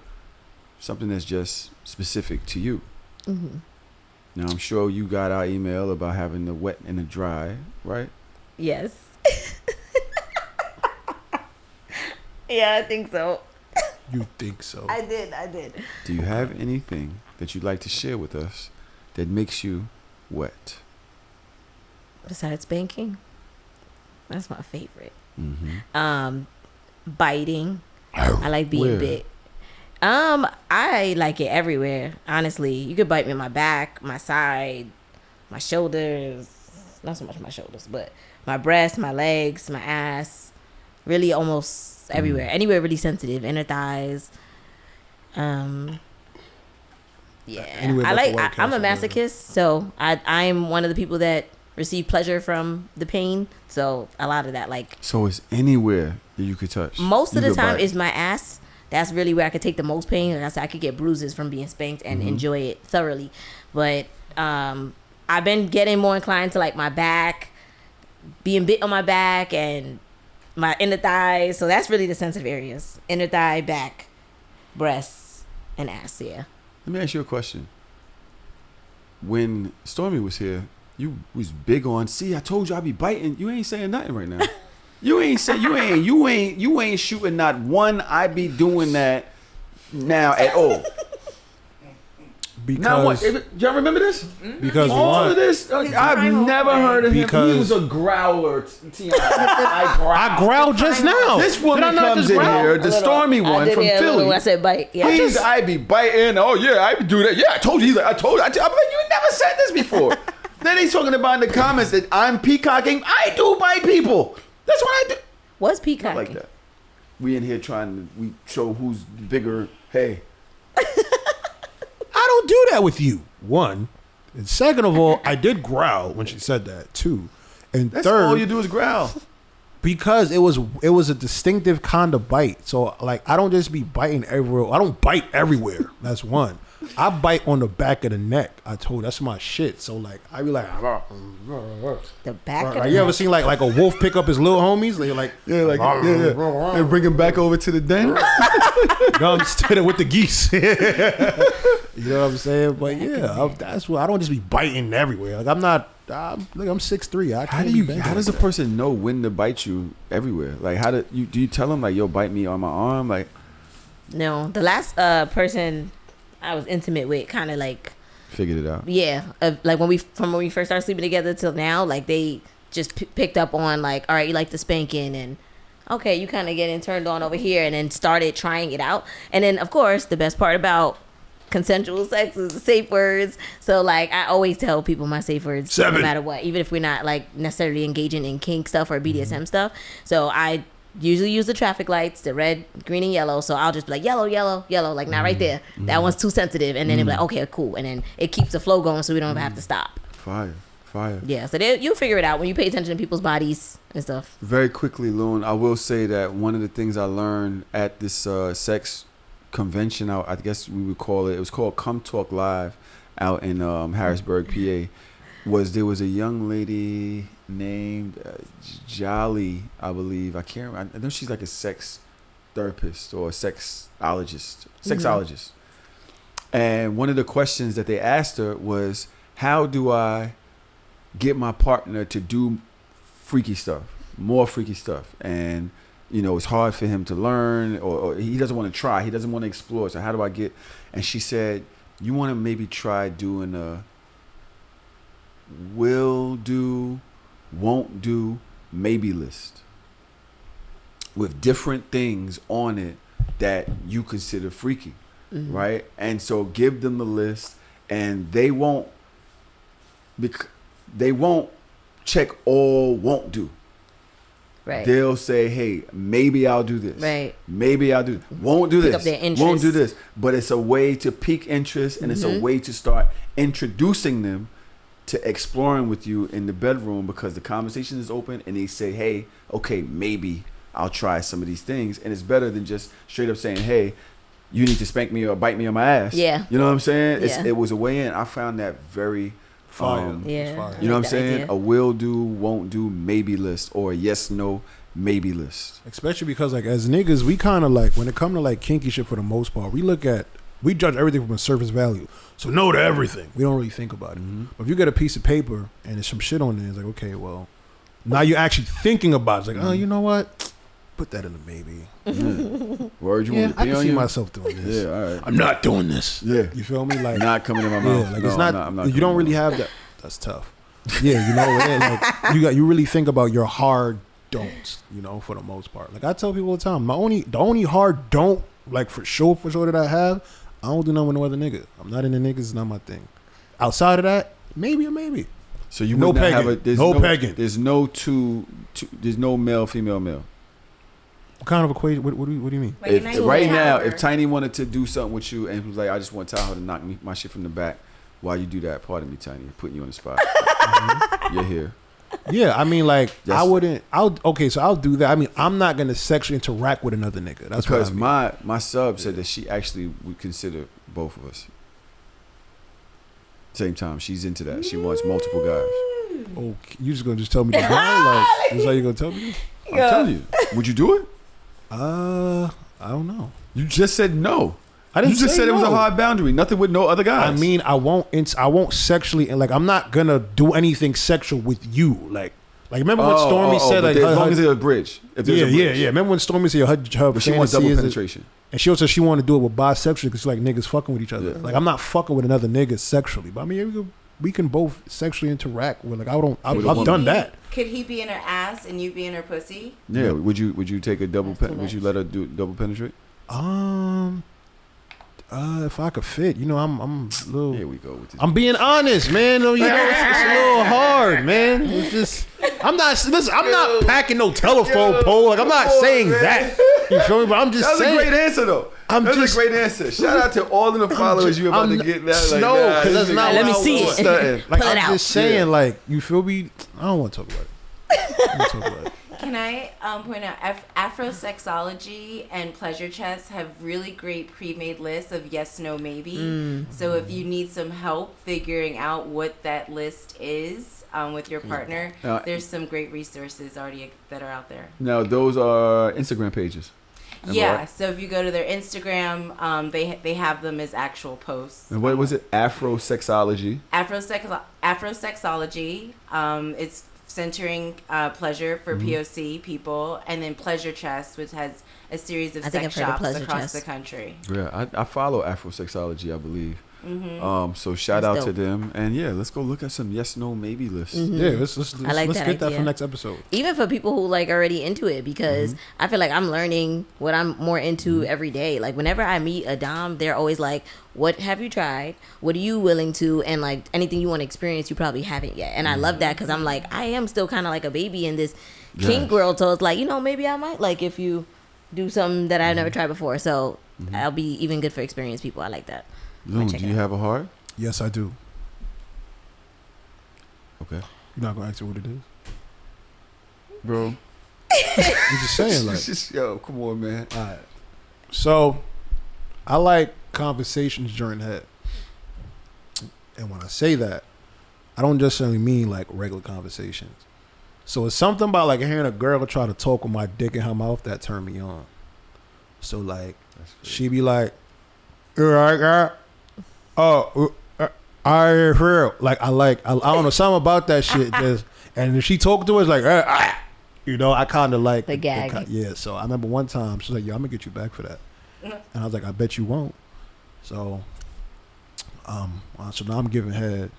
something that's just specific to you. Now, I'm sure you got our email about having the wet and the dry, right? Yes. Yeah, I think so. You think so? I did. Do you have anything that you'd like to share with us that makes you wet? Besides spanking, that's my favorite. Mm-hmm. Biting. I like being Where? bit. I like it everywhere. Honestly, you could bite me in my back, my side, my shoulders. Not so much my shoulders, but my breasts, my legs, my ass, really almost everywhere. Anywhere really sensitive, inner thighs. Yeah, Anywhere but the White I'm a Castle, masochist, so I'm one of the people that receive pleasure from the pain. So a lot of that, like, So it's anywhere that you could touch. most of You the could time bite. is my ass. That's really where I could take the most pain. Like I said, I could get bruises from being spanked and enjoy it thoroughly. But I've been getting more inclined to like my back, being bit on my back and my inner thighs. So that's really the sensitive areas: inner thigh, back, breasts, and ass. Yeah. Let me ask you a question. When Stormy was here, you was big on. See, I told you I'd be biting. You ain't saying nothing right now. You ain't shooting not one. I be doing that now at all. Now what? Because Y'all remember this? because All one, of this, I've never heard of him. He Because- was a growler. I growled just now. This woman Did I not comes just in growl? here, the Stormy I one did, from yeah, a little Philly. when I said bite. Yeah. I be biting. Oh yeah, I do that. Yeah, I told you. He's like, I told you. I'm like, you never said this before. Then he's talking about in the comments that I'm peacocking. I do bite people. That's what I do. What's Not peacocking? like that. We in here we show who's bigger. Hey, I don't do that with you. One, and second of all, I did growl when she said that. Two, and that's third, all you do is growl. because it was a distinctive kind of bite. So like I don't just be biting everywhere. I don't bite everywhere. That's one. I bite on the back of the neck. I told that's my shit. So like I be like, The back of like, the you ever neck. seen like a wolf pick up his little homies? They're like And bring him back over to the den. no, I'm standing with the geese. You know what I'm saying? But yeah, that's what I don't just be biting everywhere. Like I'm not. I'm 6'3". I can't How does a person know when to bite you everywhere? Like do you tell them like, yo, bite me on my arm? Like, No, the last person I was intimate with, kind of like, figured it out. yeah, like when we first started sleeping together till now, like they just picked up on like, all right, you like the spanking, and okay, you kind of getting turned on over here, and then started trying it out. And then of course the best part about consensual sex is the safe words. So like I always tell people my safe words 7. no matter what, even if we're not like necessarily engaging in kink stuff or BDSM stuff. So I usually use the traffic lights, the red, green, and yellow. So I'll just be like, yellow, yellow, yellow, like not right there. That one's too sensitive. And then they'll be like, okay, cool. And then it keeps the flow going so we don't have to stop. Fire. Yeah, so you'll figure it out when you pay attention to people's bodies and stuff. Very quickly, Loon, I will say that one of the things I learned at this sex convention, I guess we would call it was called Come Talk Live out in Harrisburg, PA, there was a young lady named Jolly, I believe. I know she's like a sex therapist or a sexologist. And one of the questions that they asked her was, how do I get my partner to do more freaky stuff? And it's hard for him to learn, or he doesn't want to try. He doesn't want to explore. So how do I get? And she said, you want to maybe try doing a will do, won't do, maybe list with different things on it that you consider freaky, right? And so give them the list, and they won't check all won't do. Right. They'll say, hey, maybe I'll do this. Right. Maybe I'll do this. Won't do Pick this. up their interest. Won't do this. But it's a way to pique interest, and it's a way to start introducing them to exploring with you in the bedroom, because the conversation is open and they say, hey, okay, maybe I'll try some of these things. And it's better than just straight up saying, hey, you need to spank me or bite me on my ass. Yeah. You know what I'm saying? Yeah. It was a way in. I found that very fire. Yeah. Fire. you know what I'm that saying? idea. A will do, won't do, maybe list, or a yes, no, maybe list. Especially because like as niggas, we kind of like when it come to like kinky shit for the most part, we judge everything from a surface value. So no to everything. We don't really think about it. But if you get a piece of paper and there's some shit on there, it's like, okay, well, now you're actually thinking about it. It's like, oh, you know what? Put that in the maybe. Word, you Yeah, want me to I pee can on see you? myself doing this. Yeah, all right. I'm not doing this. Yeah. You feel me? Like Not coming in my mouth. yeah, like No, it's not, I'm not you don't really have that. That's tough. Yeah, you know, it is. Like you really think about your hard don'ts, for the most part. Like I tell people all the time, the only hard don't, like for sure that I have, I don't do nothing with no other nigga. I'm not into niggas, it's not my thing. Outside of that, maybe or maybe. So you no would not pegging. have a there's No pegging. There's no there's no male, female, male. What kind of equation? What do you mean? Like a nice Right now, tower. if Tinee wanted to do something with you and was like, I just want Tahoe to knock my shit from the back, while you do that, pardon me, Tinee, putting you on the spot. You're here. Yeah, I mean, like, Yes. I wouldn't. So I'll do that. I mean, I'm not gonna sexually interact with another nigga. That's Because what I mean. my sub said that she actually would consider both of us. Same time, she's into that. She wants multiple guys. Oh, you just gonna tell me the line? Like, this how you gonna tell me? I'm telling you. Would you do it? I don't know. You just said no. I didn't You just say said it was a no. hard boundary. Nothing with no other guys. I mean, I won't sexually, and like, I'm not gonna do anything sexual with you. Like remember when Stormy said, but like, as long as there's a bridge. If there's a bridge. yeah. Remember when Stormy said her But she wants fantasy double is penetration. and she also said she wanted to do it with bisexual because like niggas fucking with each other. Yeah. Like, I'm not fucking with another nigga sexually, but I mean, we can both sexually interact with. Like, I've done that. Could he be in her ass and you be in her pussy? Yeah. Would you take a double? That's too Would you much. let her do double penetrate? If I could fit, I'm a little. Here we go with this. I'm being honest, man. It's a little hard, man. It's just, I'm not packing no telephone pole. Like, I'm not saying that. You feel me? But I'm just That was saying. a great answer, though. That's a great answer. Shout out to all of the followers you about to get that. Like, no, because that's not Let what me I see want. it. Like, Pull it I'm out. just saying, Yeah. like, you feel me? I don't want to talk about it. I don't want to talk about it. Can I point out Afrosexology and Pleasure Chest have really great pre-made lists of yes, no, maybe. So if you need some help figuring out what that list is with your partner, there's some great resources already that are out there. Now those are Instagram pages. Am I Yeah, right? so if you go to their Instagram, they have them as actual posts. And what was it? Afrosexology. Afrosexology. It's centering pleasure for POC people, and then Pleasure Chest, which has a series of I think sex I've heard of shops Pleasure across Chest. the country. Yeah, I follow Afrosexology, I believe. Mm-hmm. So shout That's out to dope. them, and yeah, let's go look at some yes, no, maybe lists. Yeah, let's I like let's that get that idea. for next episode. Even for people who like already into it, because I feel like I'm learning what I'm more into every day. Like whenever I meet a dom, they're always like, what have you tried? What are you willing to? And like anything you want to experience, you probably haven't yet. And I love that because I'm like, I am still kind of like a baby in this kink world. So it's like, maybe I might like if you do something that I've never tried before. So I'll be even good for experienced people. I like that. Loon, check do it you out. have a heart? Yes, I do. Okay, You're not gonna ask me what it is. bro. I'm just saying, like, Yo, come on, man. all right. So, I like conversations during head, and when I say that, I don't just necessarily mean like regular conversations. So it's something about like hearing a girl try to talk with my dick in her mouth that turned me on. So like, she be like, I feel like I don't know, something about that shit. Just, and if she talk to us like, I kind of like The gag. yeah. So I remember one time she was like, "Yo, I'm gonna get you back for that," and I was like, "I bet you won't." So, so now I'm giving head,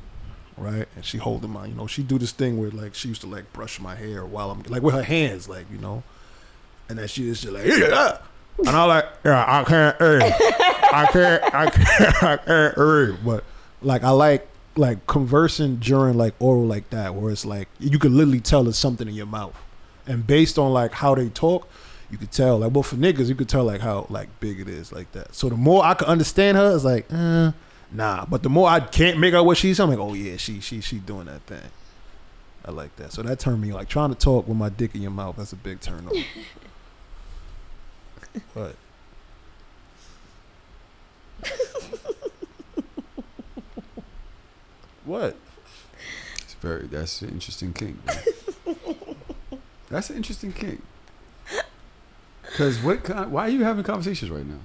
right? And she holding my, she do this thing where like she used to like brush my hair while I'm like with her hands, like and then she is just like, yeah. And I'm like, yeah, I can't, but like I like conversing during like oral like that, where it's like you could literally tell there's something in your mouth, and based on like how they talk, you could tell like, well, for niggas you could tell like how like big it is like that. So the more I could understand her, it's like nah, but the more I can't make out what she's saying, I'm like, oh yeah, she doing that thing. I like that. So that turned me like trying to talk with my dick in your mouth. That's a big turn on. What? What? That's an interesting kink. That's an interesting kink. Cause why are you having conversations right now?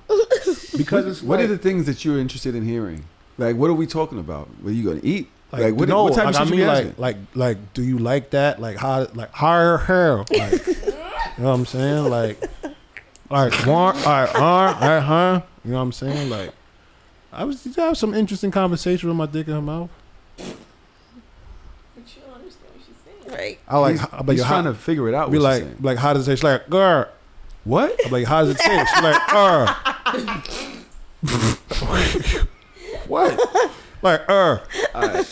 Because it's What are like- the things that you're interested in hearing? Like, what are we talking about? What are you gonna eat? Like, what, no, what type like, of shit I mean, you be asking? like, do you like that? Like, how, like, higher hair? Like, you know what I'm saying? Like, want, huh? You know what I'm saying? Like, I have some interesting conversation with my dick in her mouth. But you don't understand what she's saying. Right. I like, He's trying to figure it out. be what like, she's saying. like, how does it taste? She's like, girl. What? I'm like, how does it taste? She's like, what? Like, All right.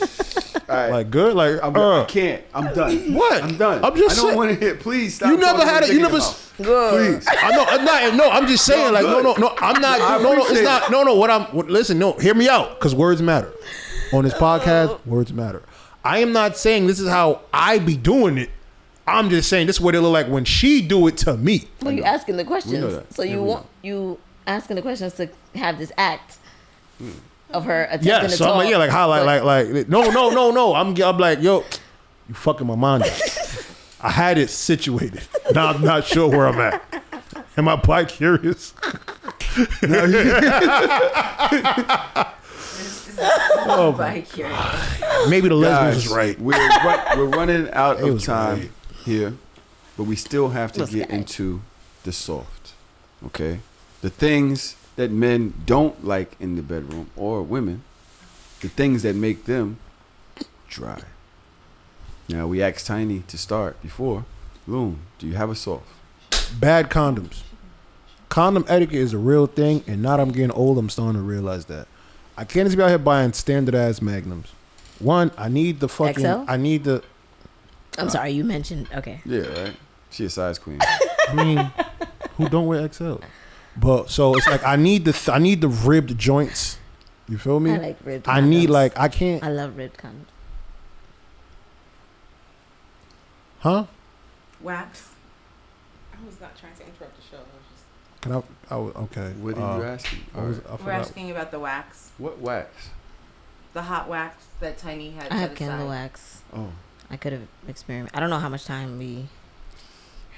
All right. Like good, like I can't. I'm done. What? I'm done. I'm just I don't saying- want to hit. Please stop. You never talking had about it. You dick in never. your mouth. Please. I know. I'm not. No, I'm just saying. No, Like, good. no. I'm not. I No, it's appreciate not. No. What I'm. Listen. No. Hear me out. Because words matter. On this podcast, words matter. I am not saying this is how I be doing it. I'm just saying this is what it look like when she do it to me. Well, you asking the know questions, that. so Yeah, you we want you asking the questions to have this act of her attempting Yeah. to So talk. I'm like, yeah, like how, like, no. I'm like, yo, you fucking my mind up. I had it situated. Now I'm not sure where I'm at. Am I bi curious? Oh my God. Maybe the lesbians Guys, is right. We're running out It of was time right. here, but we still have to This get guy. into the soft. Okay, the things that men don't like in the bedroom, or women, the things that make them dry. Now we asked Tinee to start before. Loon, do you have a soft? Bad condoms. Condom etiquette is a real thing, and now that I'm getting old, I'm starting to realize that. I can't just be out here buying standard ass magnums. One, I need the fucking. XL? I need the. I'm sorry, you mentioned okay. Yeah, right. She a size queen. I mean, who don't wear XL? But so it's like I need the ribbed joints. You feel me? I like ribbed. I need condoms. like I can't. I love ribbed condoms. Huh? Wax. I was not trying to interrupt the show. I was just Can okay. What are you asking? I was- I We're forgot. asking about the wax, What wax? the hot wax that Tinee had I have set candle aside. wax. Oh, I could have experimented. I don't know how much time we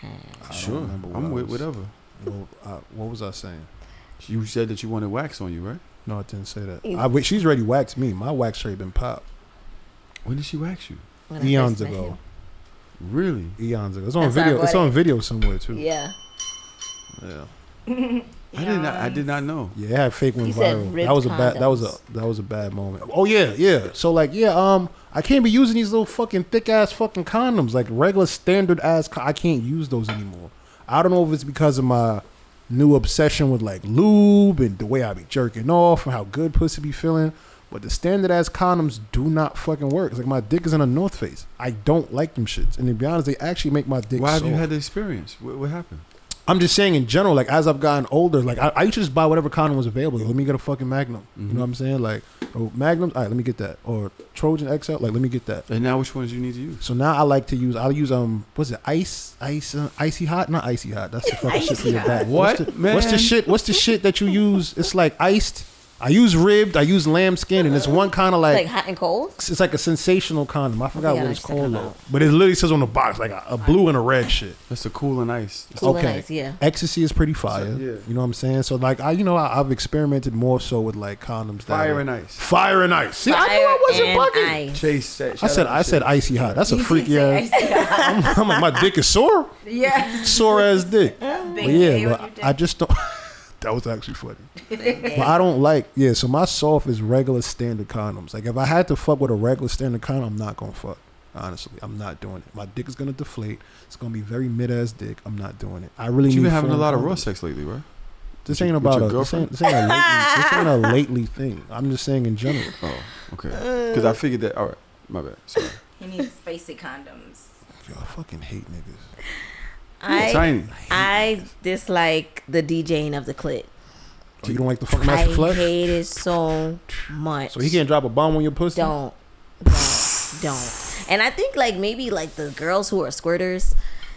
had. I don't sure. remember what I'm I with was- whatever. What was I saying? You said that you wanted wax on you, right? No, I didn't say that. Easy. She's already waxed me. My wax straight been popped When did she wax you? When I eons first met ago. Really? Eons ago. It's on That's our video. It's buddy. on video somewhere too. him. Yeah. Yeah. I did not know. Yeah, it had fake went He said viral. ribbed That was a bad. condoms. That was a bad moment. Oh yeah. So like I can't be using these little fucking thick ass fucking condoms like regular standard ass. I can't use those anymore. I don't know if it's because of my new obsession with like lube and the way I be jerking off and how good pussy be feeling. But the standard ass condoms do not fucking work. It's like my dick is in a North Face. I don't like them shits. And to be honest, they actually make my dick Why have soft. you had the experience? What happened? I'm just saying in general, like as I've gotten older, like I used to just buy whatever condom was available. Let me get a fucking Magnum. You know what I'm saying? Like, oh, Magnums, all right, let me get that. Or Trojan XL, like let me get that. And now which ones you need to use? So now I'll use what's it? Icy hot? Not icy hot. That's the fucking shit for your back. What, What's the man? shit? What's the shit that you use? It's like iced. I use ribbed. I use lambskin, and it's one kind of Like hot and cold. it's like a sensational condom. I forgot think I what it's check them called though. out. But it literally says on the box like a blue and a red shit. That's a cool and ice. Cool and nice, yeah. Ecstasy is pretty fire. So, yeah. You know what I'm saying? So like I've experimented more so with like condoms. Fire and ice. Fire and ice. See, I knew I wasn't and bugging. ice. Chase said. I said icy hot. That's a You did freaky say ass. I'm like my dick is sore. Yeah. Sore ass dick. Big But yeah, day with but your dick. I just don't. That was actually funny. But I don't like. Yeah, so my soft is regular standard condoms. Like if I had to fuck with a regular standard condom, I'm not gonna fuck. Honestly, I'm not doing it. My dick is gonna deflate. It's gonna be very mid ass dick. I'm not doing it. I really. You've need been having a firm lot of condoms. raw sex lately, right? This With ain't your about a girlfriend? this ain't a lately thing. I'm just saying in general. Oh, okay. Because I figured that. All right, my bad. Sorry. He needs spicy condoms. Yo, I fucking hate niggas. Tinee. I dislike the DJing of the clit. Oh, you don't like the fucking I master flush? hate it so much. So he can't drop a bomb on your pussy? Don't. And I think like maybe like the girls who are squirters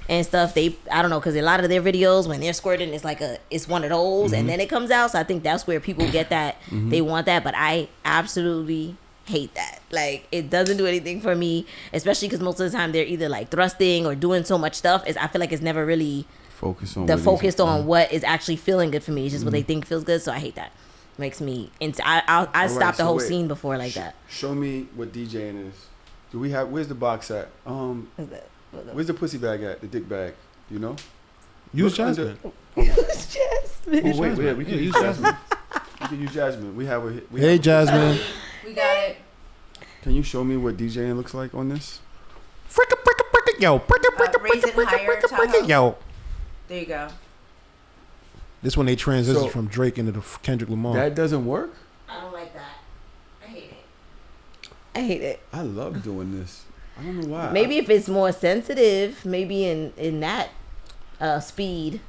and stuff, I don't know, because a lot of their videos when they're squirting, it's one of those, and then it comes out. So I think that's where people get that they want that, but I absolutely hate that. Like it doesn't do anything for me, especially because most of the time they're either like thrusting or doing so much stuff. I feel like it's never really focused on what is actually feeling good for me. It's just what they think feels good. So I hate that. Makes me I stop the whole scene before like that. Show me what DJing is. Do we have? Where's the box at? Where's the pussy bag at? The dick bag. You know? Use Look under- Jasmine. Oh wait, we can use Jasmine. We can use Jasmine. We have a. Hey, Jasmine. We got it. Can you show me what DJing looks like on this? Fricka, yo. Raise it higher, Tahoe. Yo. There you go. This when they transition So- from Drake into the Kendrick Lamar. That doesn't work. I don't like that. I hate it. I hate it. I love doing this. I don't know why. Maybe if it's more sensitive, maybe in that speed.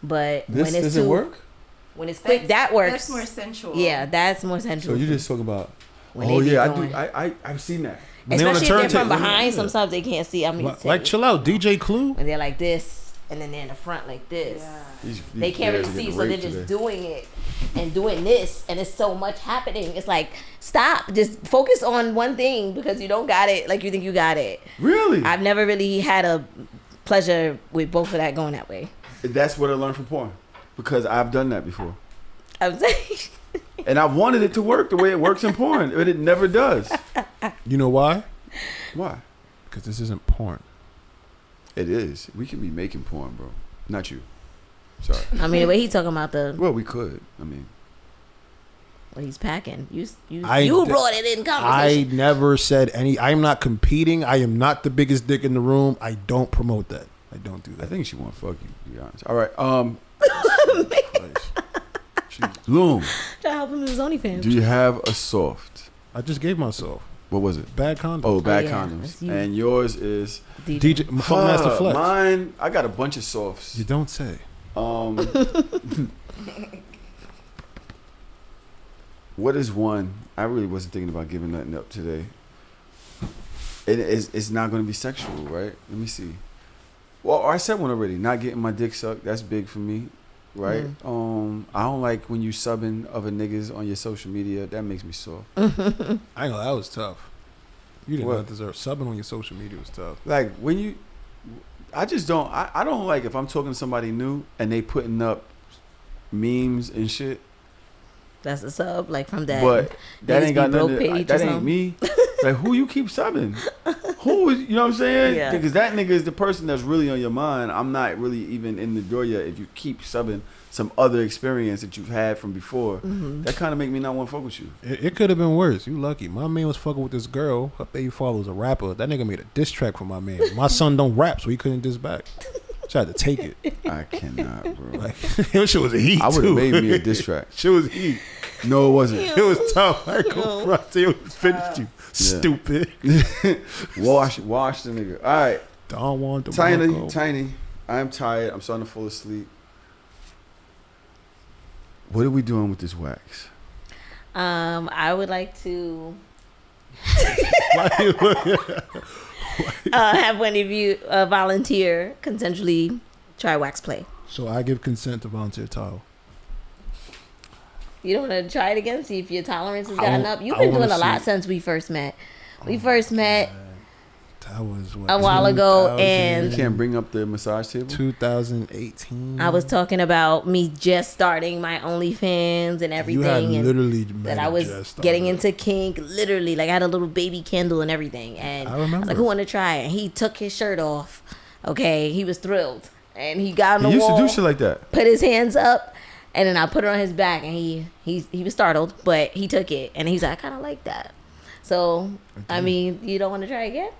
But This when it's doesn't too, work. when it's quick, that works. That's more sensual. Yeah, that's more sensual. So you just talk about. When Oh they be yeah, going. I do. I've seen that. When they on the Especially if they're from turntable, behind. yeah. Sometimes they can't see. I mean, Like, chill out, DJ Clue. when they're like this, and then they're in the front like this. Yeah. They can't really see, so they're just doing it and doing this, and it's so much happening. It's like, stop, just focus on one thing because you don't got it like you think you got it. Really? I've never really had a pleasure with both of that going that way. That's what I learned from porn, because I've done that before, I'm saying, and I wanted it to work the way it works in porn, but it never does. You know why? Why? Because this isn't porn. It is. We can be making porn, bro. Not you. Sorry. I mean, the way he's talking about Well, we could. I mean, what he's packing, you I brought it in conversation. I never said any. I'm not competing. I am not the biggest dick in the room. I don't promote that. I don't do I that. think she want to fuck you. To be honest. All right. Loon, Trying to help him with his OnlyFans. do you have a soft? I just gave myself What was it? bad condom. Oh, bad yeah, condoms. that's you. And yours is DJ Funkmaster Flex. Mine. I got a bunch of softs. You don't say. What is one? I really wasn't thinking about giving nothing up today. It's not going to be sexual, right? Let me see. Well, I said one already. Not getting my dick sucked. That's big for me, right? I don't like when you subbing other niggas on your social media. That makes me sore. I know that was tough. You did What? not deserve subbing on your social media was tough. Like when you, I just don't. I don't like if I'm talking to somebody new and they putting up memes and shit. That's a sub, like from that. But that Niggas ain't got be broke nothing. page That or ain't something. me. Like who you keep subbing? Who is? You know what I'm saying? Yeah. Because that nigga is the person that's really on your mind. I'm not really even in the door yet. If you keep subbing some other experience that you've had from before, that kind of make me not want to fuck with you. It could have been worse. You lucky. My man was fucking with this girl. Her baby father was a rapper. That nigga made a diss track for my man. My son don't rap, so he couldn't diss back. Tried to take it. I cannot, bro. Like, that shit was heat. I would too. have made me a diss track. Shit was heat. No, it wasn't. It was tough. I go front. It was finished you. Stupid. Wash the nigga. All right. Don't want to Tiny. I'm tired. I'm starting to fall asleep. What are we doing with this wax? I would like to Why you looking? have one of you volunteer consensually try wax play. So I give consent to volunteer Tahoe. You don't want to try it again, see if your tolerance has I gotten wa- up. You've I been wanna doing a lot see- since we first met. We first met That was what, a while ago, 2000 and You can't bring up the massage table? 2018. I was talking about me just starting my OnlyFans and everything, You had and literally that met I it was just getting started. into kink. Literally, like I had a little baby candle and everything, and I remember. was like, "Who want to try it?" And he took his shirt off. Okay, he was thrilled, and he got on the He used wall, to do shit like that. put his hands up, and then I put it on his back, and he was startled, but he took it, and he's like, "I kind of like that." So, I mean, you don't want to try again?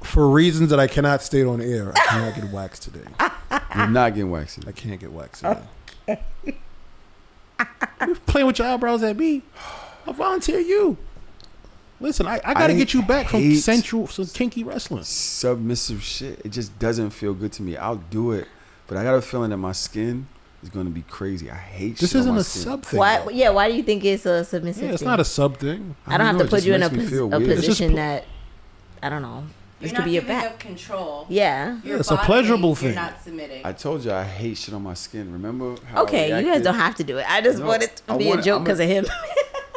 For reasons that I cannot state on air, I cannot get waxed today. You're not getting waxed. I can't get waxed today. You playing with your eyebrows at me? I volunteer you. Listen, I gotta I get you back from hate sensual, some kinky wrestling. Submissive shit. It just doesn't feel good to me. I'll do it, but I got a feeling that my skin is going to be crazy. I hate This shit on isn't my a skin. sub thing. Why? though. Yeah. Why do you think it's a submissive? Yeah, it's thing? not a sub thing. I don't have know, to it put just you in a, makes me feel a weird. It's just position that I don't know. You're This not could be your giving back. up control. Yeah. Your it's a body pleasurable weight, thing. You're not submitting. I told you I hate shit on my skin. Remember how Okay, I you guys reacted? don't have to do it. I just No, want it to I be want a it- joke I'm because of him.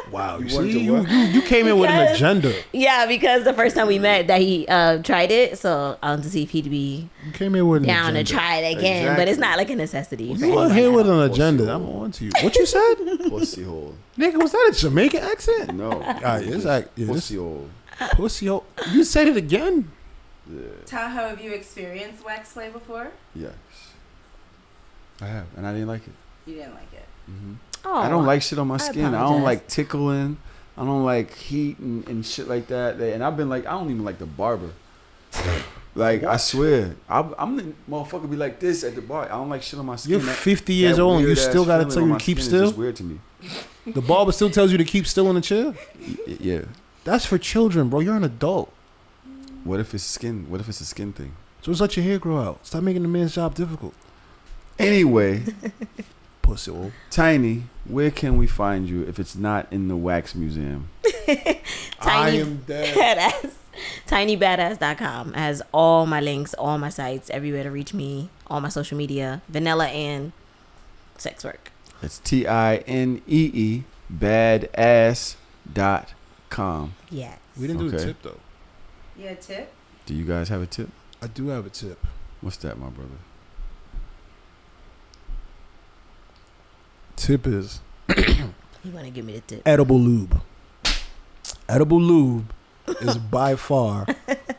Wow, you You wanted see, to you, what? you came in with an Because- agenda. Yeah, because the first time we met, that he tried it, so I wanted to see if he'd be You came in with an down agenda. to try it again. But it's Exactly. not like a necessity. for You are anyone here with else. an agenda. Pussy I'm hole. on to you. What you said? Pussy hole. Nigga, was that a Jamaican accent? No. Alright, it's like yeah, Pussy this hole. pussy hole. You said it again. Yeah. Tahoe, have you experienced wax play before? Yes. I have, and I didn't like it. You didn't like it. Oh, I don't like shit on my skin. I don't apologize. like tickling. I don't like heat and shit like that. And I've been like, I don't even like the barber. Like, I swear. I'm the motherfucker be like this at the bar. I don't like shit on my skin. You're 50 years old and you still gotta tell you to keep It's still. just weird to me. The barber still tells you to keep still in the chair? Yeah. That's for children, bro. You're an adult. What if it's skin? What if it's a skin thing? So just let your hair grow out. Stop making the man's job difficult. Anyway, Pussy hole. Tinee, where can we find you if it's not in the wax museum? I am dead. Badass. TinyBadass.com has all my links, all my sites, everywhere to reach me, all my social media, vanilla and sex work. It's TINEE badass.com. Yes. We didn't do a Okay. tip, though. Yeah, tip. Do you guys have a tip? I do have a tip. What's that, my brother? Tip is You want to give me the tip? edible lube. Edible lube is by far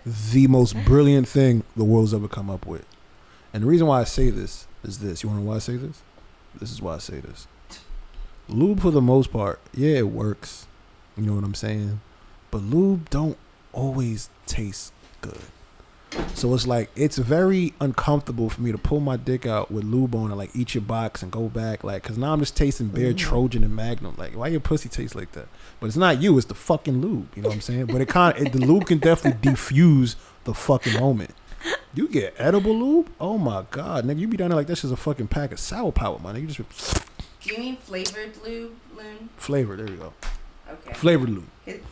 the most brilliant thing the world's ever come up with. And the reason why I say this is this. You want to know why I say this? This is why I say this. Lube, for the most part, yeah, it works. You know what I'm saying? But lube don't always taste good. So it's like, it's very uncomfortable for me to pull my dick out with lube on and like eat your box and go back. Like, cause now I'm just tasting bare Trojan and Magnum. Like, why your pussy taste like that? But it's not you, it's the fucking lube. You know what I'm saying? But the lube can definitely defuse the fucking moment. You get edible lube? Oh my God, nigga, you be down there like that's just a fucking pack of sour powder, man. You just Do you mean flavored lube, Loon? flavor. There you go. Okay. Flavored lube.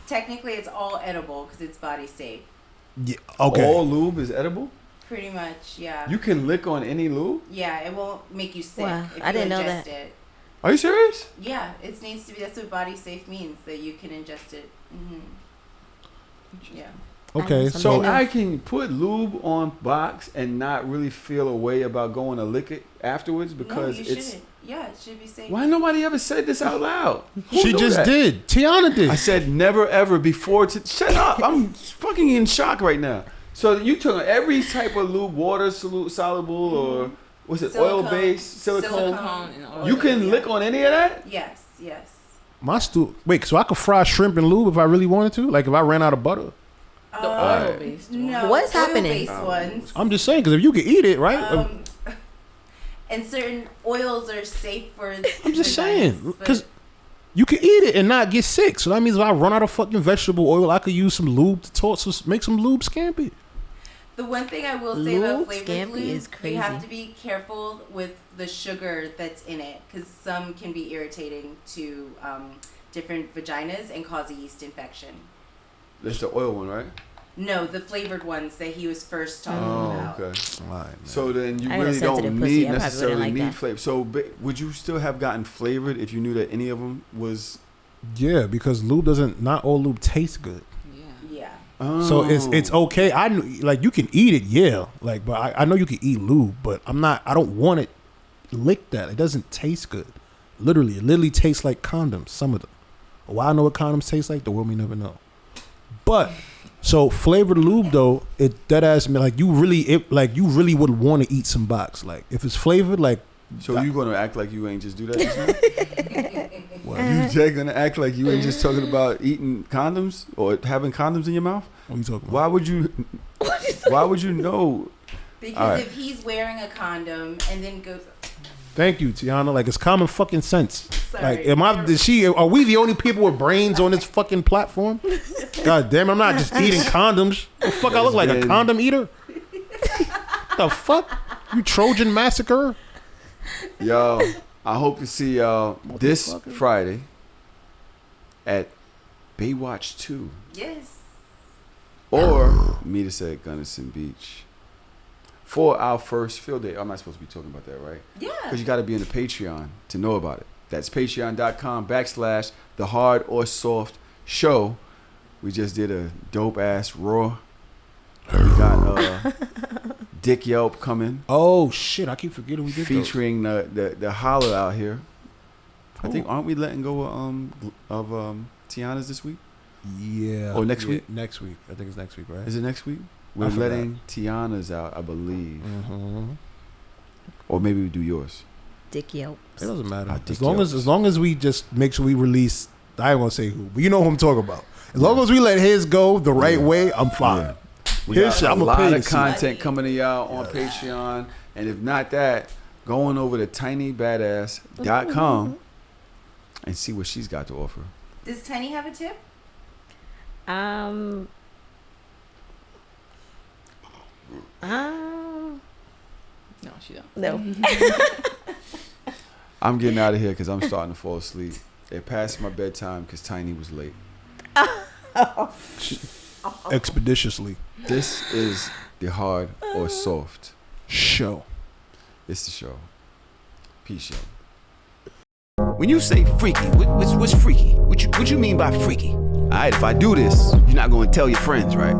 Technically, it's all edible because it's body safe. Yeah. Okay. All lube is edible? Pretty much, yeah. You can lick on any lube? Yeah, it won't make you sick Wow, if I you didn't know ingest that. it. Are you serious? Yeah, it needs to be. That's what body safe means, that you can ingest it. Yeah. Okay. Something So new. I can put lube on box and not really feel a way about going to lick it afterwards because no, you it's. shouldn't. Yeah, it should be safe. Why nobody ever said this out loud? Who She knew just that? did. Tiana did. I said never ever before. Shut up! I'm fucking in shock right now. So you took every type of lube, water soluble or what's it, Silicone. oil based, silicone. Silicone and oil. You can Yeah. lick on any of that? Yes, yes. My Wait, so I could fry shrimp and lube if I really wanted to? Like if I ran out of butter? The oil based one. No, What's happening? oil-based ones. I'm just saying, because if you could eat it, right? And certain oils are safe for. I'm just saying, because you can eat it and not get sick. So that means if I run out of fucking vegetable oil, I could use some lube to make some lube scampi. The one thing I will say about Lube flavored scampi lube, is you have crazy. to be careful with the sugar that's in it, because some can be irritating to different vaginas and cause a yeast infection. That's the oil one, right? No, the flavored ones that he was first talking Oh, about. okay. All right, man. So then you I got a really sensitive don't pussy. need I probably necessarily wouldn't like need that. flavor. So would you still have gotten flavored if you knew that any of them was? Yeah, because lube not all lube tastes good. Yeah. Yeah. Oh. So it's okay. Like you can eat it, yeah. Like, but I know you can eat lube, but I don't want it licked that. It doesn't taste good. It literally tastes like condoms. Some of them. Why I know what condoms taste like, the world may never know. But so flavored lube though, it dead ass me like you really would want to eat some box. Like if it's flavored, like So you gonna act like you ain't just do that? Just now? You just gonna act like you ain't just talking about eating condoms or having condoms in your mouth? what are you talking about? Why would you? Why would you know? Because All right. if he's wearing a condom and then goes, Thank you, Tiana. Like it's common fucking sense. Sorry. Like are we the only people with brains on this fucking platform? God damn, I'm not just eating condoms. The fuck I look like, a Then- condom eater? The fuck? You Trojan massacre? Yo, I hope to see y'all this Friday at Baywatch 2 yes. or meet us at Gunnison Beach for our first field day. I'm not supposed to be talking about that, right? Yeah. Because you got to be in the Patreon to know about it. That's patreon.com/thehardorsoftshow. We just did a dope ass Raw. We got Dick Yelp coming, Oh shit, I keep forgetting we did featuring the holler out here. I Who? think aren't we letting go of Tiana's this week? those. Yeah. Oh, next week? Next week. I think it's next week, right? Is it next week? We're forgot. letting Tiana's out, I believe, Mm-hmm. or maybe we do yours. Dick Yelp. It doesn't matter. I think As long as we just make sure we release, I ain't gonna say who, but you know who I'm talking about. As long as we let his go the right way, I'm fine. Yeah. We His got shit, a I'ma lot pay of to see. content coming to y'all on Patreon, and if not that, going over to tinybadass.com and see what she's got to offer. Does Tinee have a tip? No, she don't. No. I'm getting out of here because I'm starting to fall asleep. It passed my bedtime because Tinee was late. Expeditiously. This is the hard or soft Show. It's the show. Peace, yo. When you say freaky, what's freaky? What you mean by freaky? All right, if I do this, you're not going to tell your friends, right?